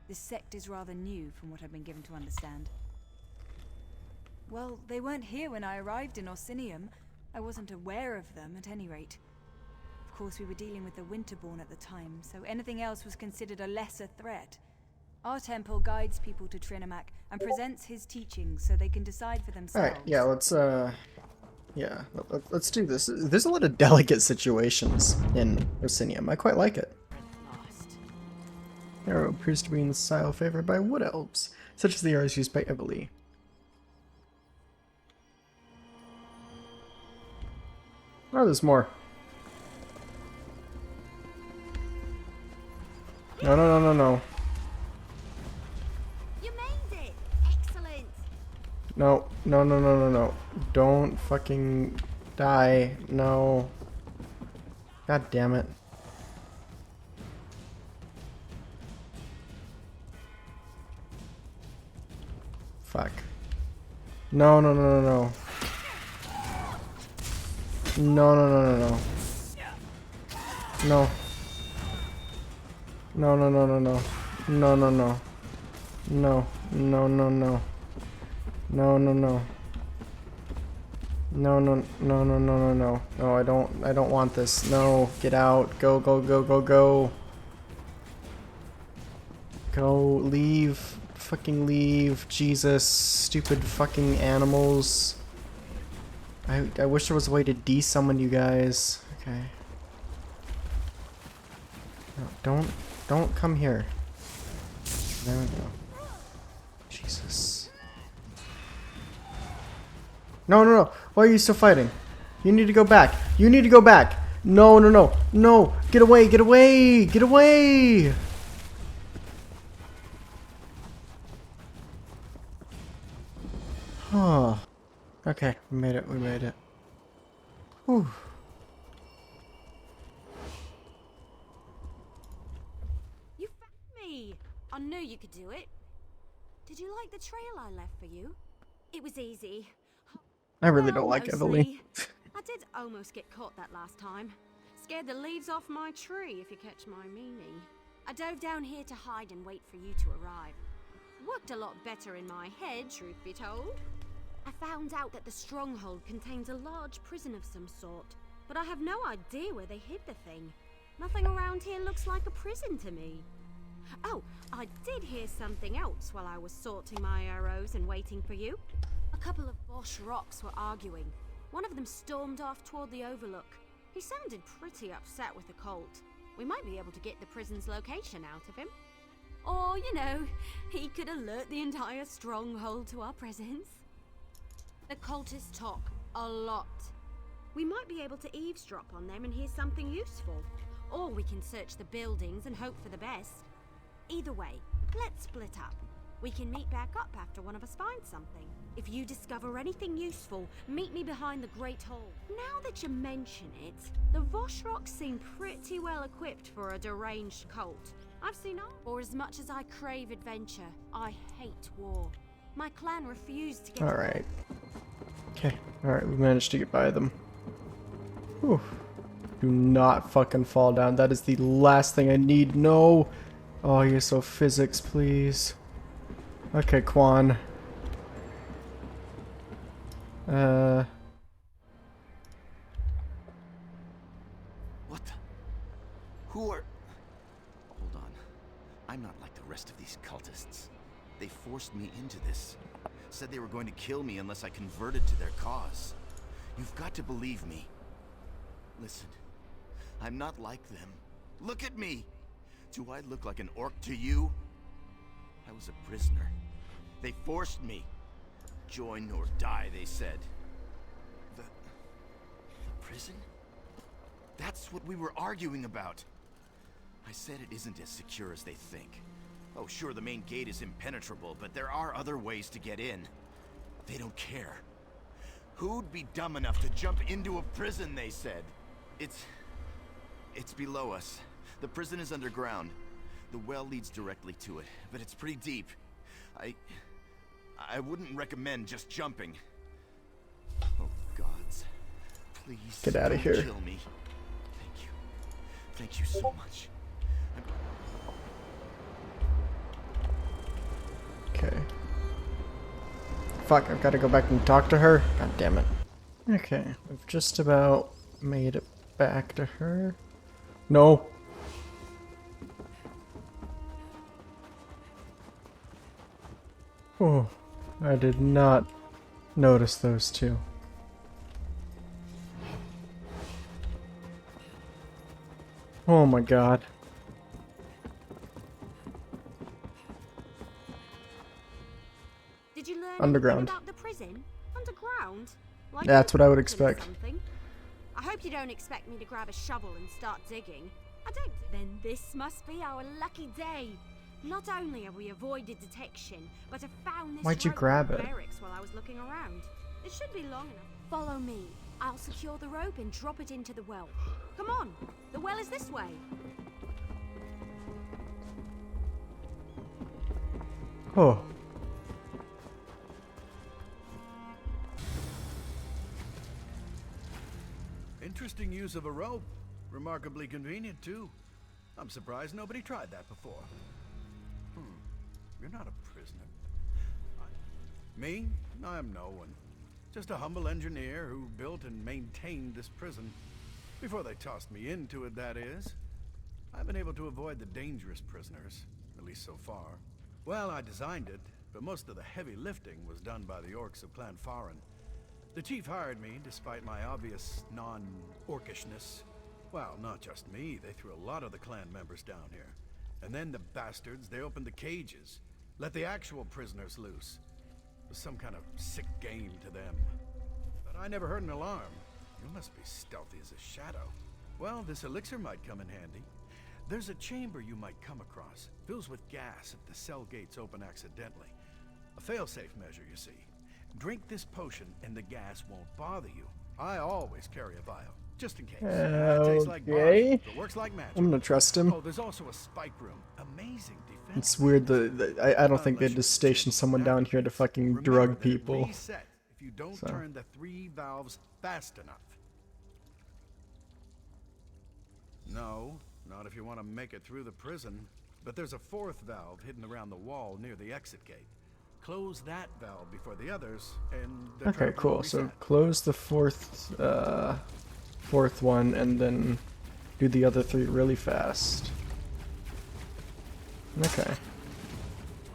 This sect is rather new, from what I've been given to understand. Well, they weren't here when I arrived in Orsinium. I wasn't aware of them, at any rate. Of course, we were dealing with the Winterborn at the time, so anything else was considered a lesser threat. Our temple guides people to Trinimac and presents his teachings so they can decide for themselves. Alright, yeah, let's do this. There's a lot of delicate situations in Orsinium. I quite like it. Arrow appears to be in the style favored by wood elves, such as the arrows used by Everly. Oh, there's more. No. You made it! Excellent! No. Don't fucking die. No. God damn it. Fuck. No. No. No. No, I don't want this. No, get out. Go. Go, leave. Fucking leave. Jesus, stupid fucking animals. I wish there was a way to de-summon you guys. Okay. No, don't come here. There we go. Jesus. No. Why are you still fighting? You need to go back. No. Get away. Oh. Okay, we made it. Whew. You found me! I knew you could do it. Did you like the trail I left for you? It was easy. I really don't like mostly. Everly. I did almost get caught that last time. Scared the leaves off my tree, if you catch my meaning. I dove down here to hide and wait for you to arrive. Worked a lot better in my head, truth be told. I found out that the stronghold contains a large prison of some sort, but I have no idea where they hid the thing. Nothing around here looks like a prison to me. Oh, I did hear something else while I was sorting my arrows and waiting for you. A couple of Bosch rocks were arguing. One of them stormed off toward the overlook. He sounded pretty upset with the cult. We might be able to get the prison's location out of him. Or, you know, he could alert the entire stronghold to our presence. The cultists talk a lot. We might be able to eavesdrop on them and hear something useful. Or we can search the buildings and hope for the best. Either way, let's split up. We can meet back up after one of us finds something. If you discover anything useful, meet me behind the Great Hall. Now that you mention it, the Voshroks seem pretty well equipped for a deranged cult. I've seen all. For as much as I crave adventure, I hate war. My clan refused to get... Alright. Okay, alright, we managed to get by them. Whew. Do not fucking fall down. That is the last thing I need. No! Oh, you're so physics, please. Okay, Quan. What the? Who are... Hold on. I'm not like the rest of these cultists. They forced me into this. Said they were going to kill me unless I converted to their cause. You've got to believe me. Listen, I'm not like them. Look at me! Do I look like an orc to you? I was a prisoner. They forced me. Join or die, they said. The prison? That's what we were arguing about. I said it isn't as secure as they think. Oh, sure, the main gate is impenetrable, but there are other ways to get in. They don't care. Who'd be dumb enough to jump into a prison, they said? It's below us. The prison is underground. The well leads directly to it, but it's pretty deep. I wouldn't recommend just jumping. Oh, gods. Please, get out of here. Kill me. Thank you. Thank you so much. Okay. Fuck, I've got to go back and talk to her. God damn it. Okay, we've just about made it back to her. No. Oh, I did not notice those two. Oh my god. Did you learn Underground. anything about the prison? Underground? Like That's what I would or expect. something? I hope you don't expect me to grab a shovel and start digging. I don't. Then this must be our lucky day. Not only have we avoided detection, but have found this Why'd you rope grab in it? barracks while I was looking around. It should be long enough. Follow me. I'll secure the rope and drop it into the well. Come on. The well is this way. Oh. Interesting use of a rope. Remarkably convenient, too. I'm surprised nobody tried that before. You're not a prisoner. Me? I'm no one. Just a humble engineer who built and maintained this prison. Before they tossed me into it, that is. I've been able to avoid the dangerous prisoners, at least so far. Well, I designed it, but most of the heavy lifting was done by the orcs of Clan Farin. The chief hired me, despite my obvious non-orcishness. Well, not just me, they threw a lot of the clan members down here. And then the bastards, they opened the cages, let the actual prisoners loose. It was some kind of sick game to them. But I never heard an alarm. You must be stealthy as a shadow. Well, this elixir might come in handy. There's a chamber you might come across. Fills with gas if the cell gates open accidentally. A failsafe measure, you see. Drink this potion and the gas won't bother you. I always carry a vial, just in case. It tastes like barf, but works like magic. I'm gonna trust him. Oh, there's also a spike room. Amazing defense. It's weird that I don't think they'd just station someone down here to fucking drug people. Reset if you don't turn the 3 valves fast enough. No, not if you want to make it through the prison. But there's a 4th valve hidden around the wall near the exit gate. Close that valve before the others, and the Okay, trap will cool. reset. So close the fourth one, and then do the other 3 really fast. Okay.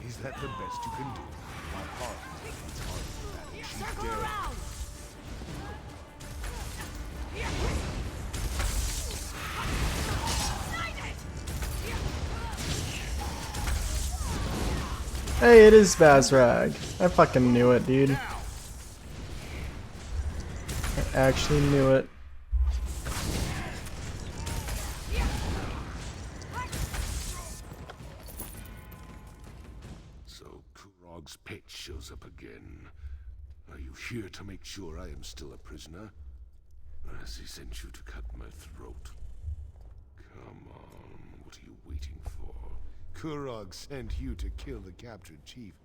Is that the best you can do? My heart is harder than that. Circle around! Hey, it is Bazrag. I fucking knew it, dude. I actually knew it. So Kurog's pet shows up again. Are you here to make sure I am still a prisoner? Or has he sent you to cut my throat? Come on, what are you waiting for? Kurog sent you to kill the captured chief,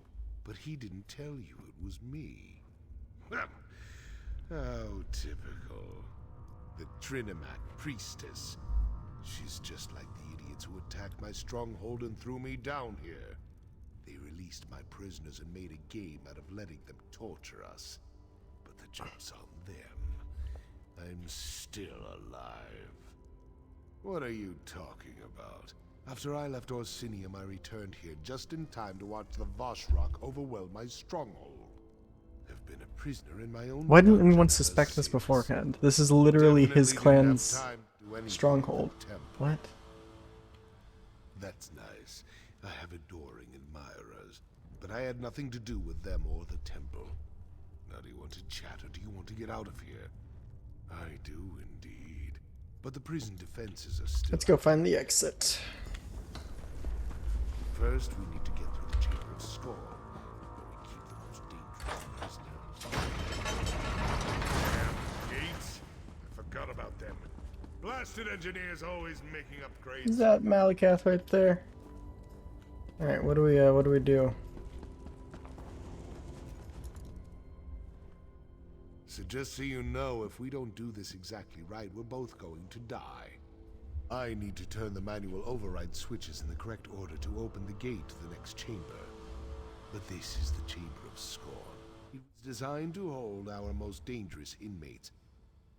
but he didn't tell you it was me. How typical. The Trinimac priestess. She's just like the idiots who attacked my stronghold and threw me down here. They released my prisoners and made a game out of letting them torture us. But the joke's on them. I'm still alive. What are you talking about? After I left Orsinium, I returned here just in time to watch the Voshrok overwhelm my stronghold. I've been a prisoner in my own. Why didn't anyone suspect this beforehand? This is literally his clan's stronghold. What? That's nice. I have adoring admirers, but I had nothing to do with them or the temple. Now do you want to chat or do you want to get out of here? I do indeed. But the prison defenses are still... Let's go find the exit. First, we need to get through the Chamber of Scorn, where we keep the most dangerous prisoners. Damn gates! I forgot about them. Blasted engineers always making upgrades. Is that Malakath right there? Alright, what do we do? So just so you know, if we don't do this exactly right, we're both going to die. I need to turn the manual override switches in the correct order to open the gate to the next chamber. But this is the Chamber of Scorn. It was designed to hold our most dangerous inmates,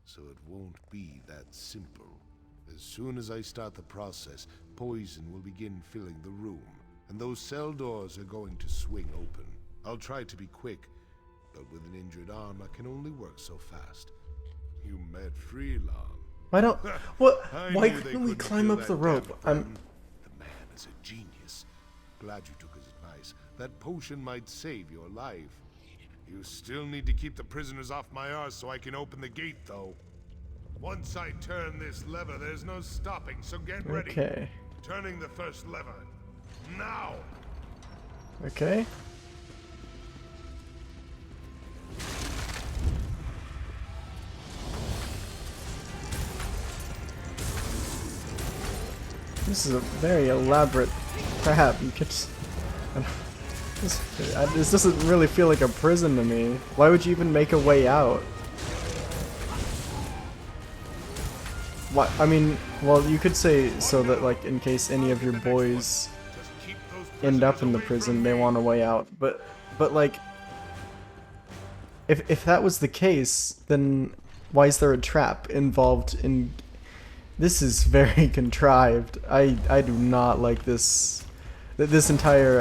so it won't be that simple. As soon as I start the process, poison will begin filling the room, and those cell doors are going to swing open. I'll try to be quick, but with an injured arm, I can only work so fast. You met Freelon. Why don't... What? Why couldn't we climb up the rope? The man is a genius. Glad you took his advice. That potion might save your life. You still need to keep the prisoners off my arse so I can open the gate, though. Once I turn this lever, there's no stopping, so get ready. Okay. Turning the first lever. Now! Okay. This is a very elaborate trap. You could just... This doesn't really feel like a prison to me. Why would you even make a way out? What? I mean, well, you could say so that, like, in case any of your boys end up in the prison, they want a way out. But like, if that was the case, then why is there a trap involved in... This is very contrived. I do not like this. This entire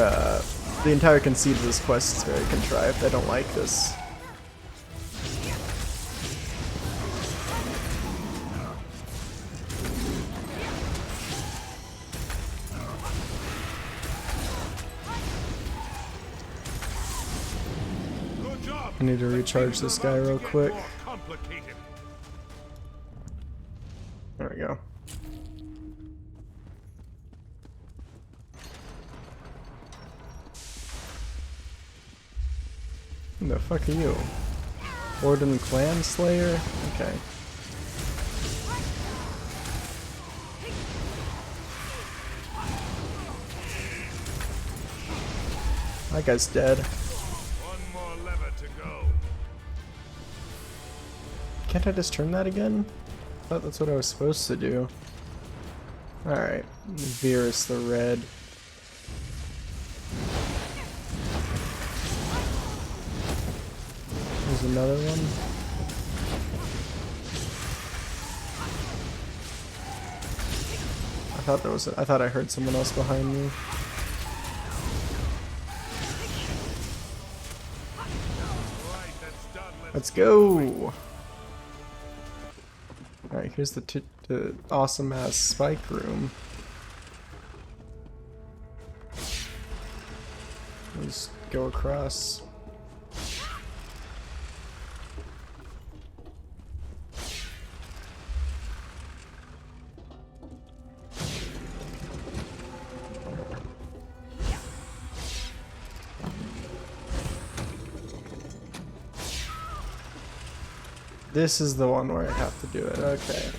the entire conceit of this quest is very contrived. I don't like this. I need to recharge this guy real quick. There we go. Who the fuck are you? Orden Clan Slayer? Okay. That guy's dead. One more lever to go. Can't I just turn that again? I thought that's what I was supposed to do. Alright. Virus the Red. There's another one. I thought I heard someone else behind me. Alright, that's Let's go! Alright, here's the awesome ass spike room. Let's go across. This is the one where I have to do it, okay.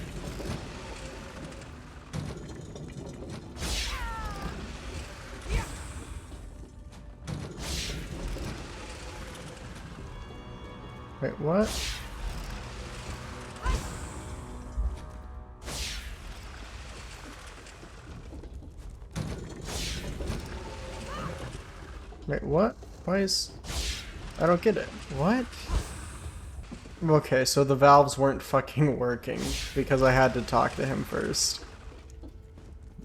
Wait, what? Wait, what? Why is... I don't get it. What? Okay, so the valves weren't fucking working because I had to talk to him first.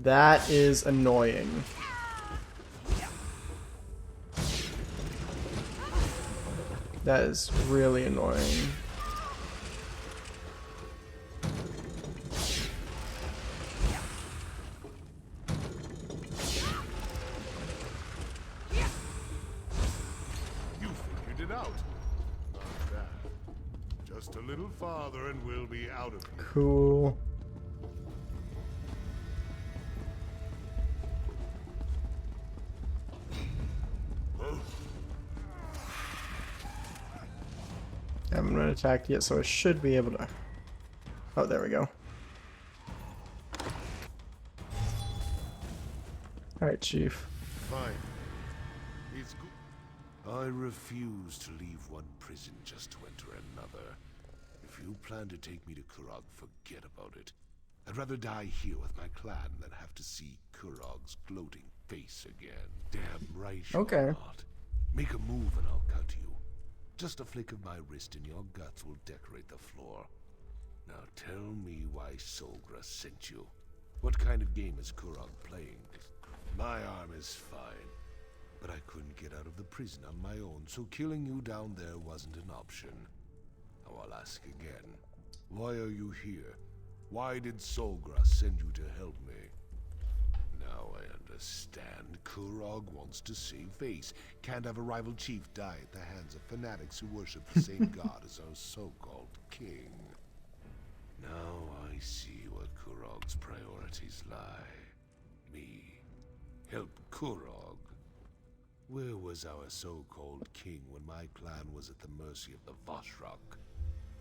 That is annoying. That is really annoying. You figured it out. Not bad. Just a little farther and we'll be out of here. Cool. I haven't been attacked yet, so I should be able to... Oh, there we go. Alright, Chief. Fine. It's good. I refuse to leave one prison just to enter another. If you plan to take me to Kurog, forget about it. I'd rather die here with my clan than have to see Kurog's gloating face again. Damn right you're Okay. not. Make a move and I'll cut you. Just a flick of my wrist and your guts will decorate the floor. Now tell me why Solgra sent you. What kind of game is Kurog playing? My arm is fine, but I couldn't get out of the prison on my own, so killing you down there wasn't an option. Now I'll ask again. Why are you here? Why did Solgra send you to help me? Now I understand. Kurog wants to save face. Can't have a rival chief die at the hands of fanatics who worship the same god as our so-called king. Now I see what Kurog's priorities lie. Me. Help Kurog. Where was our so-called king when my clan was at the mercy of the Vashrak?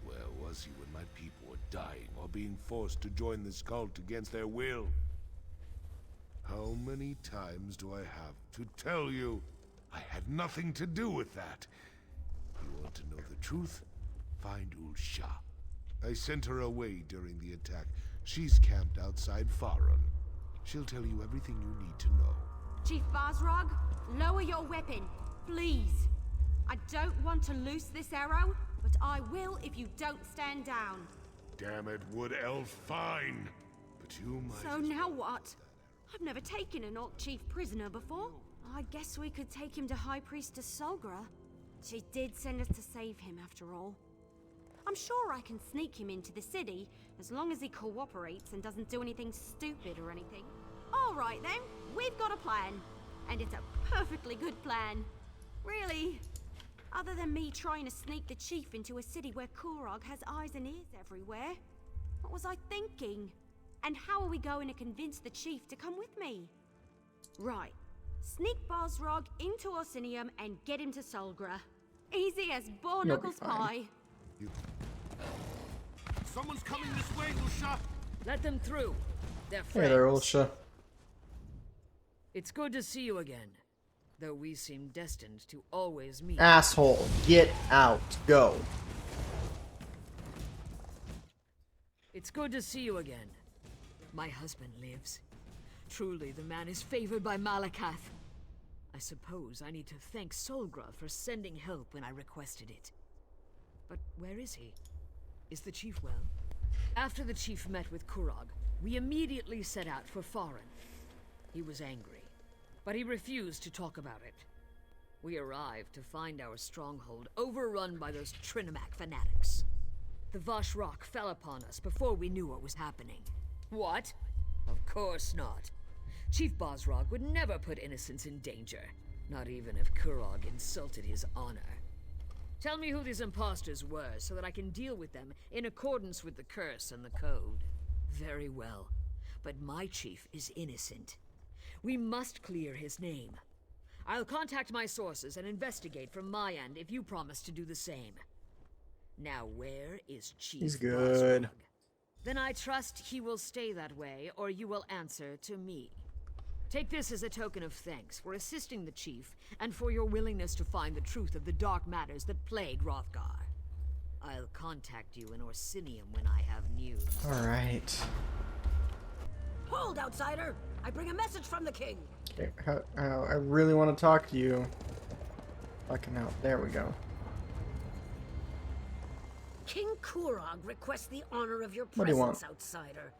Where was he when my people were dying or being forced to join this cult against their will? How many times do I have to tell you? I had nothing to do with that. You want to know the truth? Find Ulsha. I sent her away during the attack. She's camped outside Farron. She'll tell you everything you need to know. Chief Basrog, lower your weapon, please. I don't want to loose this arrow, but I will if you don't stand down. Damn it, Wood Elf, fine. But you might... So now what? I've never taken an Orc Chief prisoner before. I guess we could take him to High Priestess Solgra. She did send us to save him, after all. I'm sure I can sneak him into the city, as long as he cooperates and doesn't do anything stupid or anything. All right then, we've got a plan. And it's a perfectly good plan. Really. Other than me trying to sneak the chief into a city where Kurog has eyes and ears everywhere. What was I thinking? And how are we going to convince the chief to come with me? Right. Sneak Basrog into Orsinium and get him to Solgra. Easy as Boar Knuckles pie. Someone's coming this way, Ulsha! Let them through. They're Hey friends. there, Ulsha. It's good to see you again, though we seem destined to always meet. Asshole, get out. Go. It's good to see you again. My husband lives. Truly, the man is favored by Malakath. I suppose I need to thank Solgra for sending help when I requested it. But where is he? Is the chief well? After the chief met with Kurog, we immediately set out for Farron. He was angry, but he refused to talk about it. We arrived to find our stronghold overrun by those Trinimac fanatics. The Vashrock fell upon us before we knew what was happening. What? Of course not. Chief Bosrog would never put innocents in danger, not even if Kurog insulted his honor. Tell me who these imposters were so that I can deal with them in accordance with the curse and the code. Very well, but my chief is innocent. We must clear his name. I'll contact my sources and investigate from my end if you promise to do the same. Now where is Chief He's good. Bosrog? Then I trust he will stay that way, or you will answer to me. Take this as a token of thanks for assisting the chief, and for your willingness to find the truth of the dark matters that plague Wrothgar. I'll contact you in Orsinium when I have news. Alright. Hold, outsider! I bring a message from the king! Okay, I really want to talk to you. Fucking hell. There we go. King Kurog requests the honor of your What do you presence, want? outsider.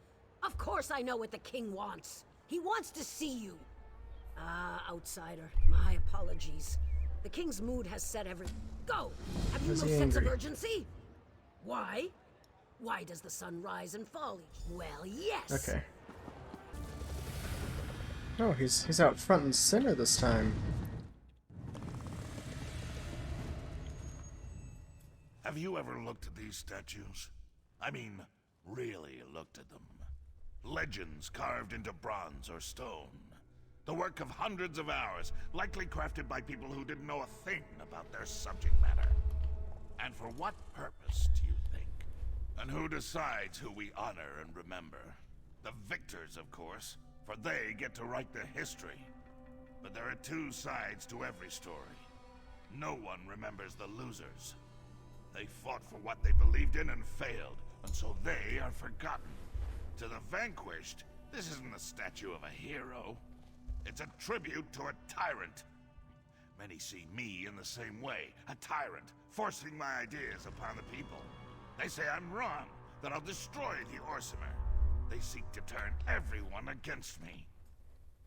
Of course I know what the king wants. He wants to see you. Ah, outsider, my apologies. The king's mood has set every... Go! Have you Is no he sense of angry? urgency? Why? Why does the sun rise and fall each... Well, yes! Okay. Oh, he's out front and center this time. Have you ever looked at these statues? I mean, really looked at them. Legends carved into bronze or stone. The work of hundreds of hours, likely crafted by people who didn't know a thing about their subject matter. And for what purpose, do you think? And who decides who we honor and remember? The victors, of course, for they get to write the history. But there are two sides to every story. No one remembers the losers. They fought for what they believed in and failed, and so they are forgotten. To the vanquished, this isn't the statue of a hero. It's a tribute to a tyrant. Many see me in the same way, a tyrant, forcing my ideas upon the people. They say I'm wrong, that I'll destroy the orsimer. They seek to turn everyone against me.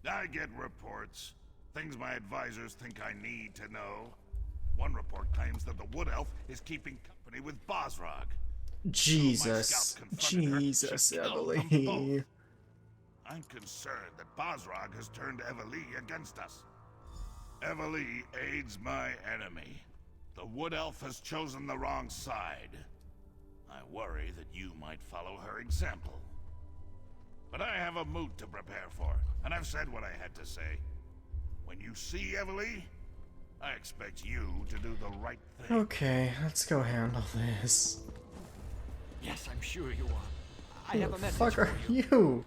I get reports, things my advisors think I need to know. One report claims that the Wood Elf is keeping company with Bosrog. Jesus. Jesus, Emily. I'm concerned that Bosrog has turned Eveli against us. Eveli aids my enemy. The Wood Elf has chosen the wrong side. I worry that you might follow her example. But I have a moot to prepare for, and I've said what I had to say. When you see Eveli, I expect you to do the right thing. Okay, let's go handle this. Yes, I'm sure you are. I Who have the a message fuck for are you. you?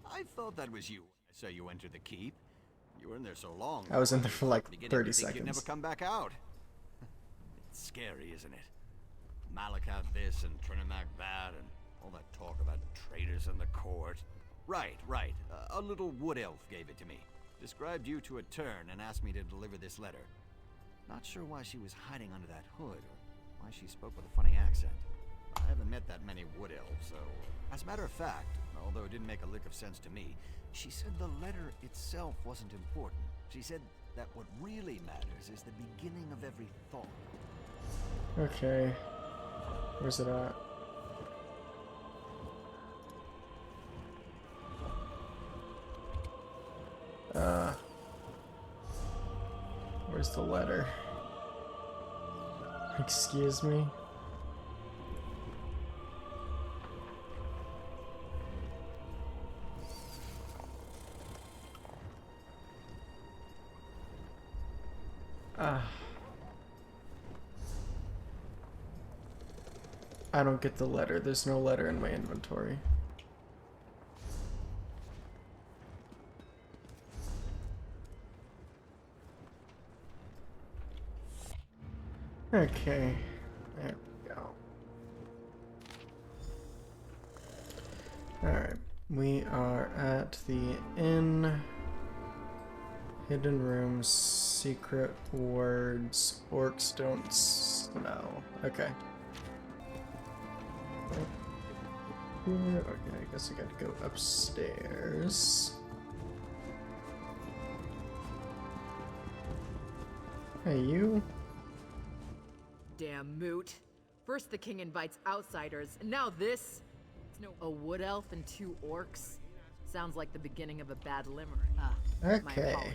I thought that was you. So you entered the keep. You were in there so long. I was in there for like beginning 30 to think you'd never seconds. come back out. It's scary, isn't it? Malakath this and Trinimac that, and all that talk about traitors in the court. Right. A little wood elf gave it to me. Described you to a turn and asked me to deliver this letter. Not sure why she was hiding under that hood, or why she spoke with a funny accent. I haven't met that many wood elves, so... As a matter of fact, although it didn't make a lick of sense to me, she said the letter itself wasn't important. She said that what really matters is the beginning of every thought. Okay. Where's it at? Where's the letter? Excuse me? I don't get the letter. There's no letter in my inventory. Okay, there we go. Alright, we are at the inn. Hidden rooms, secret words, orcs don't smell. Okay. Okay, I guess I gotta go upstairs. Hey, you. Damn moot. First the king invites outsiders, and now this? It's no a wood elf and 2 orcs. Sounds like the beginning of a bad limerick. My Okay. apologies.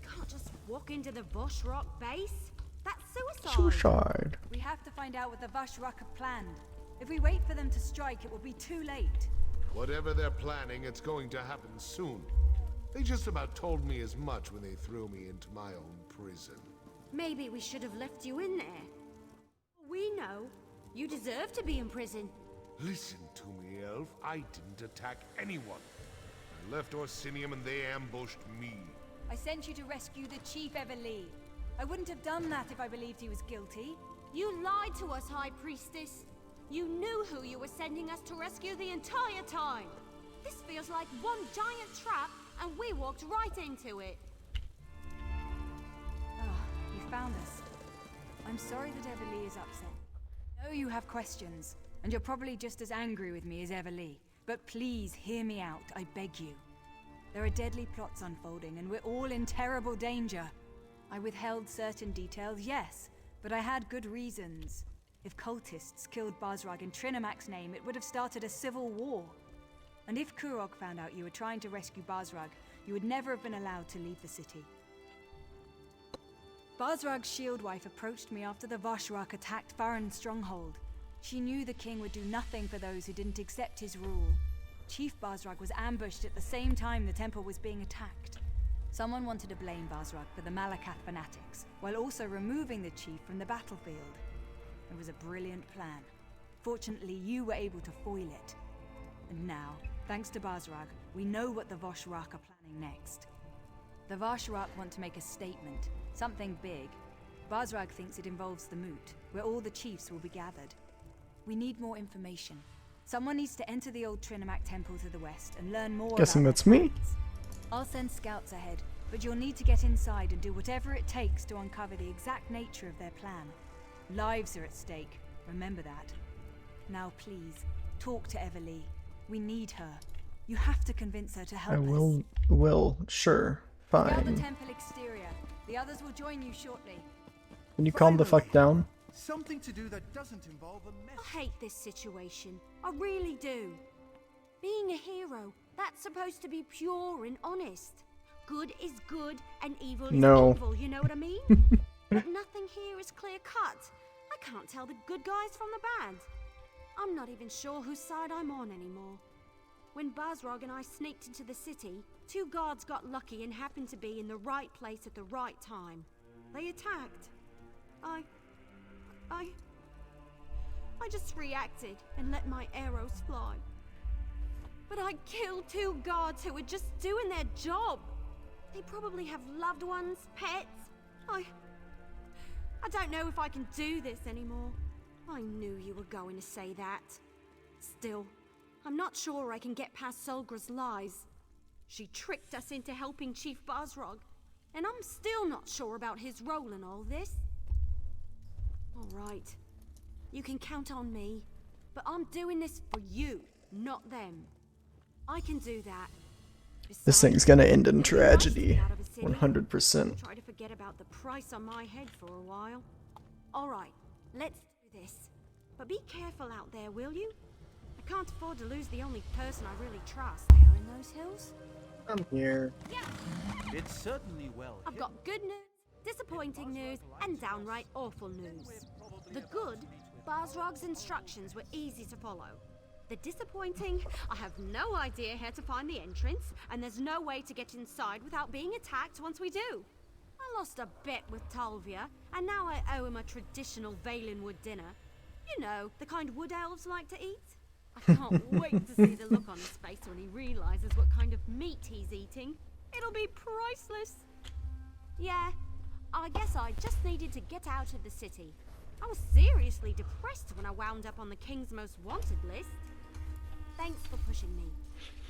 Can't just walk into the Voshrock base. That's suicide. Suicide. We have to find out what the Vashrak have planned. If we wait for them to strike, it will be too late. Whatever they're planning, it's going to happen soon. They just about told me as much when they threw me into my own prison. Maybe we should have left you in there. We know you deserve to be in prison. Listen to me, Elf. I didn't attack anyone. I left Orsinium and they ambushed me. I sent you to rescue the Chief Everlee. I wouldn't have done that if I believed he was guilty. You lied to us, High Priestess. You knew who you were sending us to rescue the entire time. This feels like one giant trap, and we walked right into it. Ah, you found us. I'm sorry that Everlee is upset. I know you have questions, and you're probably just as angry with me as Everlee. But please hear me out, I beg you. There are deadly plots unfolding, and we're all in terrible danger. I withheld certain details, yes, but I had good reasons. If cultists killed Basrag in Trinimak's name, it would have started a civil war. And if Kurog found out you were trying to rescue Basrag, you would never have been allowed to leave the city. Basrag's shield wife approached me after the Vashrak attacked Farron's stronghold. She knew the king would do nothing for those who didn't accept his rule. Chief Basrag was ambushed at the same time the temple was being attacked. Someone wanted to blame Basrag for the Malakath fanatics, while also removing the chief from the battlefield. It was a brilliant plan. Fortunately, you were able to foil it. And now, thanks to Basrag, we know what the Vashrak are planning next. The Vashrak want to make a statement, something big. Basrag thinks it involves the Moot, where all the chiefs will be gathered. We need more information. Someone needs to enter the old Trinimak temple to the west and learn more Guessing about that's their me. plans. I'll send scouts ahead, but you'll need to get inside and do whatever it takes to uncover the exact nature of their plan. Lives are at stake, remember that. Now please, talk to Everlee. We need her. You have to convince her to help I us. will, sure. Scout the Fine. temple exterior. The others will join you shortly. Can you calm the fuck down? Something to do that doesn't involve a mess. I hate this situation. I really do. Being a hero, that's supposed to be pure and honest. Good is good and evil is No. evil, you know what I mean? But nothing here is clear cut. I can't tell the good guys from the bad. I'm not even sure whose side I'm on anymore. When Basrog and I sneaked into the city, 2 guards got lucky and happened to be in the right place at the right time. They attacked. I just reacted and let my arrows fly. But I killed 2 guards who were just doing their job. They probably have loved ones, pets. I don't know if I can do this anymore. I knew you were going to say that. Still, I'm not sure I can get past Solgra's lies. She tricked us into helping Chief Basrog, and I'm still not sure about his role in all this. All right, you can count on me, but I'm doing this for you, not them. I can do that. This thing's gonna end in It'd be nice to get tragedy. out of a city. 100%. Try to forget about the price on my head for a while. All right, let's do this. But be careful out there, will you? I can't afford to lose the only person I really trust. There in those hills? I'm here. It's certainly well I've got good news, disappointing news, and downright awful news. The good, Basrog's instructions were easy to follow. The disappointing, I have no idea how to find the entrance, and there's no way to get inside without being attacked once we do. I lost a bet with Talvia, and now I owe him a traditional Valenwood dinner. You know, the kind wood elves like to eat. I can't wait to see the look on his face when he realizes what kind of meat he's eating. It'll be priceless. Yeah, I guess I just needed to get out of the city. I was seriously depressed when I wound up on the King's Most Wanted list. Thanks for pushing me.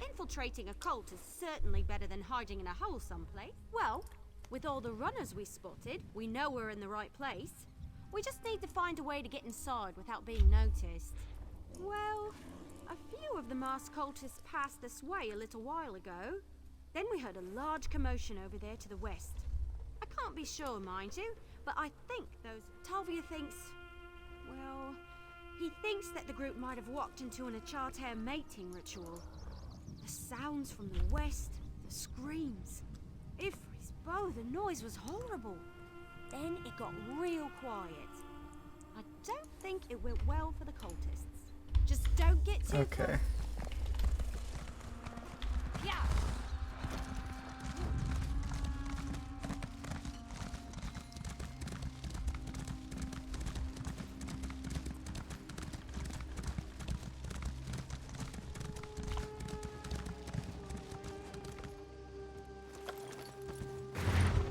Infiltrating a cult is certainly better than hiding in a hole someplace. Well, with all the runners we spotted, we know we're in the right place. We just need to find a way to get inside without being noticed. Well, a few of the masked cultists passed this way a little while ago. Then we heard a large commotion over there to the west. I can't be sure, mind you, but I think those... Talvia thinks... Well, he thinks that the group might have walked into an Achartair mating ritual. The sounds from the west, the screams. Ifri's bow, the noise was horrible. Then it got real quiet. I don't think it went well for the cultists. Just don't get too Okay. Yeah.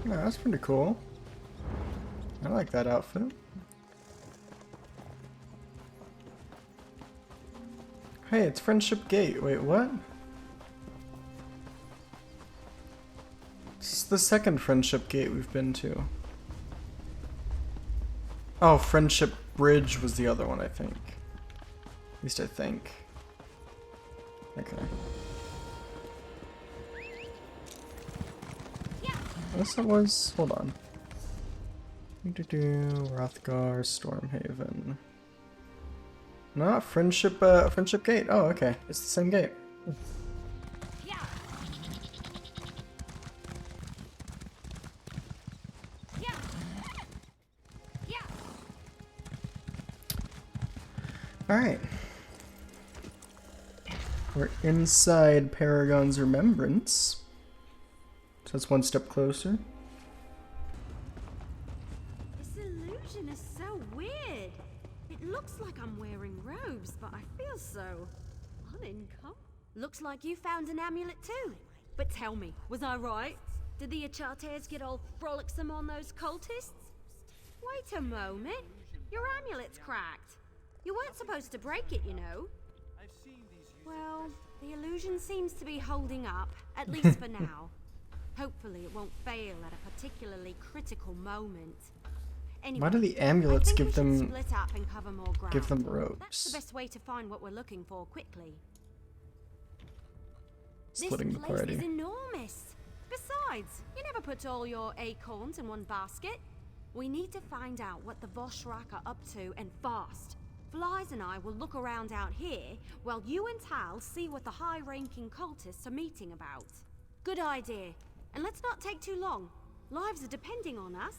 Yeah, that's pretty cool. I like that outfit. Hey, it's Friendship Gate. Wait, what? This is the second Friendship Gate we've been to. Oh, Friendship Bridge was the other one, I think. At least I think. Okay. Unless it was... hold on. Wrothgar, Stormhaven. No, Friendship Gate. Oh, okay. It's the same gate. Alright. We're inside Paragon's Remembrance. So that's one step closer. This illusion is so weird. It looks like I'm wearing robes, but I feel so uncomfortable. Looks like you found an amulet too. But tell me, was I right? Did the Achartairs get all frolicsome on those cultists? Wait a moment. Your amulet's cracked. You weren't supposed to break it, you know. Well, the illusion seems to be holding up, at least for now. Hopefully it won't fail at a particularly critical moment. Anyway, Why do the amulets give them split up and cover more ground. give them robes? That's the best way to find what we're looking for quickly. Splitting the This place party. is enormous. Besides, you never put all your acorns in one basket. We need to find out what the Voshrak are up to, and fast. Flies and I will look around out here, while you and Tal see what the high-ranking cultists are meeting about. Good idea. And let's not take too long. Lives are depending on us.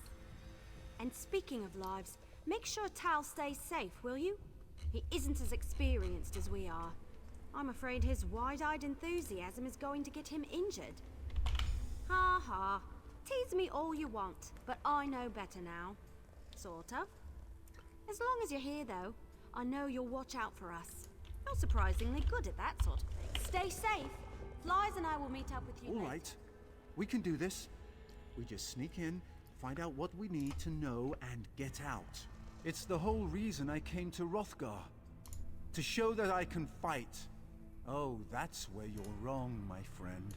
And speaking of lives, make sure Tal stays safe, will you? He isn't as experienced as we are. I'm afraid his wide-eyed enthusiasm is going to get him injured. Ha ha. Tease me all you want, but I know better now. Sort of. As long as you're here, though, I know you'll watch out for us. You're surprisingly good at that sort of thing. Stay safe. Flies and I will meet up with you later. All right. We can do this. We just sneak in, find out what we need to know, and get out. It's the whole reason I came to Wrothgar. To show that I can fight. Oh, that's where you're wrong, my friend.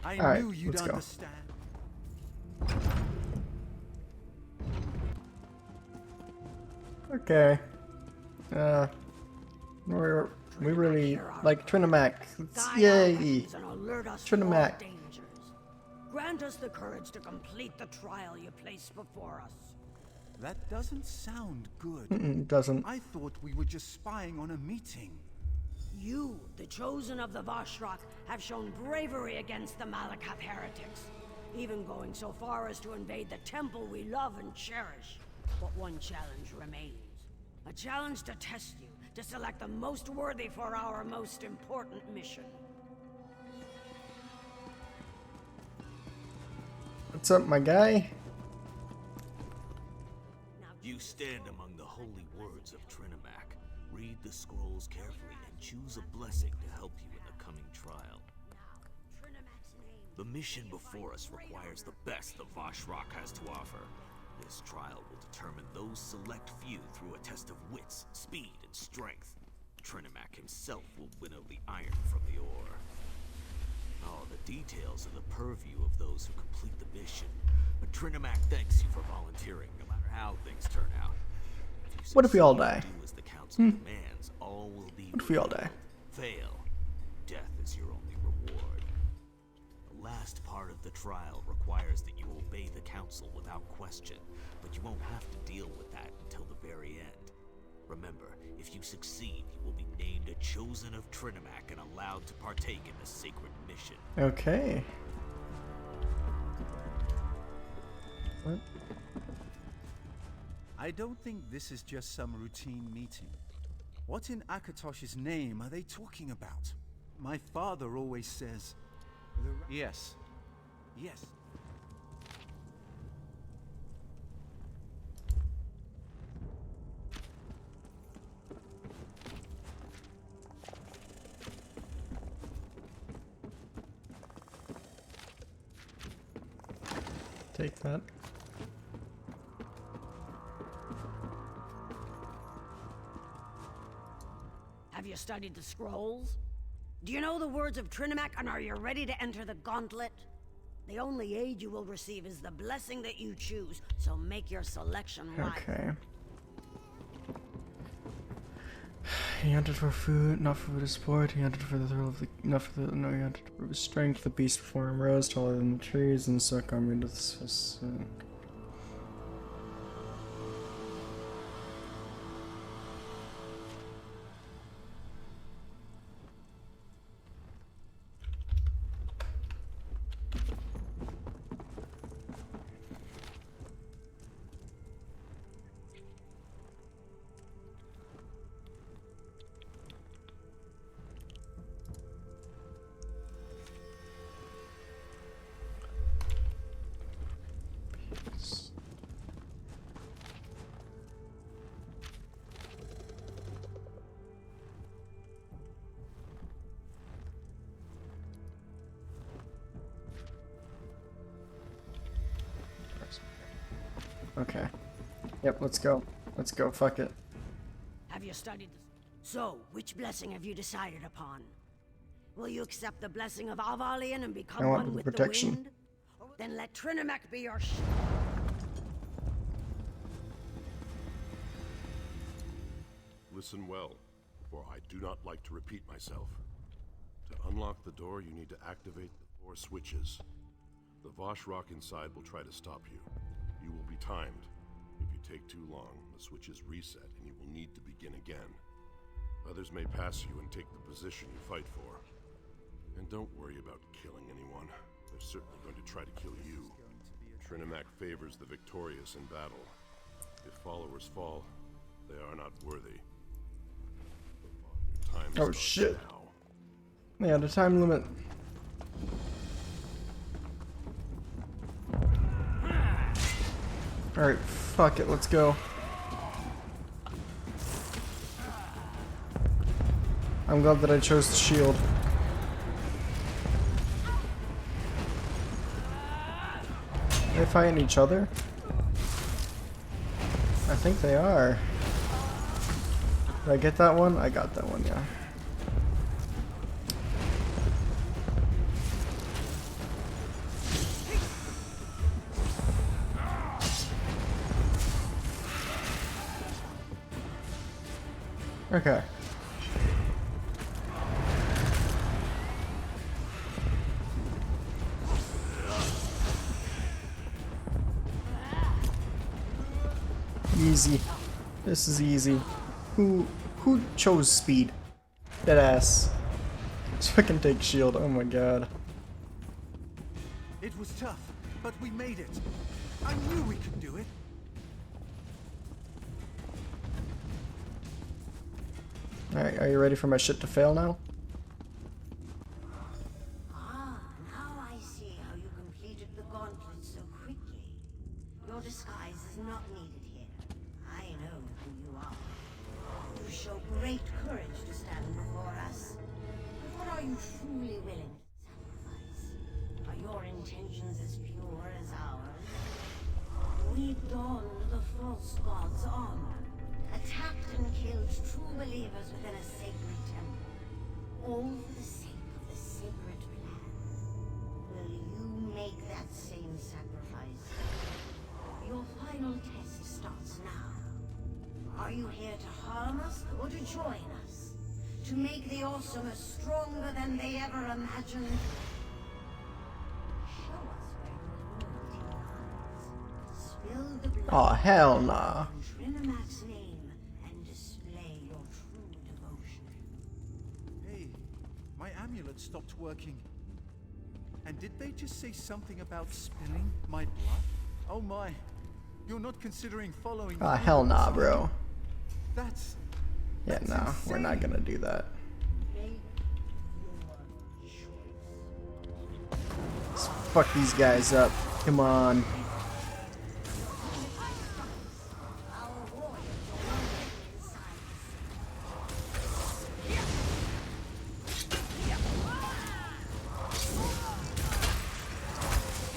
I knew you'd understand. Okay. We really like Trinimac. Yay! Trinimac. Grant us the courage to complete the trial you place before us. That doesn't sound good. It doesn't. I thought we were just spying on a meeting. You, the chosen of the Voshrak, have shown bravery against the Malakath heretics, even going so far as to invade the temple we love and cherish. But one challenge remains. A challenge to test you, to select the most worthy for our most important mission. What's up, my guy? You stand among the holy words of Trinimac. Read the scrolls carefully and choose a blessing to help you in the coming trial. The mission before us requires the best the Voshrak has to offer. This trial will determine those select few through a test of wits, speed, and strength. Trinimac himself will winnow the iron from the ore. Oh, the details are the purview of those who complete the mission. But Trinimac thanks you for volunteering, no matter how things turn out. If What if we all die? Do as the council demands, all will be What if we all die? Fail. Death is your only reward. The last part of the trial requires that you obey the council without question, but you won't have to deal with that until the very end. Remember, if you succeed, you will be named a chosen of Trinimac and allowed to partake in the sacred mission. Okay. What? I don't think this is just some routine meeting. What in Akatosh's name are they talking about? My father always says... Yes. Yes. Take that. Have you studied the scrolls? Do you know the words of Trinimac, and are you ready to enter the gauntlet? The only aid you will receive is the blessing that you choose, so make your selection right. Okay. He hunted for food, not for food of sport. He hunted for the thrill of the... Not for the... No, he hunted to prove his strength. The beast before him rose, taller than the trees, and suck arm into the... Okay. Yep, let's go. Let's go, fuck it. Have you studied this? So, which blessing have you decided upon? Will you accept the blessing of Avalion and become one with protection. the wind? Then let Trinimac be your Listen well, for I do not like to repeat myself. To unlock the door, you need to activate the 4 switches. The Vosh rock inside will try to stop you. You will be timed. If you take too long, the switches reset and you will need to begin again. Others may pass you and take the position you fight for. And don't worry about killing anyone. They're certainly going to try to kill you. Trinimac favors the victorious in battle. If followers fall, they are not worthy. Your time Oh starts shit. now. Yeah, the time limit. Alright, fuck it, let's go. I'm glad that I chose the shield. Are they fighting each other? I think they are. Did I get that one? I got that one, yeah. Okay. Easy. This is easy. Who chose speed? Deadass. So I can take shield. Oh my god. It was tough, but we made it. I knew we could do it. Alright, are you ready for my shit to fail now? Ah, now I see how you completed the gauntlet so quickly. Your disguise is not needed here. I know who you are. You show great courage to stand before us. But what are you truly willing to sacrifice? Are your intentions as pure as ours? We donned the false god's armor, attacked and killed true believers within a sacred temple, all for the sake of the sacred plan. Will you make that same sacrifice? Your final test starts now. Are Are you here to harm us or to join us? To make the orsimer stronger than they ever imagined? Show us where your loyalty lies. Spill the blood. Oh, hell nah. Rinamak's name and display your true devotion. Hey, my amulet stopped working. And did they just say something about spilling my blood? Oh my. You're not considering following Ah, through hell with nah, this, are bro. you? That's Yeah, no, we're not insane. gonna do that. Let's fuck these guys up. Come on.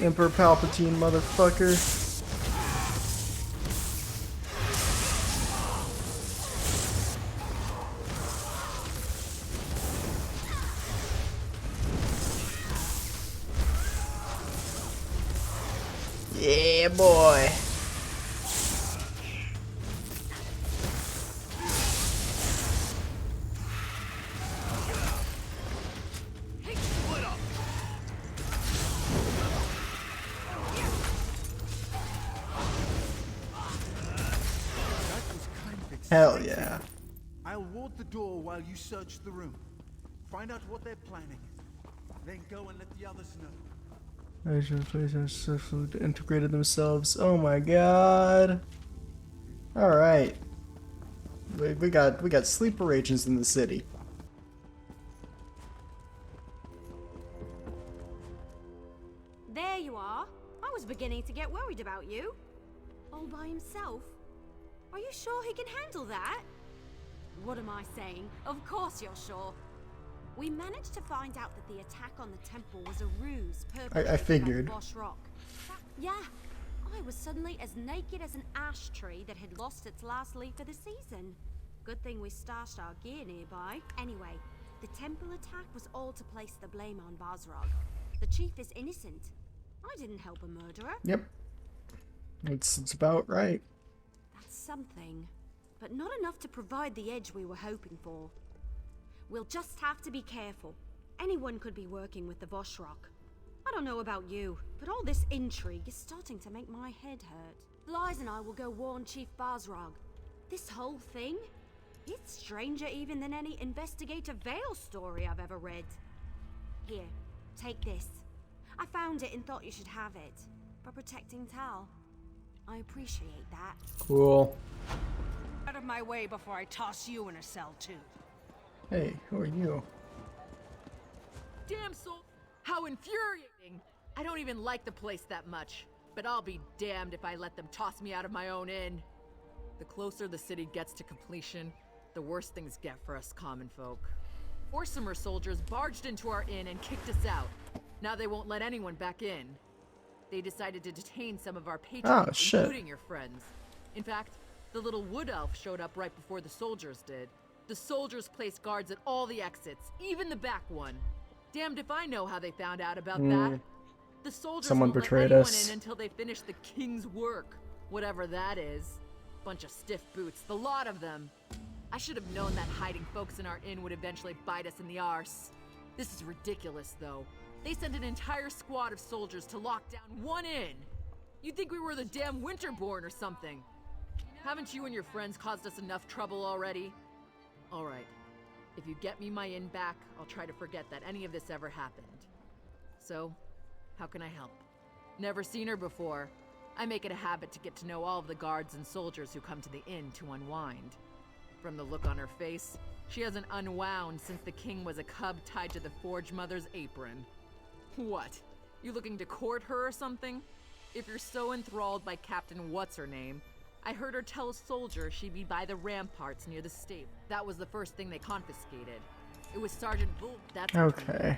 Emperor Palpatine, motherfucker. Yeah, boy. Hell yeah. I'll ward the door while you search the room. Find out what they're planning. Then go and let the others know. I should place successfully integrated themselves. Oh my god. Alright. We got sleeper agents in the city. There you are. I was beginning to get worried about you. All by himself? Are you sure he can handle that? What am I saying? Of course you're sure. We managed to find out that the attack on the temple was a ruse perpetrated I figured. by Bosch Rock. Yeah, I was suddenly as naked as an ash tree that had lost its last leaf of the season. Good thing we stashed our gear nearby. Anyway, the temple attack was all to place the blame on Basrog. The chief is innocent. I didn't help a murderer. Yep. It's about right. That's something, but not enough to provide the edge we were hoping for. We'll just have to be careful. Anyone could be working with the Voshrock. I don't know about you, but all this intrigue is starting to make my head hurt. Lies and I will go warn Chief Basrog. This whole thing? It's stranger even than any Investigator Vale story I've ever read. Here, take this. I found it and thought you should have it. For protecting Tal. I appreciate that. Cool. Out of my way before I toss you in a cell too. Hey, who are you? Damn soul! How infuriating! I don't even like the place that much, but I'll be damned if I let them toss me out of my own inn. The closer the city gets to completion, the worse things get for us common folk. Orsimer soldiers barged into our inn and kicked us out. Now they won't let anyone back in. They decided to detain some of our patrons, including your friends. In fact, the little wood elf showed up right before the soldiers did. The soldiers placed guards at all the exits, even the back one. Damned if I know how they found out about that. The soldiers Someone won't betrayed let anyone us. in until they finish the king's work, whatever that is. Bunch of stiff boots, the lot of them. I should have known that hiding folks in our inn would eventually bite us in the arse. This is ridiculous, though. They sent an entire squad of soldiers to lock down one inn. You'd think we were the damn Winterborn or something. Haven't you and your friends caused us enough trouble already? Alright. If you get me my inn back, I'll try to forget that any of this ever happened. So, how can I help? Never seen her before. I make it a habit to get to know all of the guards and soldiers who come to the inn to unwind. From the look on her face, she hasn't unwound since the king was a cub tied to the Forge Mother's apron. What? You looking to court her or something? If you're so enthralled by Captain What's-Her-Name, I heard her tell a soldier she'd be by the ramparts near the stable. That was the first thing they confiscated. It was Sergeant Bull. That's Okay.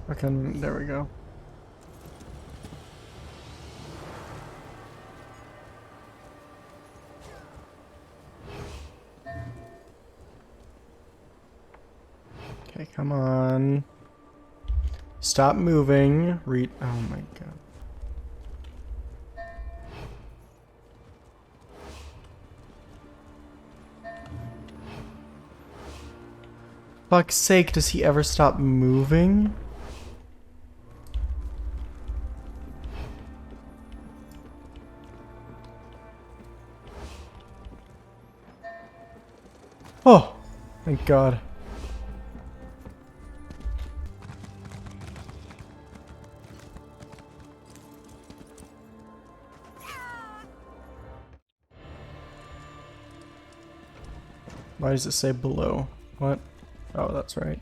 Okay, there we go. Okay, come on. Stop moving. Read. Oh my god. Fuck's sake, does he ever stop moving? Oh, thank God. Why does it say below? What? Oh, that's right.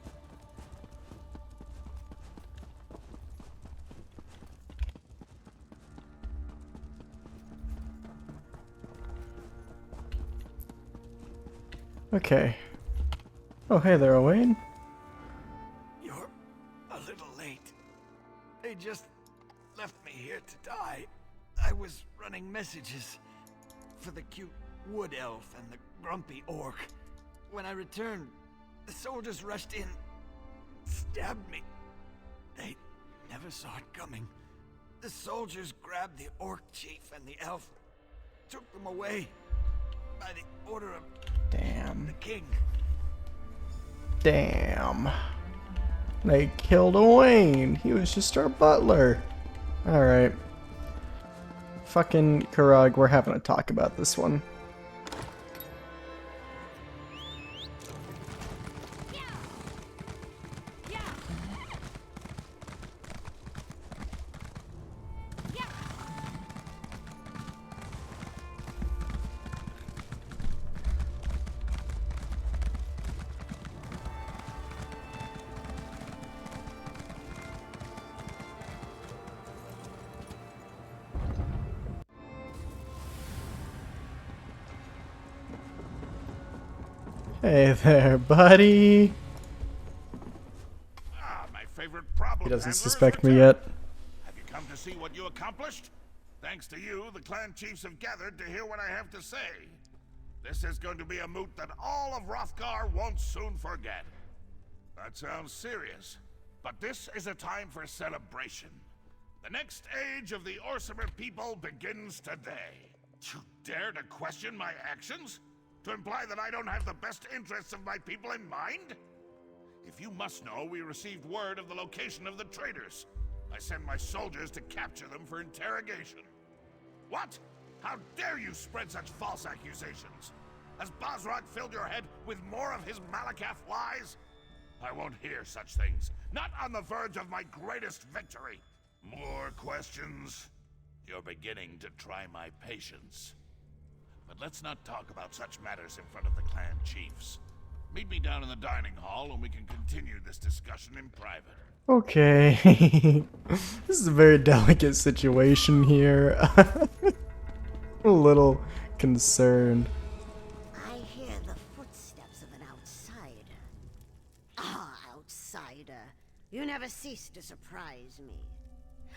Okay. Oh, hey there, Owain. You're a little late. They just left me here to die. I was running messages for the cute wood elf and the grumpy orc. When I returned, the soldiers rushed in, stabbed me. They never saw it coming. The soldiers grabbed the orc chief and the elf, took them away by the order of the king. Damn. They killed Owain. He was just our butler. Alright. Fucking Kurog, we're having a talk about this one. Hey there, buddy. My favorite problem He doesn't handler is suspect me returned. yet. Have you come to see what you accomplished? Thanks to you, the clan chiefs have gathered to hear what I have to say. This is going to be a moot that all of Wrothgar won't soon forget. That sounds serious, but this is a time for celebration. The next age of the Orsimer people begins today. You dare to question my actions? To imply that I don't have the best interests of my people in mind? If you must know, we received word of the location of the traitors. I sent my soldiers to capture them for interrogation. What? How dare you spread such false accusations? Has Basrog filled your head with more of his Malakath lies? I won't hear such things. Not on the verge of my greatest victory. More questions? You're beginning to try my patience. But let's not talk about such matters in front of the clan chiefs. Meet me down in the dining hall and we can continue this discussion in private. Okay. This is a very delicate situation here. A little concerned. I hear the footsteps of an outsider. Ah, outsider. You never cease to surprise me.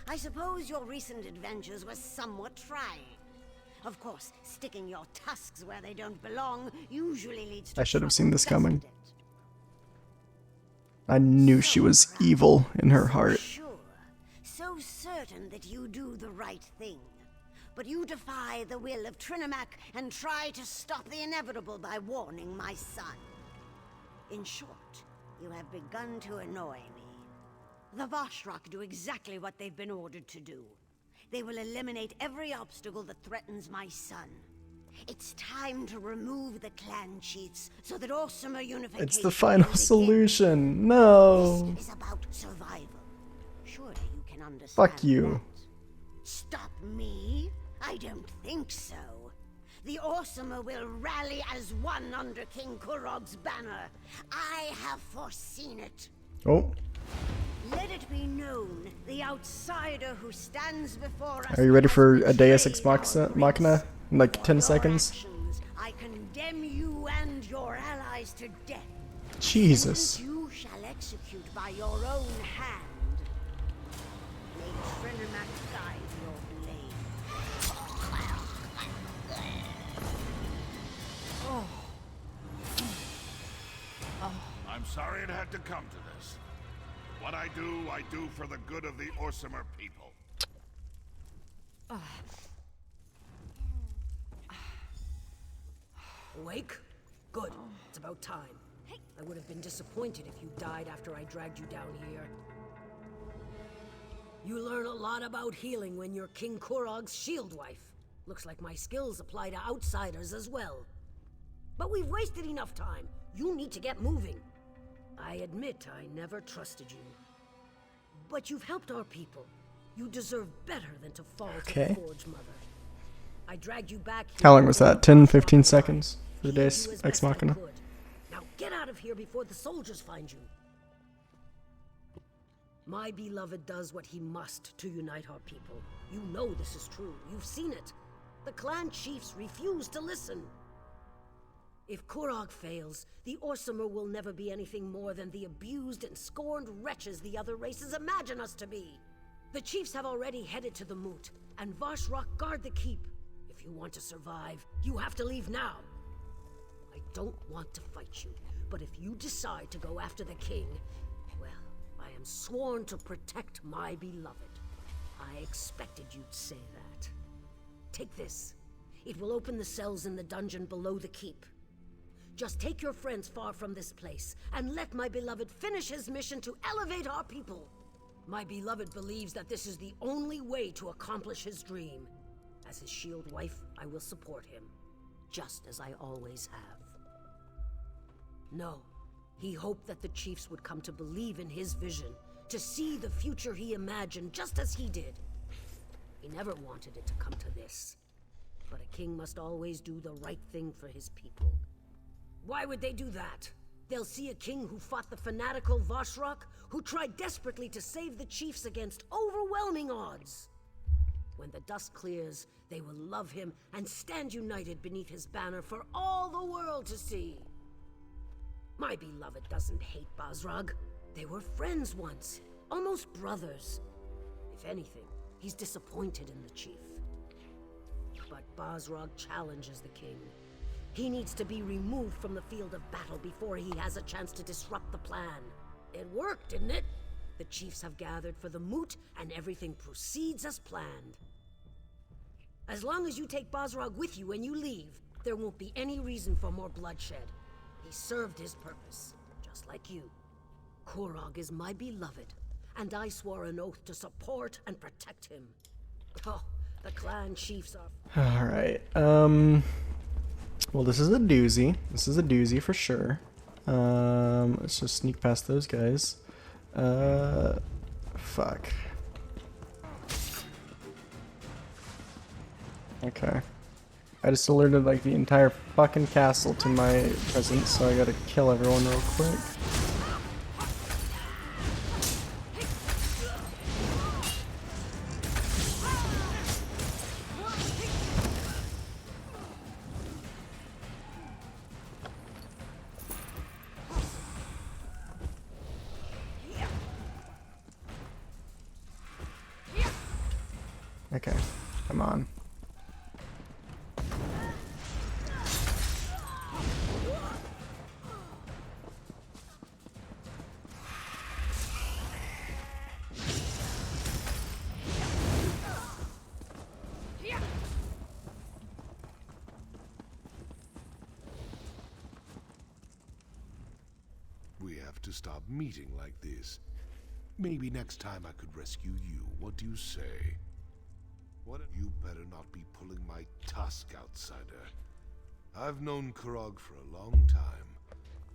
I suppose your recent adventures were somewhat trying. Of course, sticking your tusks where they don't belong usually leads to I should have seen this trouble, coming. doesn't it? I knew she was evil in her heart. Sure, so certain that you do the right thing. But you defy the will of Trinimac and try to stop the inevitable by warning my son. In short, you have begun to annoy me. The Vashrak do exactly what they've been ordered to do. They will eliminate every obstacle that threatens my son. It's time to remove the clan chiefs so that Orsimer unification It's the final can begin. solution. No. This is about survival. Surely you can understand. Fuck you. that. Stop me? I don't think so. The Orsimer will rally as one under King Kurog's banner. I have foreseen it. Oh. Let it be known, the outsider who stands before us. Are you ready for a Deus betrayed Ex our Machina in like 10 your seconds? actions, I condemn you and your allies to death. Jesus. Sentence you shall execute by your own hand. May Trinimac guide your blade. I'm sorry it had to come to this. What I do for the good of the Orsimer people. Awake? Good. It's about time. I would have been disappointed if you died after I dragged you down here. You learn a lot about healing when you're King Kurog's shield wife. Looks like my skills apply to outsiders as well. But we've wasted enough time. You need to get moving. I admit I never trusted you. But you've helped our people. You deserve better than to fall to the Forge Mother. I dragged you back here. How long was that? 10, 15 seconds for the Deus Ex Machina? Now get out of here before the soldiers find you. My beloved does what he must to unite our people. You know this is true. You've seen it. The clan chiefs refuse to listen. If Kurog fails, the Orsimer will never be anything more than the abused and scorned wretches the other races imagine us to be. The chiefs have already headed to the Moot, and Wrothgar guard the keep. If you want to survive, you have to leave now. I don't want to fight you, but if you decide to go after the king, well, I am sworn to protect my beloved. I expected you'd say that. Take this. It will open the cells in the dungeon below the keep. Just take your friends far from this place, and let my beloved finish his mission to elevate our people. My beloved believes that this is the only way to accomplish his dream. As his shield wife, I will support him, just as I always have. No, he hoped that the chiefs would come to believe in his vision, to see the future he imagined just as he did. He never wanted it to come to this. But a king must always do the right thing for his people. Why would they do that? They'll see a king who fought the fanatical Wrothgar, who tried desperately to save the chiefs against overwhelming odds. When the dust clears, they will love him and stand united beneath his banner for all the world to see. My beloved doesn't hate Basrag. They were friends once, almost brothers. If anything, he's disappointed in the chief. But Basrag challenges the king. He needs to be removed from the field of battle before he has a chance to disrupt the plan. It worked, didn't it? The chiefs have gathered for the moot, and everything proceeds as planned. As long as you take Basrag with you when you leave, there won't be any reason for more bloodshed. He served his purpose, just like you. Kurog is my beloved, and I swore an oath to support and protect him. Oh, the clan chiefs are... Alright, well, this is a doozy. This is a doozy for sure. Let's just sneak past those guys. Fuck. Okay. I just alerted like the entire fucking castle to my presence, so I gotta kill everyone real quick. Okay, come on. We have to stop meeting like this. Maybe next time I could rescue you. What do you say? What? You better not be pulling my tusk, outsider. I've known Kurog for a long time.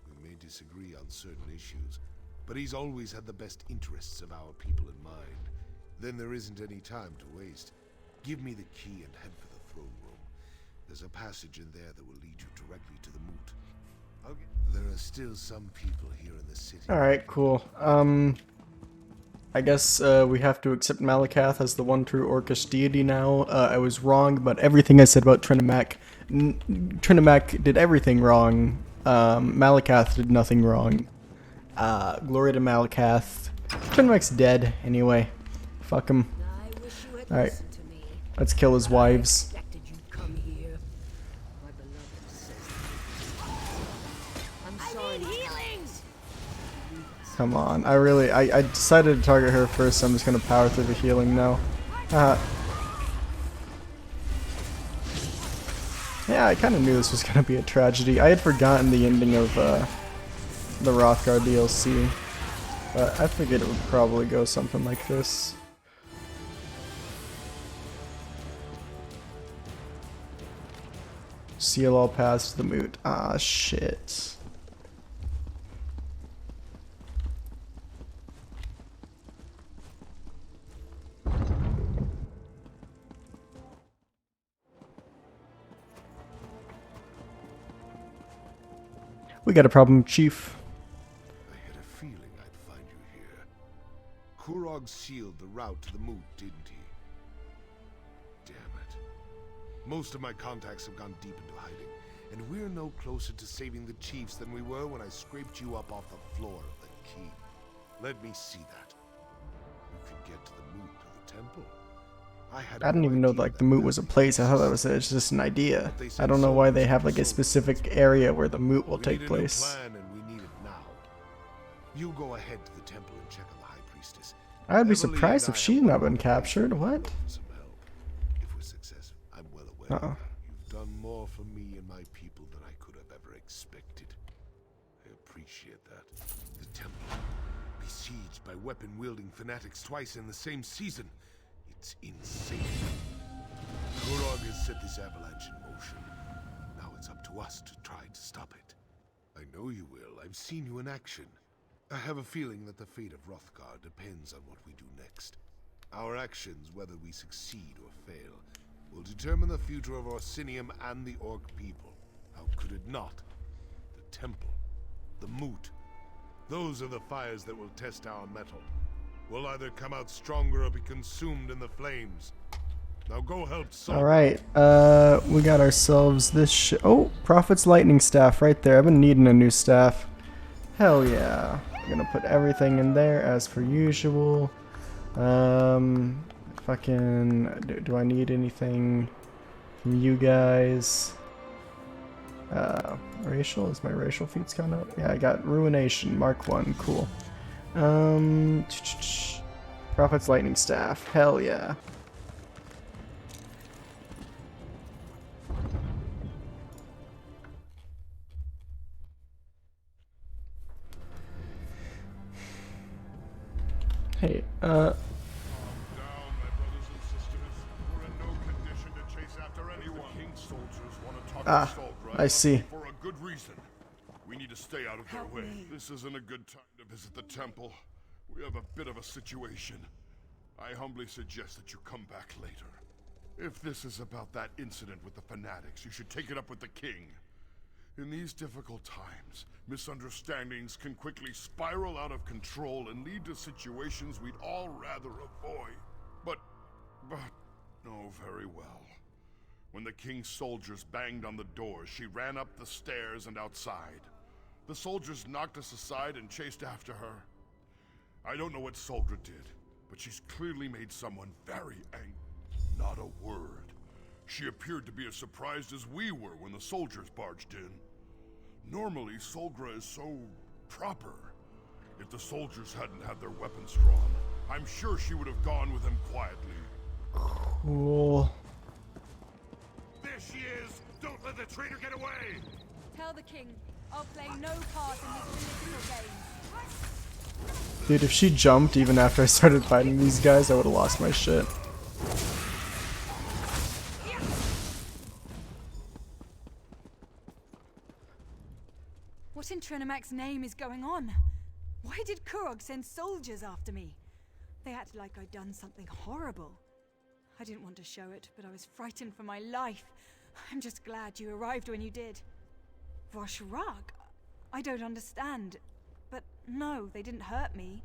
We may disagree on certain issues, but he's always had the best interests of our people in mind. Then there isn't any time to waste. Give me the key and head for the throne room. There's a passage in there that will lead you directly to the moot. Okay. There are still some people here in the city. Alright, cool. I guess we have to accept Malakath as the one true Orcish deity now. I was wrong about everything I said about Trinimac. Trinimac did everything wrong. Malakath did nothing wrong. Glory to Malakath. Trinimac's dead, anyway. Fuck him. Alright. Let's kill his wives. Come on, I decided to target her first, so I'm just gonna power through the healing now. Yeah, I kinda knew this was gonna be a tragedy. I had forgotten the ending of the Wrothgar DLC, but I figured it would probably go something like this. Seal all paths to the moot. Ah, shit. We got a problem, Chief. I had a feeling I'd find you here. Kurog sealed the route to the moot, didn't he? Damn it. Most of my contacts have gone deep into hiding, and we're no closer to saving the chiefs than we were when I scraped you up off the floor of the keep. Let me see that. You could get to the moot of the temple. I didn't even know like the moot was a place. I thought that was just an idea. I don't know why they have like a specific area where the moot will take place. Plan and we need it now. You go ahead to the temple and check on the high priestess. I'd be surprised if she's not been captured. What? Some help. If we're successful, I'm well aware. You've done more for me and my people than I could have ever expected. I appreciate that. The temple, besieged by weapon-wielding fanatics twice in the same season. It's insane. Kurog has set this avalanche in motion. Now it's up to us to try to stop it. I know you will. I've seen you in action. I have a feeling that the fate of Wrothgar depends on what we do next. Our actions, whether we succeed or fail, will determine the future of Orsinium and the Orc people. How could it not? The temple, the moot. Those are the fires that will test our mettle. We'll either come out stronger or be consumed in the flames. Now go help someone. Alright, we got ourselves this oh, Prophet's lightning staff right there. I've been needing a new staff. Hell yeah. I'm gonna put everything in there as per usual. Fucking, do I need anything from you guys? Racial? Is my racial feats coming up? Yeah, I got Ruination, Mark 1, cool. Prophet's lightning staff, hell yeah. Hey, I see. For a good reason. We need to stay out of their way. This isn't a good time to visit the temple. We have a bit of a situation. I humbly suggest that you come back later. If this is about that incident with the fanatics, you should take it up with the king. In these difficult times, misunderstandings can quickly spiral out of control and lead to situations we'd all rather avoid. But, oh, very well. When the king's soldiers banged on the door, she ran up the stairs and outside. The soldiers knocked us aside and chased after her. I don't know what Solgra did, but she's clearly made someone very angry. Not a word. She appeared to be as surprised as we were when the soldiers barged in. Normally, Solgra is so proper. If the soldiers hadn't had their weapons drawn, I'm sure she would have gone with them quietly. Cool. There she is! Don't let the traitor get away! Tell the king, I'll play no part in this political game. Dude, if she jumped even after I started fighting these guys, I would have lost my shit. What in Trinamac's name is going on? Why did Kurog send soldiers after me? They acted like I'd done something horrible. I didn't want to show it, but I was frightened for my life. I'm just glad you arrived when you did. Wrothgar? I don't understand. But no, they didn't hurt me.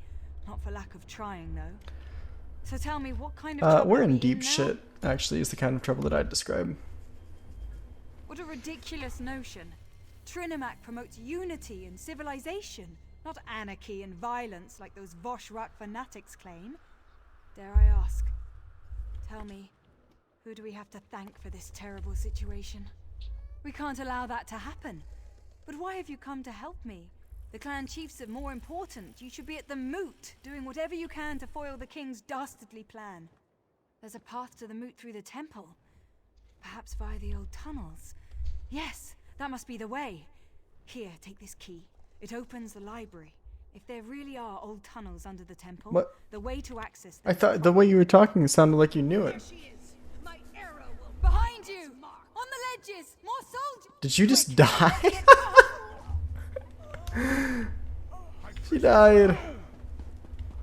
Not for lack of trying, though. So tell me, what kind of trouble we're are we in deep now? shit, actually, is the kind of trouble that I'd describe. What a ridiculous notion. Trinamac promotes unity and civilization, not anarchy and violence like those Wrothgar fanatics claim. Dare I ask? Tell me, who do we have to thank for this terrible situation? We can't allow that to happen. But why have you come to help me? The clan chiefs are more important. You should be at the moot, doing whatever you can to foil the king's dastardly plan. There's a path to the moot through the temple. Perhaps via the old tunnels. Yes, that must be the way. Here, take this key. It opens the library. If there really are old tunnels under the temple, What? the way to access them. I thought the way you were talking sounded like you knew it. Behind you! On the ledges! More soldiers! Did you just die? She died.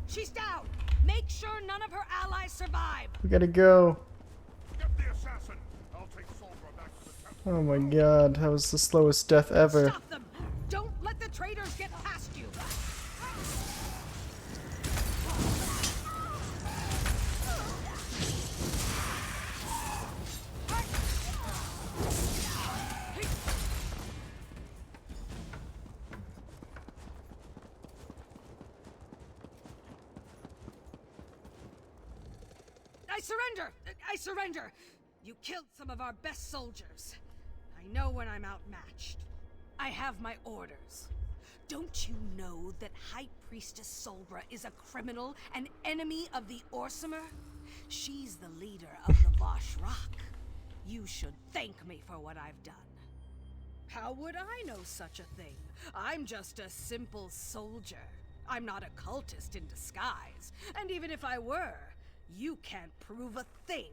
She's down. Make sure none of her allies survive. We gotta go. Get the assassin. I'll take Solbra back to the temple. Oh my god, that was the slowest death ever. Stop them. Don't let the traitors get past you. I surrender! I surrender! You killed some of our best soldiers. I know when I'm outmatched. I have my orders. Don't you know that High Priestess Solbra is a criminal, an enemy of the Orsimer? She's the leader of the Vosh Rock. You should thank me for what I've done. How would I know such a thing? I'm just a simple soldier. I'm not a cultist in disguise. And even if I were, you can't prove a thing.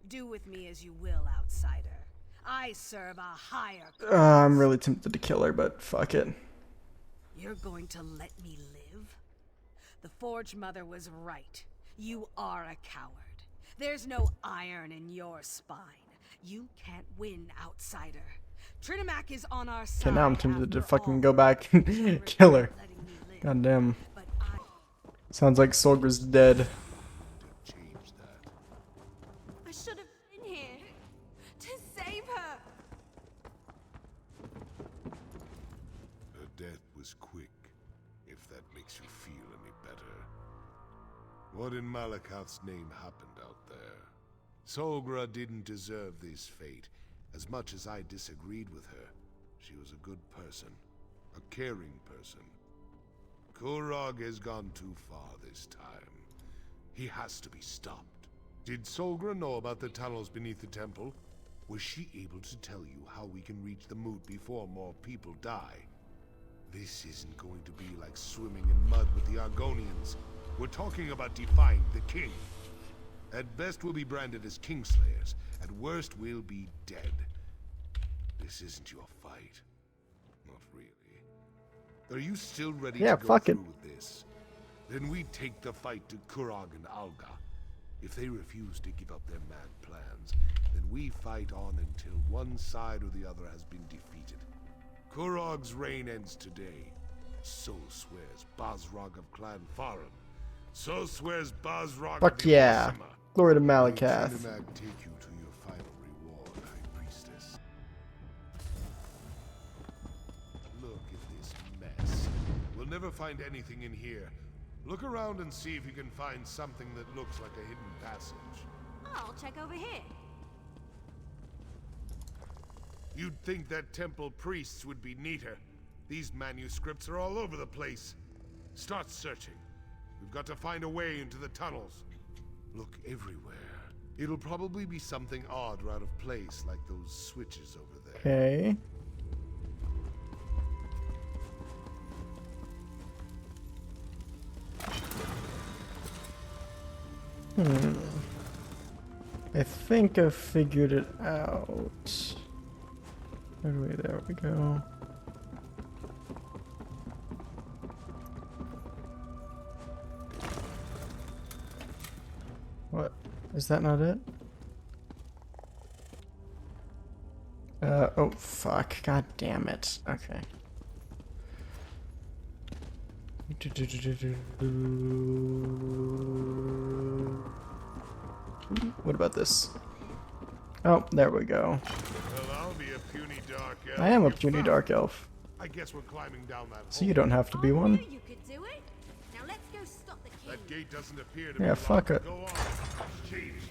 Do with me as you will, outsider. I serve a higher cause. I'm really tempted to kill her, but fuck it. You're going to let me live? The Forge Mother was right. You are a coward. There's no iron in your spine. You can't win, outsider. Trinimac is on our side. Okay, now I'm tempted to fucking go back and kill her. God damn. Sounds like Solgra's dead. I should have been here to save her. Her death was quick, if that makes you feel any better. What in Malakath's name happened out there? Solgra didn't deserve this fate. As much as I disagreed with her, she was a good person, a caring person. Kurog has gone too far this time. He has to be stopped. Did Solgra know about the tunnels beneath the temple? Was she able to tell you how we can reach the moot before more people die? This isn't going to be like swimming in mud with the Argonians. We're talking about defying the king. At best, we'll be branded as Kingslayers. At worst, we'll be dead. This isn't your fight. Not really. Are you still ready to go through with this? Then we take the fight to Kurog and Alga. If they refuse to give up their mad plans, then we fight on until one side or the other has been defeated. Kurog's reign ends today. So swears Basrog of Clan Farum. So swears Basrog Fuck of the yeah. Orsimer. Glory to Malakath. Trinimac take you to your final reward, High Priestess. Look at this mess. We'll never find anything in here. Look around and see if you can find something that looks like a hidden passage. I'll check over here. You'd think that temple priests would be neater. These manuscripts are all over the place. Start searching. We've got to find a way into the tunnels. Look everywhere. It'll probably be something odd or out of place, like those switches over there. Okay. I think I figured it out. Where do we? There we go. What? Is that not it? Oh fuck. God damn it. Okay. What about this? Oh, there we go. Well, I'll be a puny dark elf. I am a puny dark elf. I guess we're climbing down that So hole. you don't have to be one. You could do it. Now let's go stop the king. That gate doesn't appear to Yeah, be fuck locked. it. Go on. Chiefs,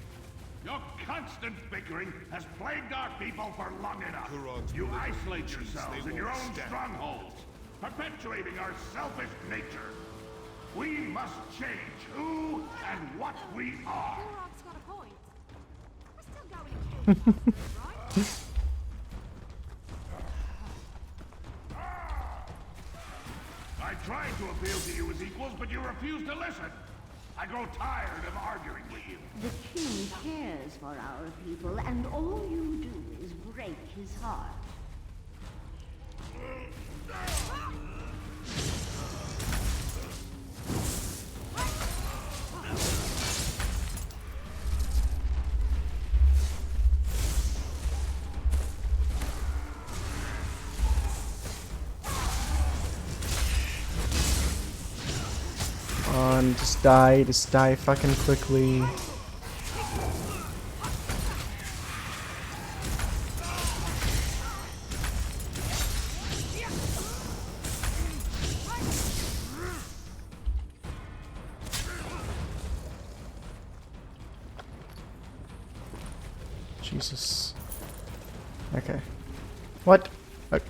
your constant bickering has plagued our people for long enough. Kurog's You political isolate legions, yourselves they in your won't own stand. strongholds, perpetuating our selfish nature. We must change who and what we are. Kurog's got a point. We're still going to kill you, right? tried to appeal to you as equals, but you refuse to listen. I grow tired of arguing with you. The king cares for our people, and all you do is break his heart. On, just die fucking quickly. Jesus. Okay. What? Okay.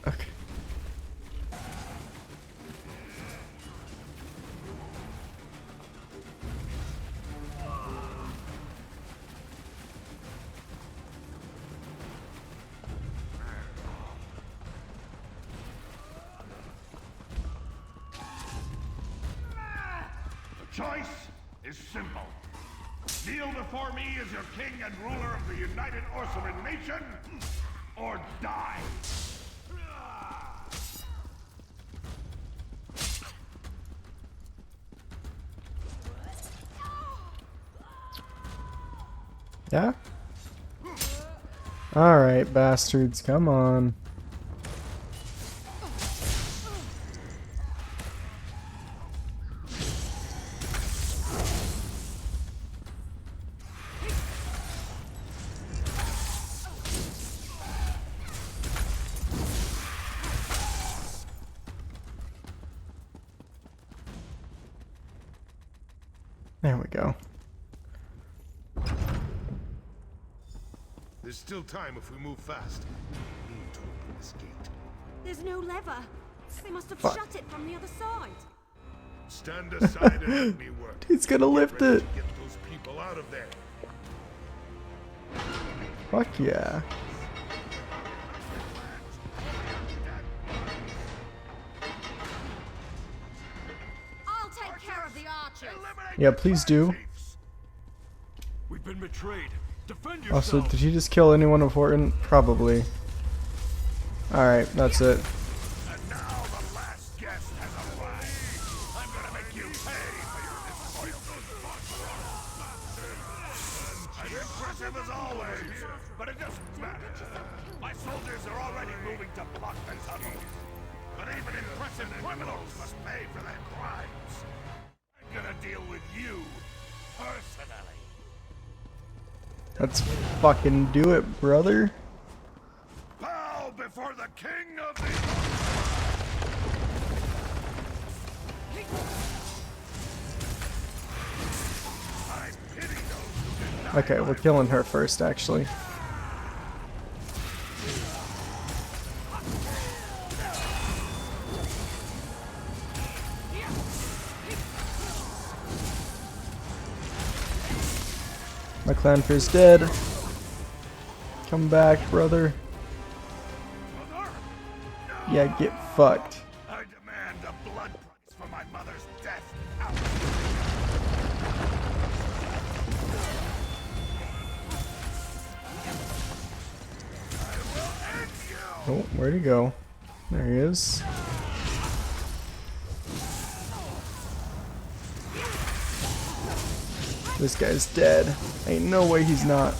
The choice is simple. Kneel before me as your king and ruler of the United Orsimer Nation, or die. Yeah? Alright, bastards, come on. There we go. There's still time if we move fast. We need to open this gate. There's no lever. They must have Fuck. shut it from the other side. Stand aside and let me work. He's gonna lift Ready it. to get those people out of there. Fuck yeah. I'll take care of the archers. Yeah, please do. We've been betrayed. Defend Also, yourself. did he just kill anyone important? Probably. Alright, that's it. And now the last guest has arrived. I'm gonna make you pay for your disloyalty. As impressive as always, but it doesn't matter. My soldiers are already moving to block the tunnel. But even impressive criminals must pay for their crimes. I'm gonna deal with you personally. Let's fucking do it, brother. Bow before the king of the... I pity those who did not. Okay, we're killing her first, actually. My clanfer's dead. Come back, brother. Yeah, get fucked. I demand a blood price for my mother's death. Out. I will end you. Oh, where'd he go? There he is. This guy's dead. Ain't no way he's not.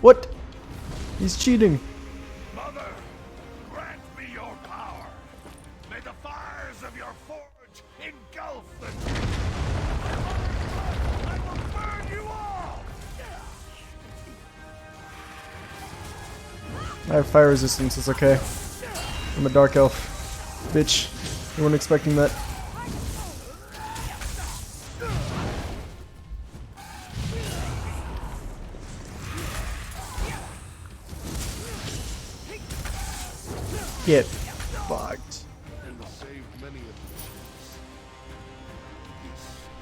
What? He's cheating. Mother, grant me your power. May the fires of your forge engulf the I will burn you all. I have fire resistance, it's okay. I'm a dark elf. Bitch. You weren't expecting that. Get fucked. And saved many of the ships.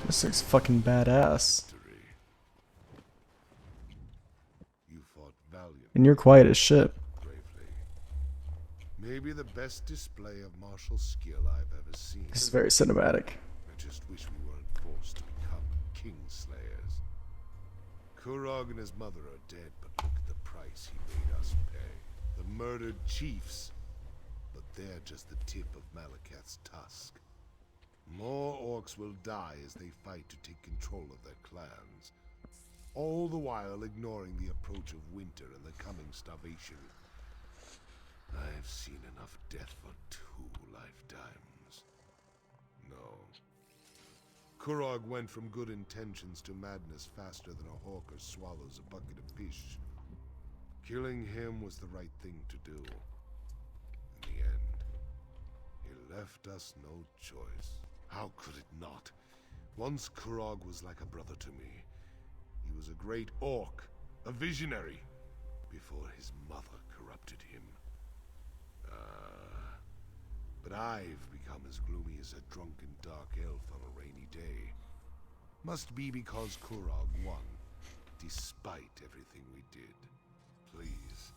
This thing's fucking badass. You fought valiantly, And you're quiet as shit. bravely. Maybe the best display of martial skill I've ever seen. This is very cinematic. I just wish we weren't forced to become kingslayers. Kurog and his mother are dead, but look at the price he made us pay. The murdered chiefs. But they're just the tip of Malakath's tusk. More orcs will die as they fight to take control of their clans. All the while ignoring the approach of winter and the coming starvation. I've seen enough death for 2 lifetimes. No. Kurog went from good intentions to madness faster than a hawker swallows a bucket of fish. Killing him was the right thing to do. In the end, he left us no choice. How could it not? Once Kurog was like a brother to me. He was a great orc, a visionary, before his mother corrupted him. But I've become as gloomy as a drunken dark elf on a rainy day. Must be because Kurog won, despite everything we did. Please,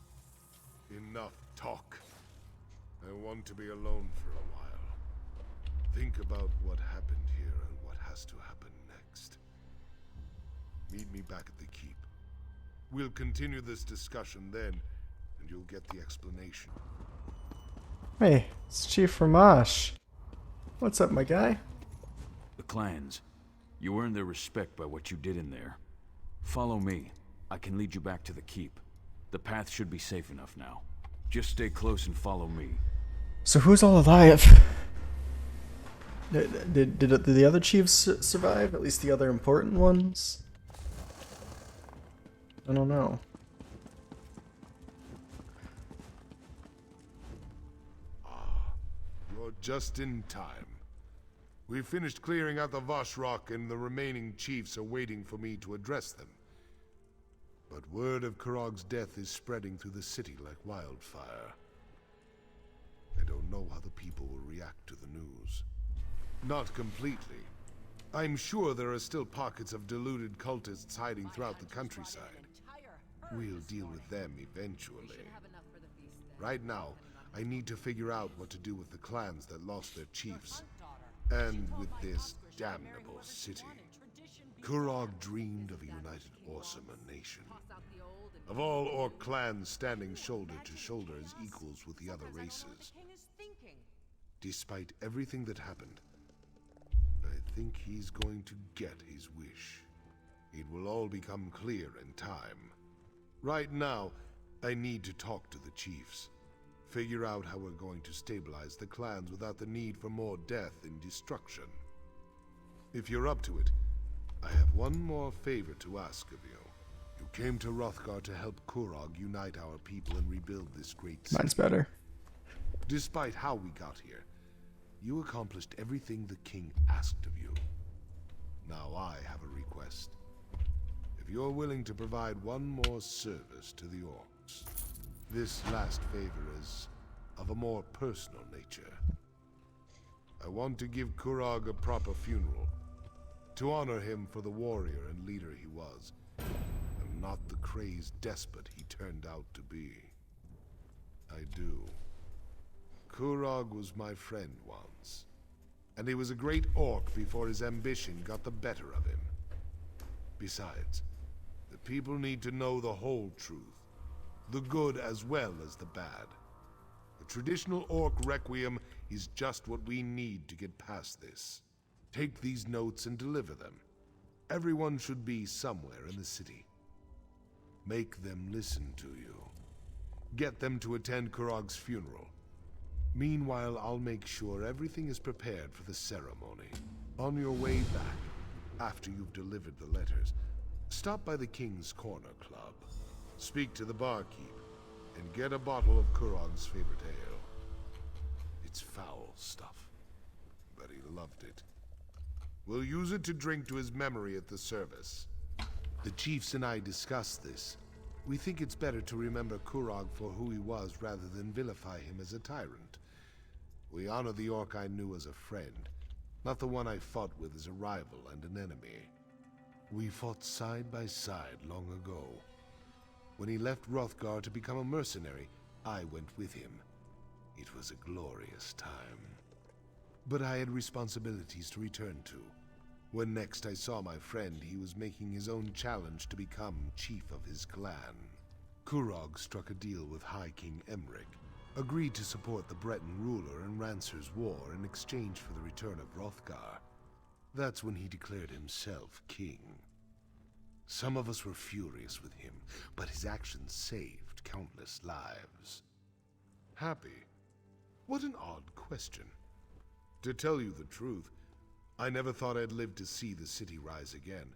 enough talk. I want to be alone for a while. Think about what happened here and what has to happen next. Meet me back at the keep. We'll continue this discussion then, and you'll get the explanation. Hey, it's Chief Ramash. What's up, my guy? The clans. You earned their respect by what you did in there. Follow me. I can lead you back to the keep. The path should be safe enough now. Just stay close and follow me. So who's all alive? Did the other chiefs survive? At least the other important ones? I don't know. You're just in time. We finished clearing out the Voshrock and the remaining chiefs are waiting for me to address them. But word of Kurog's death is spreading through the city like wildfire. I don't know how the people will react to the news. Not completely. I'm sure there are still pockets of deluded cultists hiding throughout the countryside. We'll deal with them eventually. Right now, I need to figure out what to do with the clans that lost their chiefs. And with this damnable city. Kurog dreamed of a united Orsimer nation. Of all orc clans standing shoulder to shoulder as equals with the other races. Despite everything that happened, I think he's going to get his wish. It will all become clear in time. Right now, I need to talk to the chiefs. Figure out how we're going to stabilize the clans without the need for more death and destruction. If you're up to it, I have one more favor to ask of you. You came to Wrothgar to help Kurog unite our people and rebuild this great city. Mine's better. Despite how we got here, you accomplished everything the king asked of you. Now I have a request. If you're willing to provide one more service to the orcs, this last favor is of a more personal nature. I want to give Kurog a proper funeral, to honor him for the warrior and leader he was, and not the crazed despot he turned out to be. I do. Kurog was my friend once, and he was a great orc before his ambition got the better of him. Besides, the people need to know the whole truth, the good as well as the bad. A traditional orc requiem is just what we need to get past this. Take these notes and deliver them. Everyone should be somewhere in the city. Make them listen to you. Get them to attend Kurog's funeral. Meanwhile, I'll make sure everything is prepared for the ceremony. On your way back, after you've delivered the letters, stop by the King's Corner Club. Speak to the barkeep, and get a bottle of Kurog's favorite ale. It's foul stuff, but he loved it. We'll use it to drink to his memory at the service. The chiefs and I discussed this. We think it's better to remember Kurog for who he was rather than vilify him as a tyrant. We honor the orc I knew as a friend, not the one I fought with as a rival and an enemy. We fought side by side long ago. When he left Wrothgar to become a mercenary, I went with him. It was a glorious time. But I had responsibilities to return to. When next I saw my friend, he was making his own challenge to become chief of his clan. Kurog struck a deal with High King Emmerich, agreed to support the Breton ruler in Rancer's war in exchange for the return of Wrothgar. That's when he declared himself king. Some of us were furious with him, but his actions saved countless lives. Happy? What an odd question. To tell you the truth, I never thought I'd live to see the city rise again,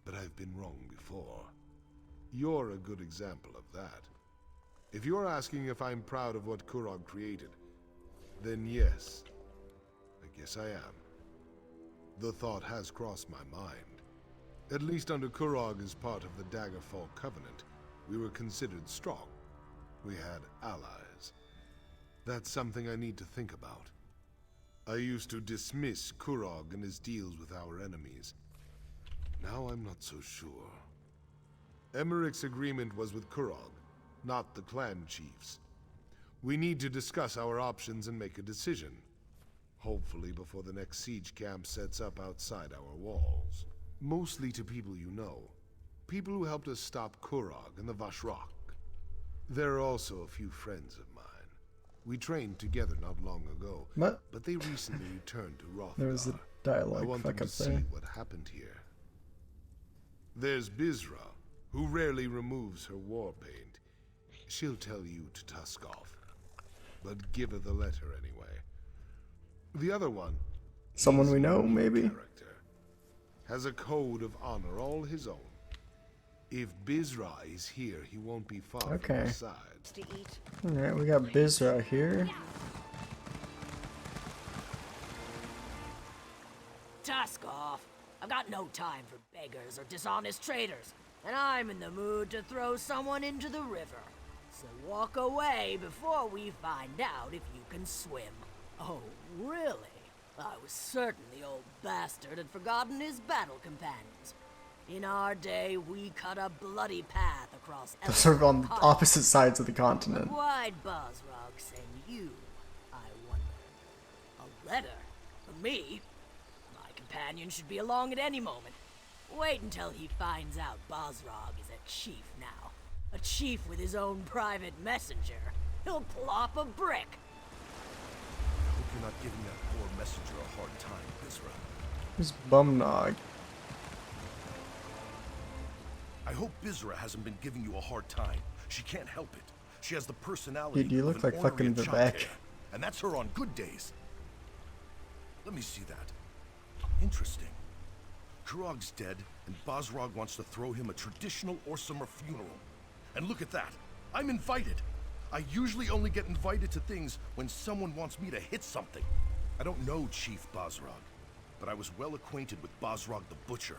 but I've been wrong before. You're a good example of that. If you're asking if I'm proud of what Kurog created, then yes, I guess I am. The thought has crossed my mind. At least under Kurog as part of the Daggerfall Covenant, we were considered strong. We had allies. That's something I need to think about. I used to dismiss Kurog and his deals with our enemies. Now I'm not so sure. Emmerich's agreement was with Kurog, not the clan chiefs. We need to discuss our options and make a decision. Hopefully before the next siege camp sets up outside our walls. Mostly to people you know. People who helped us stop Kurog and the Vashrak. There are also a few friends of mine. We trained together not long ago, What? but they recently returned to Wrothgar. There was a I dialogue want them fuck to up see there. what happened here. There's Bizra, who rarely removes her war paint. She'll tell you to tusk off, but give her the letter anyway. The other one, Someone we he's a know, unique maybe? character, has a code of honor all his own. If Bizra is here, he won't be far from Okay. our side. Alright, we got Bizra here. Tusk off. I've got no time for beggars or dishonest traders, and I'm in the mood to throw someone into the river. So walk away before we find out if you can swim. Oh, really? I was certain the old bastard had forgotten his battle companions. In our day, we cut a bloody path across Those are on Elfin opposite sides of the continent. Why'd Bosrog send you, I wonder? A letter? For me? My companion should be along at any moment. Wait until he finds out Bosrog is a chief now. A chief with his own private messenger. He'll plop a brick. I hope you're not giving that poor messenger a hard time, Bizra. Who's Bumnog? I hope Bizra hasn't been giving you a hard time. She can't help it. She has the personality Dude, you of look an like ornery fucking childcare, Vivek. and that's her on good days. Let me see that. Interesting. Kurog's dead, and Bosrog wants to throw him a traditional orsimer funeral. And look at that. I'm invited. I usually only get invited to things when someone wants me to hit something. I don't know Chief Bosrog, but I was well acquainted with Bosrog the Butcher.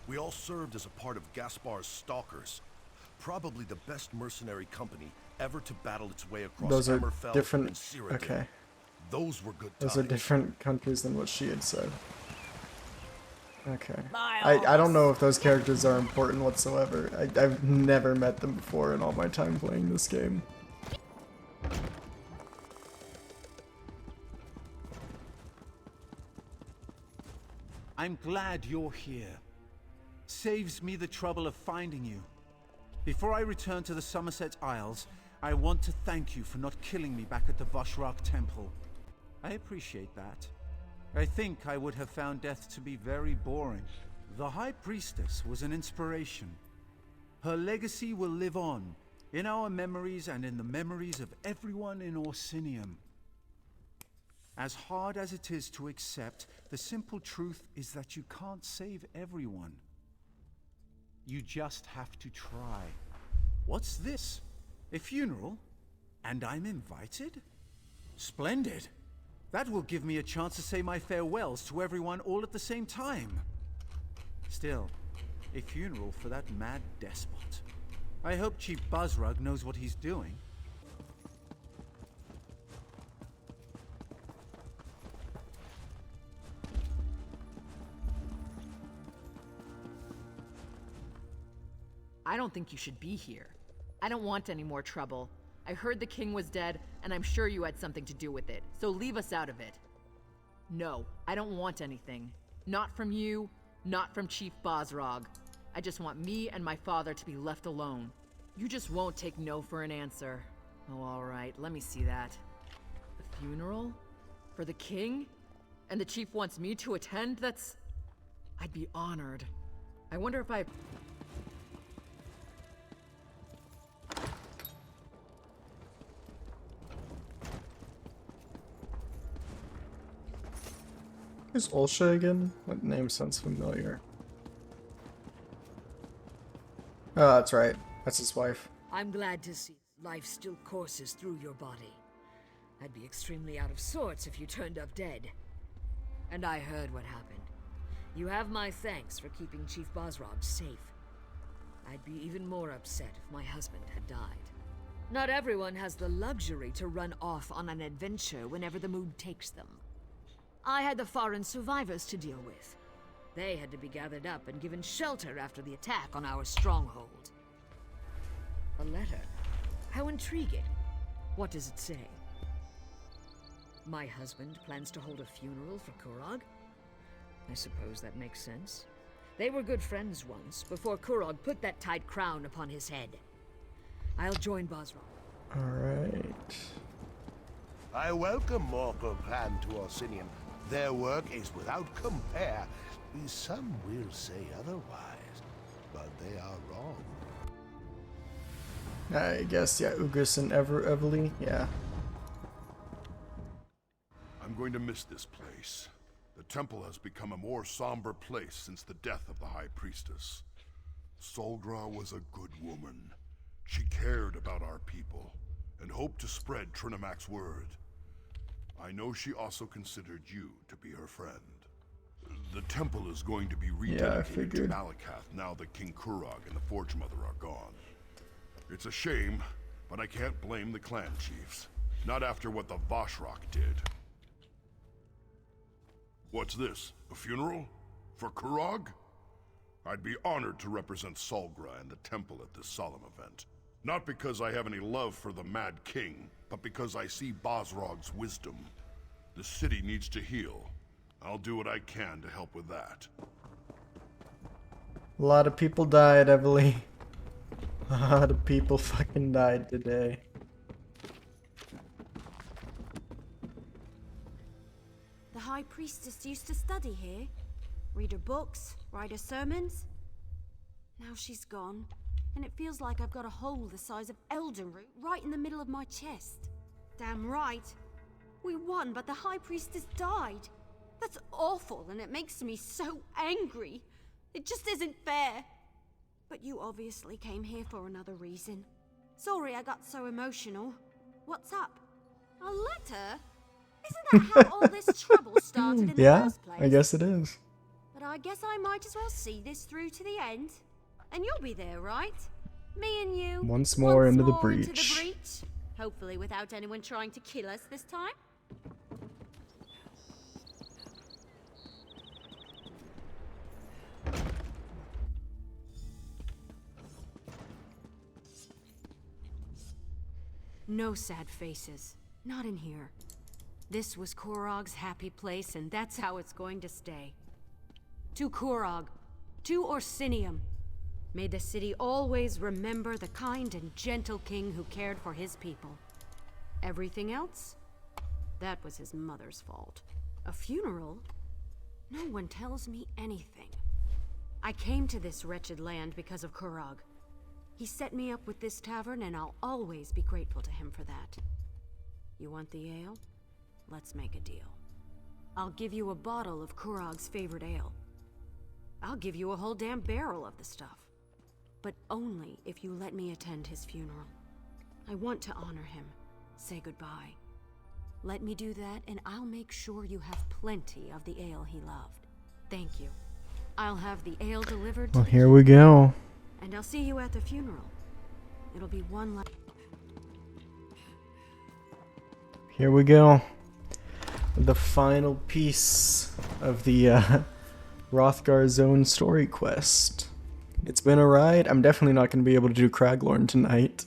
We all served as a part of Gaspar's Stalkers, probably the best mercenary company ever to battle its way across Those are Hammerfell different. and Cyrodiil. Okay. Those were good Those times. are different countries than what she had said. Okay. My I don't know if those characters are important whatsoever. I've never met them before in all my time playing this game. I'm glad you're here. Saves me the trouble of finding you. Before I return to the Somerset Isles, I want to thank you for not killing me back at the Vashrak Temple. I appreciate that. I think I would have found death to be very boring. The High Priestess was an inspiration. Her legacy will live on, in our memories and in the memories of everyone in Orsinium. As hard as it is to accept, the simple truth is that you can't save everyone. You just have to try. What's this? A funeral? And I'm invited? Splendid. That will give me a chance to say my farewells to everyone all at the same time. Still, a funeral for that mad despot. I hope Chief Bosrog knows what he's doing. I don't think you should be here. I don't want any more trouble. I heard the king was dead, and I'm sure you had something to do with it, so leave us out of it. No, I don't want anything. Not from you, not from Chief Bosrog. I just want me and my father to be left alone. You just won't take no for an answer. Oh, alright, let me see that. The funeral? For the king? And the chief wants me to attend? I'd be honored. I wonder if I... Who's Olsha again? That name sounds familiar. Oh, that's right. That's his wife. I'm glad to see life still courses through your body. I'd be extremely out of sorts if you turned up dead. And I heard what happened. You have my thanks for keeping Chief Bosrog safe. I'd be even more upset if my husband had died. Not everyone has the luxury to run off on an adventure whenever the mood takes them. I had the foreign survivors to deal with. They had to be gathered up and given shelter after the attack on our stronghold. A letter? How intriguing. What does it say? My husband plans to hold a funeral for Kurog? I suppose that makes sense. They were good friends once, before Kurog put that tight crown upon his head. I'll join Bosrog. Alright. I welcome Morkel clan to Orsinium. Their work is without compare. Some will say otherwise, but they are wrong. I guess, yeah, Ugus and Evely, yeah. I'm going to miss this place. The temple has become a more somber place since the death of the High Priestess. Solgra was a good woman. She cared about our people, and hoped to spread Trinamac's word. I know she also considered you to be her friend. The temple is going to be rededicated to Malakath now that King Kurog and the Forge Mother are gone. It's a shame, but I can't blame the clan chiefs. Not after what the Voshrok did. What's this? A funeral? For Kurog? I'd be honored to represent Solgra and the temple at this solemn event. Not because I have any love for the Mad King, but because I see Bosrog's wisdom. The city needs to heal. I'll do what I can to help with that. A lot of people died, Evely. A lot of people fucking died today. The High Priestess used to study here. Read her books, write her sermons. Now she's gone, and it feels like I've got a hole the size of Eldenroot right in the middle of my chest. Damn right. We won, but the High Priestess died. That's awful, and it makes me so angry. It just isn't fair. But you obviously came here for another reason. Sorry I got so emotional. What's up? A letter? Isn't that how all this trouble started in the first place? I guess it is. But I guess I might as well see this through to the end. And you'll be there, right? Me and you. Once more into the Into breach. the breach. Hopefully without anyone trying to kill us this time. No sad faces. Not in here. This was Kurog's happy place, and that's how it's going to stay. To Kurog, to Orsinium. May the city always remember the kind and gentle king who cared for his people. Everything else? That was his mother's fault. A funeral? No one tells me anything. I came to this wretched land because of Kurog. He set me up with this tavern, and I'll always be grateful to him for that. You want the ale? Let's make a deal. I'll give you a bottle of Kurog's favorite ale. I'll give you a whole damn barrel of the stuff. But only if you let me attend his funeral. I want to honor him, say goodbye. Let me do that, and I'll make sure you have plenty of the ale he loved. Thank you. I'll have the ale delivered to Well, here we go. and I'll see you at the funeral. It'll be one last... Here we go. The final piece of the Wrothgar Zone story quest. It's been a ride. I'm definitely not going to be able to do Craglorn tonight.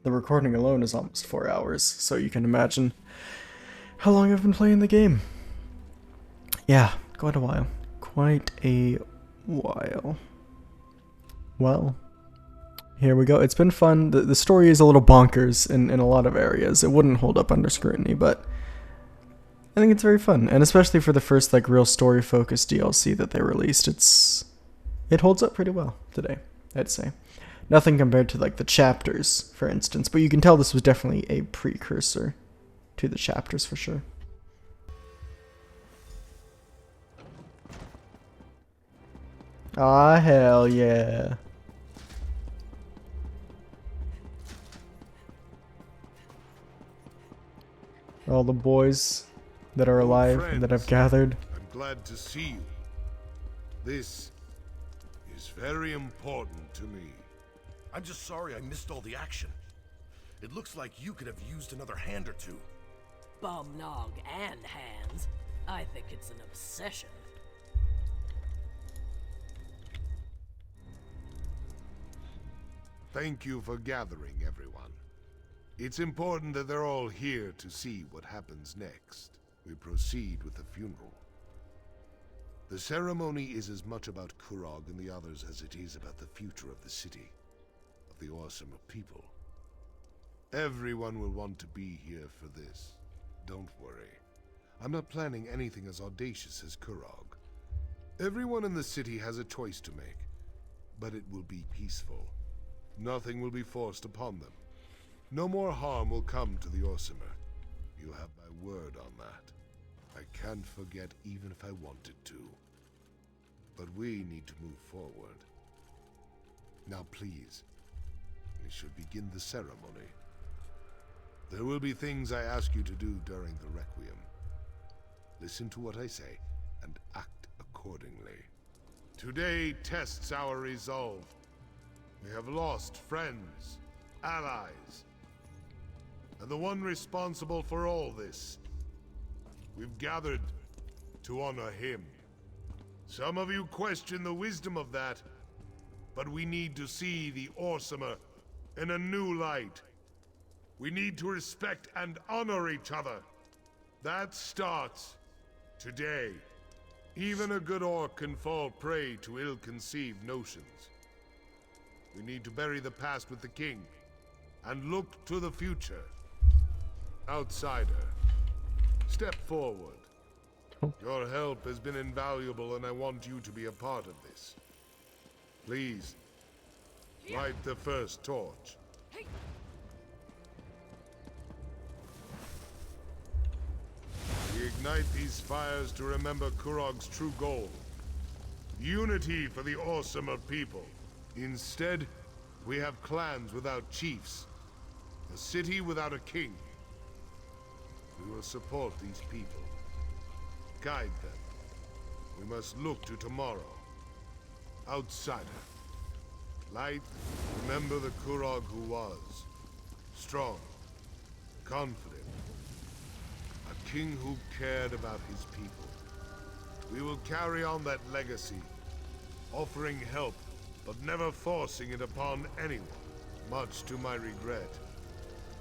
The recording alone is almost 4 hours, so you can imagine how long I've been playing the game. Yeah, quite a while. Quite a while. Well, here we go. It's been fun. The story is a little bonkers in a lot of areas. It wouldn't hold up under scrutiny, but I think it's very fun. And especially for the first like real story-focused DLC that they released, it holds up pretty well today, I'd say. Nothing compared to like the chapters, for instance, but you can tell this was definitely a precursor to the chapters for sure. Ah, hell yeah. All the boys that are alive and that have gathered. I'm glad to see you. This is very important to me. I'm just sorry I missed all the action. It looks like you could have used another hand or two. Bum nog and hands. I think it's an obsession. Thank you for gathering, everyone. It's important that they're all here to see what happens next. We proceed with the funeral. The ceremony is as much about Kurog and the others as it is about the future of the city, of the orsimer people. Everyone will want to be here for this. Don't worry. I'm not planning anything as audacious as Kurog. Everyone in the city has a choice to make, but it will be peaceful. Nothing will be forced upon them. No more harm will come to the orsimer. You have my word on that. I can't forget even if I wanted to. But we need to move forward. Now please, we should begin the ceremony. There will be things I ask you to do during the Requiem. Listen to what I say, and act accordingly. Today tests our resolve. We have lost friends, allies, and the one responsible for all this. We've gathered to honor him. Some of you question the wisdom of that, but we need to see the Orsimer in a new light. We need to respect and honor each other. That starts today. Even a good orc can fall prey to ill-conceived notions. We need to bury the past with the king and look to the future. Outsider, step forward. Your help has been invaluable and I want you to be a part of this. Please, light the first torch. We ignite these fires to remember Kurog's true goal. Unity for the Orsimer people. Instead, we have clans without chiefs. A city without a king. We will support these people. Guide them. We must look to tomorrow. Outsider. Light, remember the Kurog who was. Strong. Confident. A king who cared about his people. We will carry on that legacy. Offering help, but never forcing it upon anyone. Much to my regret.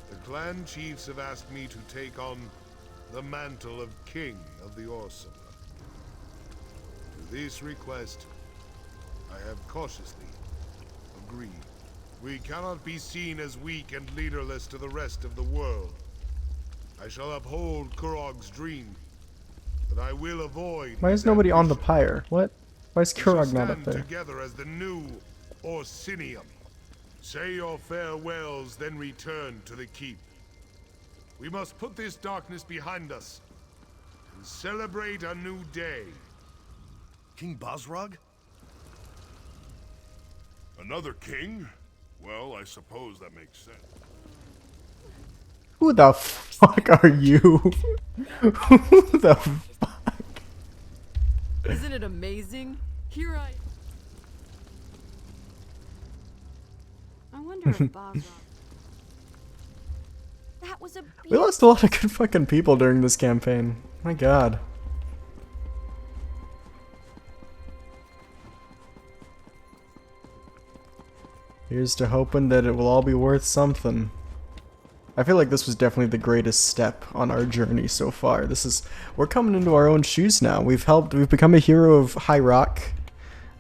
The clan chiefs have asked me to take on the mantle of King of the Orsimer. To this request, I have cautiously agreed. We cannot be seen as weak and leaderless to the rest of the world. I shall uphold Kurog's dream, but I will avoid. Why is nobody on the pyre? What? Why is Kurog not up there? Together as the new Orsinium. Say your farewells, then return to the keep. We must put this darkness behind us and celebrate a new day. King Bosrog? Another king? Well, I suppose that makes sense. Who the fuck are you? Who the fuck? Isn't it amazing? Here I wonder if Bosrog... That was a We lost a lot of good fucking people during this campaign. My god. Here's to hoping that it will all be worth something. I feel like this was definitely the greatest step on our journey so far. We're coming into our own shoes now. We've become a hero of High Rock.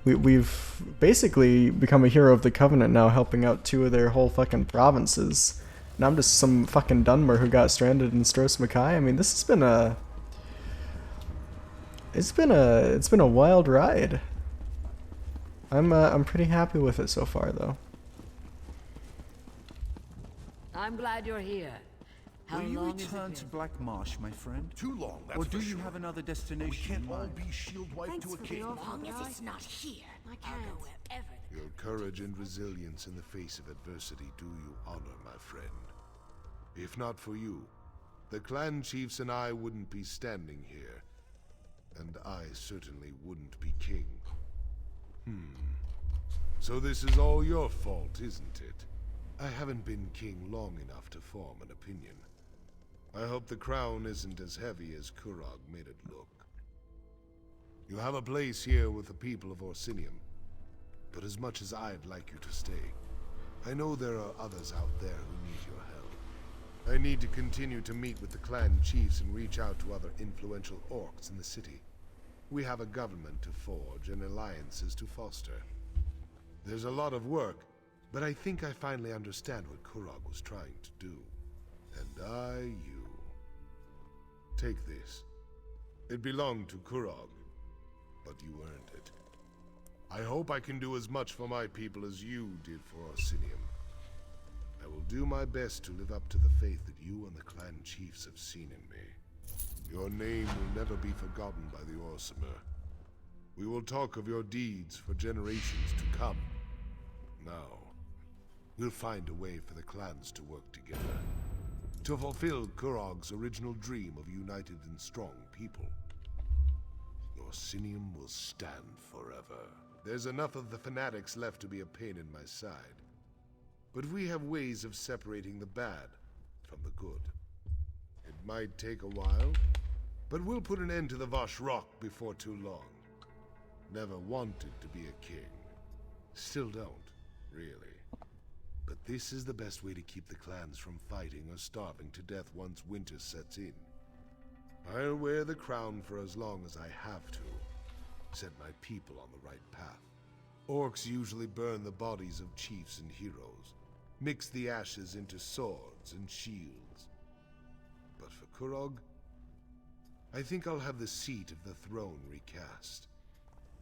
We've basically become a hero of the Covenant now, helping out 2 of their whole fucking provinces. And I'm just some fucking Dunmer who got stranded in Stros Mackay. I mean, this has been it's been a wild ride. I'm pretty happy with it so far, though. I'm glad you're here. How Will you long has it return been? to Black Marsh, my friend? Too long, that's Or do for you sure. have another destination We can't in all mind? be shield wife Thanks to a for the king. offer, Long as guy. it's not here, I I'll can't. go wherever. Your courage and resilience in the face of adversity do you honor, my friend. If not for you, the clan chiefs and I wouldn't be standing here. And I certainly wouldn't be king. So this is all your fault, isn't it? I haven't been king long enough to form an opinion. I hope the crown isn't as heavy as Kurog made it look. You have a place here with the people of Orsinium, but as much as I'd like you to stay, I know there are others out there who need your help. I need to continue to meet with the clan chiefs and reach out to other influential orcs in the city. We have a government to forge and alliances to foster. There's a lot of work, but I think I finally understand what Kurog was trying to do. And you. Take this. It belonged to Kurog, but you earned it. I hope I can do as much for my people as you did for Orsinium. I will do my best to live up to the faith that you and the clan chiefs have seen in me. Your name will never be forgotten by the orsimer. We will talk of your deeds for generations to come. Now, we'll find a way for the clans to work together, to fulfill Kurog's original dream of united and strong people. Orsinium will stand forever. There's enough of the fanatics left to be a pain in my side. But we have ways of separating the bad from the good. It might take a while, but we'll put an end to the Vosh Rock before too long. Never wanted to be a king. Still don't, really. But this is the best way to keep the clans from fighting or starving to death once winter sets in. I'll wear the crown for as long as I have to. Set my people on the right path. Orcs usually burn the bodies of chiefs and heroes, mix the ashes into swords and shields. But for Kurog, I think I'll have the seat of the throne recast.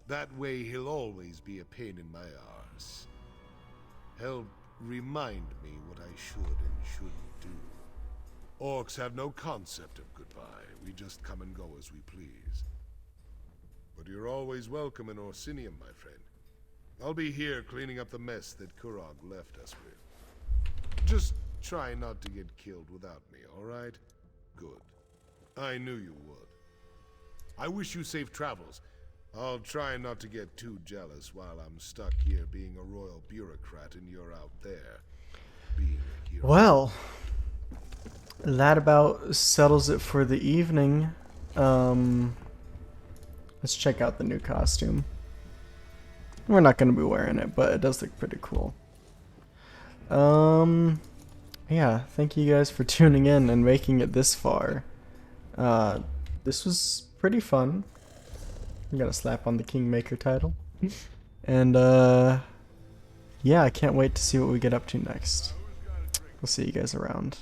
That way he'll always be a pain in my arse. Help remind me what I should and shouldn't do. Orcs have no concept of goodbye. We just come and go as we please. But you're always welcome in Orsinium, my friend. I'll be here cleaning up the mess that Kurog left us with. Just try not to get killed without me, all right? Good. I knew you would. I wish you safe travels. I'll try not to get too jealous while I'm stuck here being a royal bureaucrat and you're out there being a hero. Well, that about settles it for the evening. Let's check out the new costume. We're not going to be wearing it, but it does look pretty cool. Yeah, thank you guys for tuning in and making it this far. This was pretty fun. I'm gonna slap on the Kingmaker title. And yeah, I can't wait to see what we get up to next. We'll see you guys around.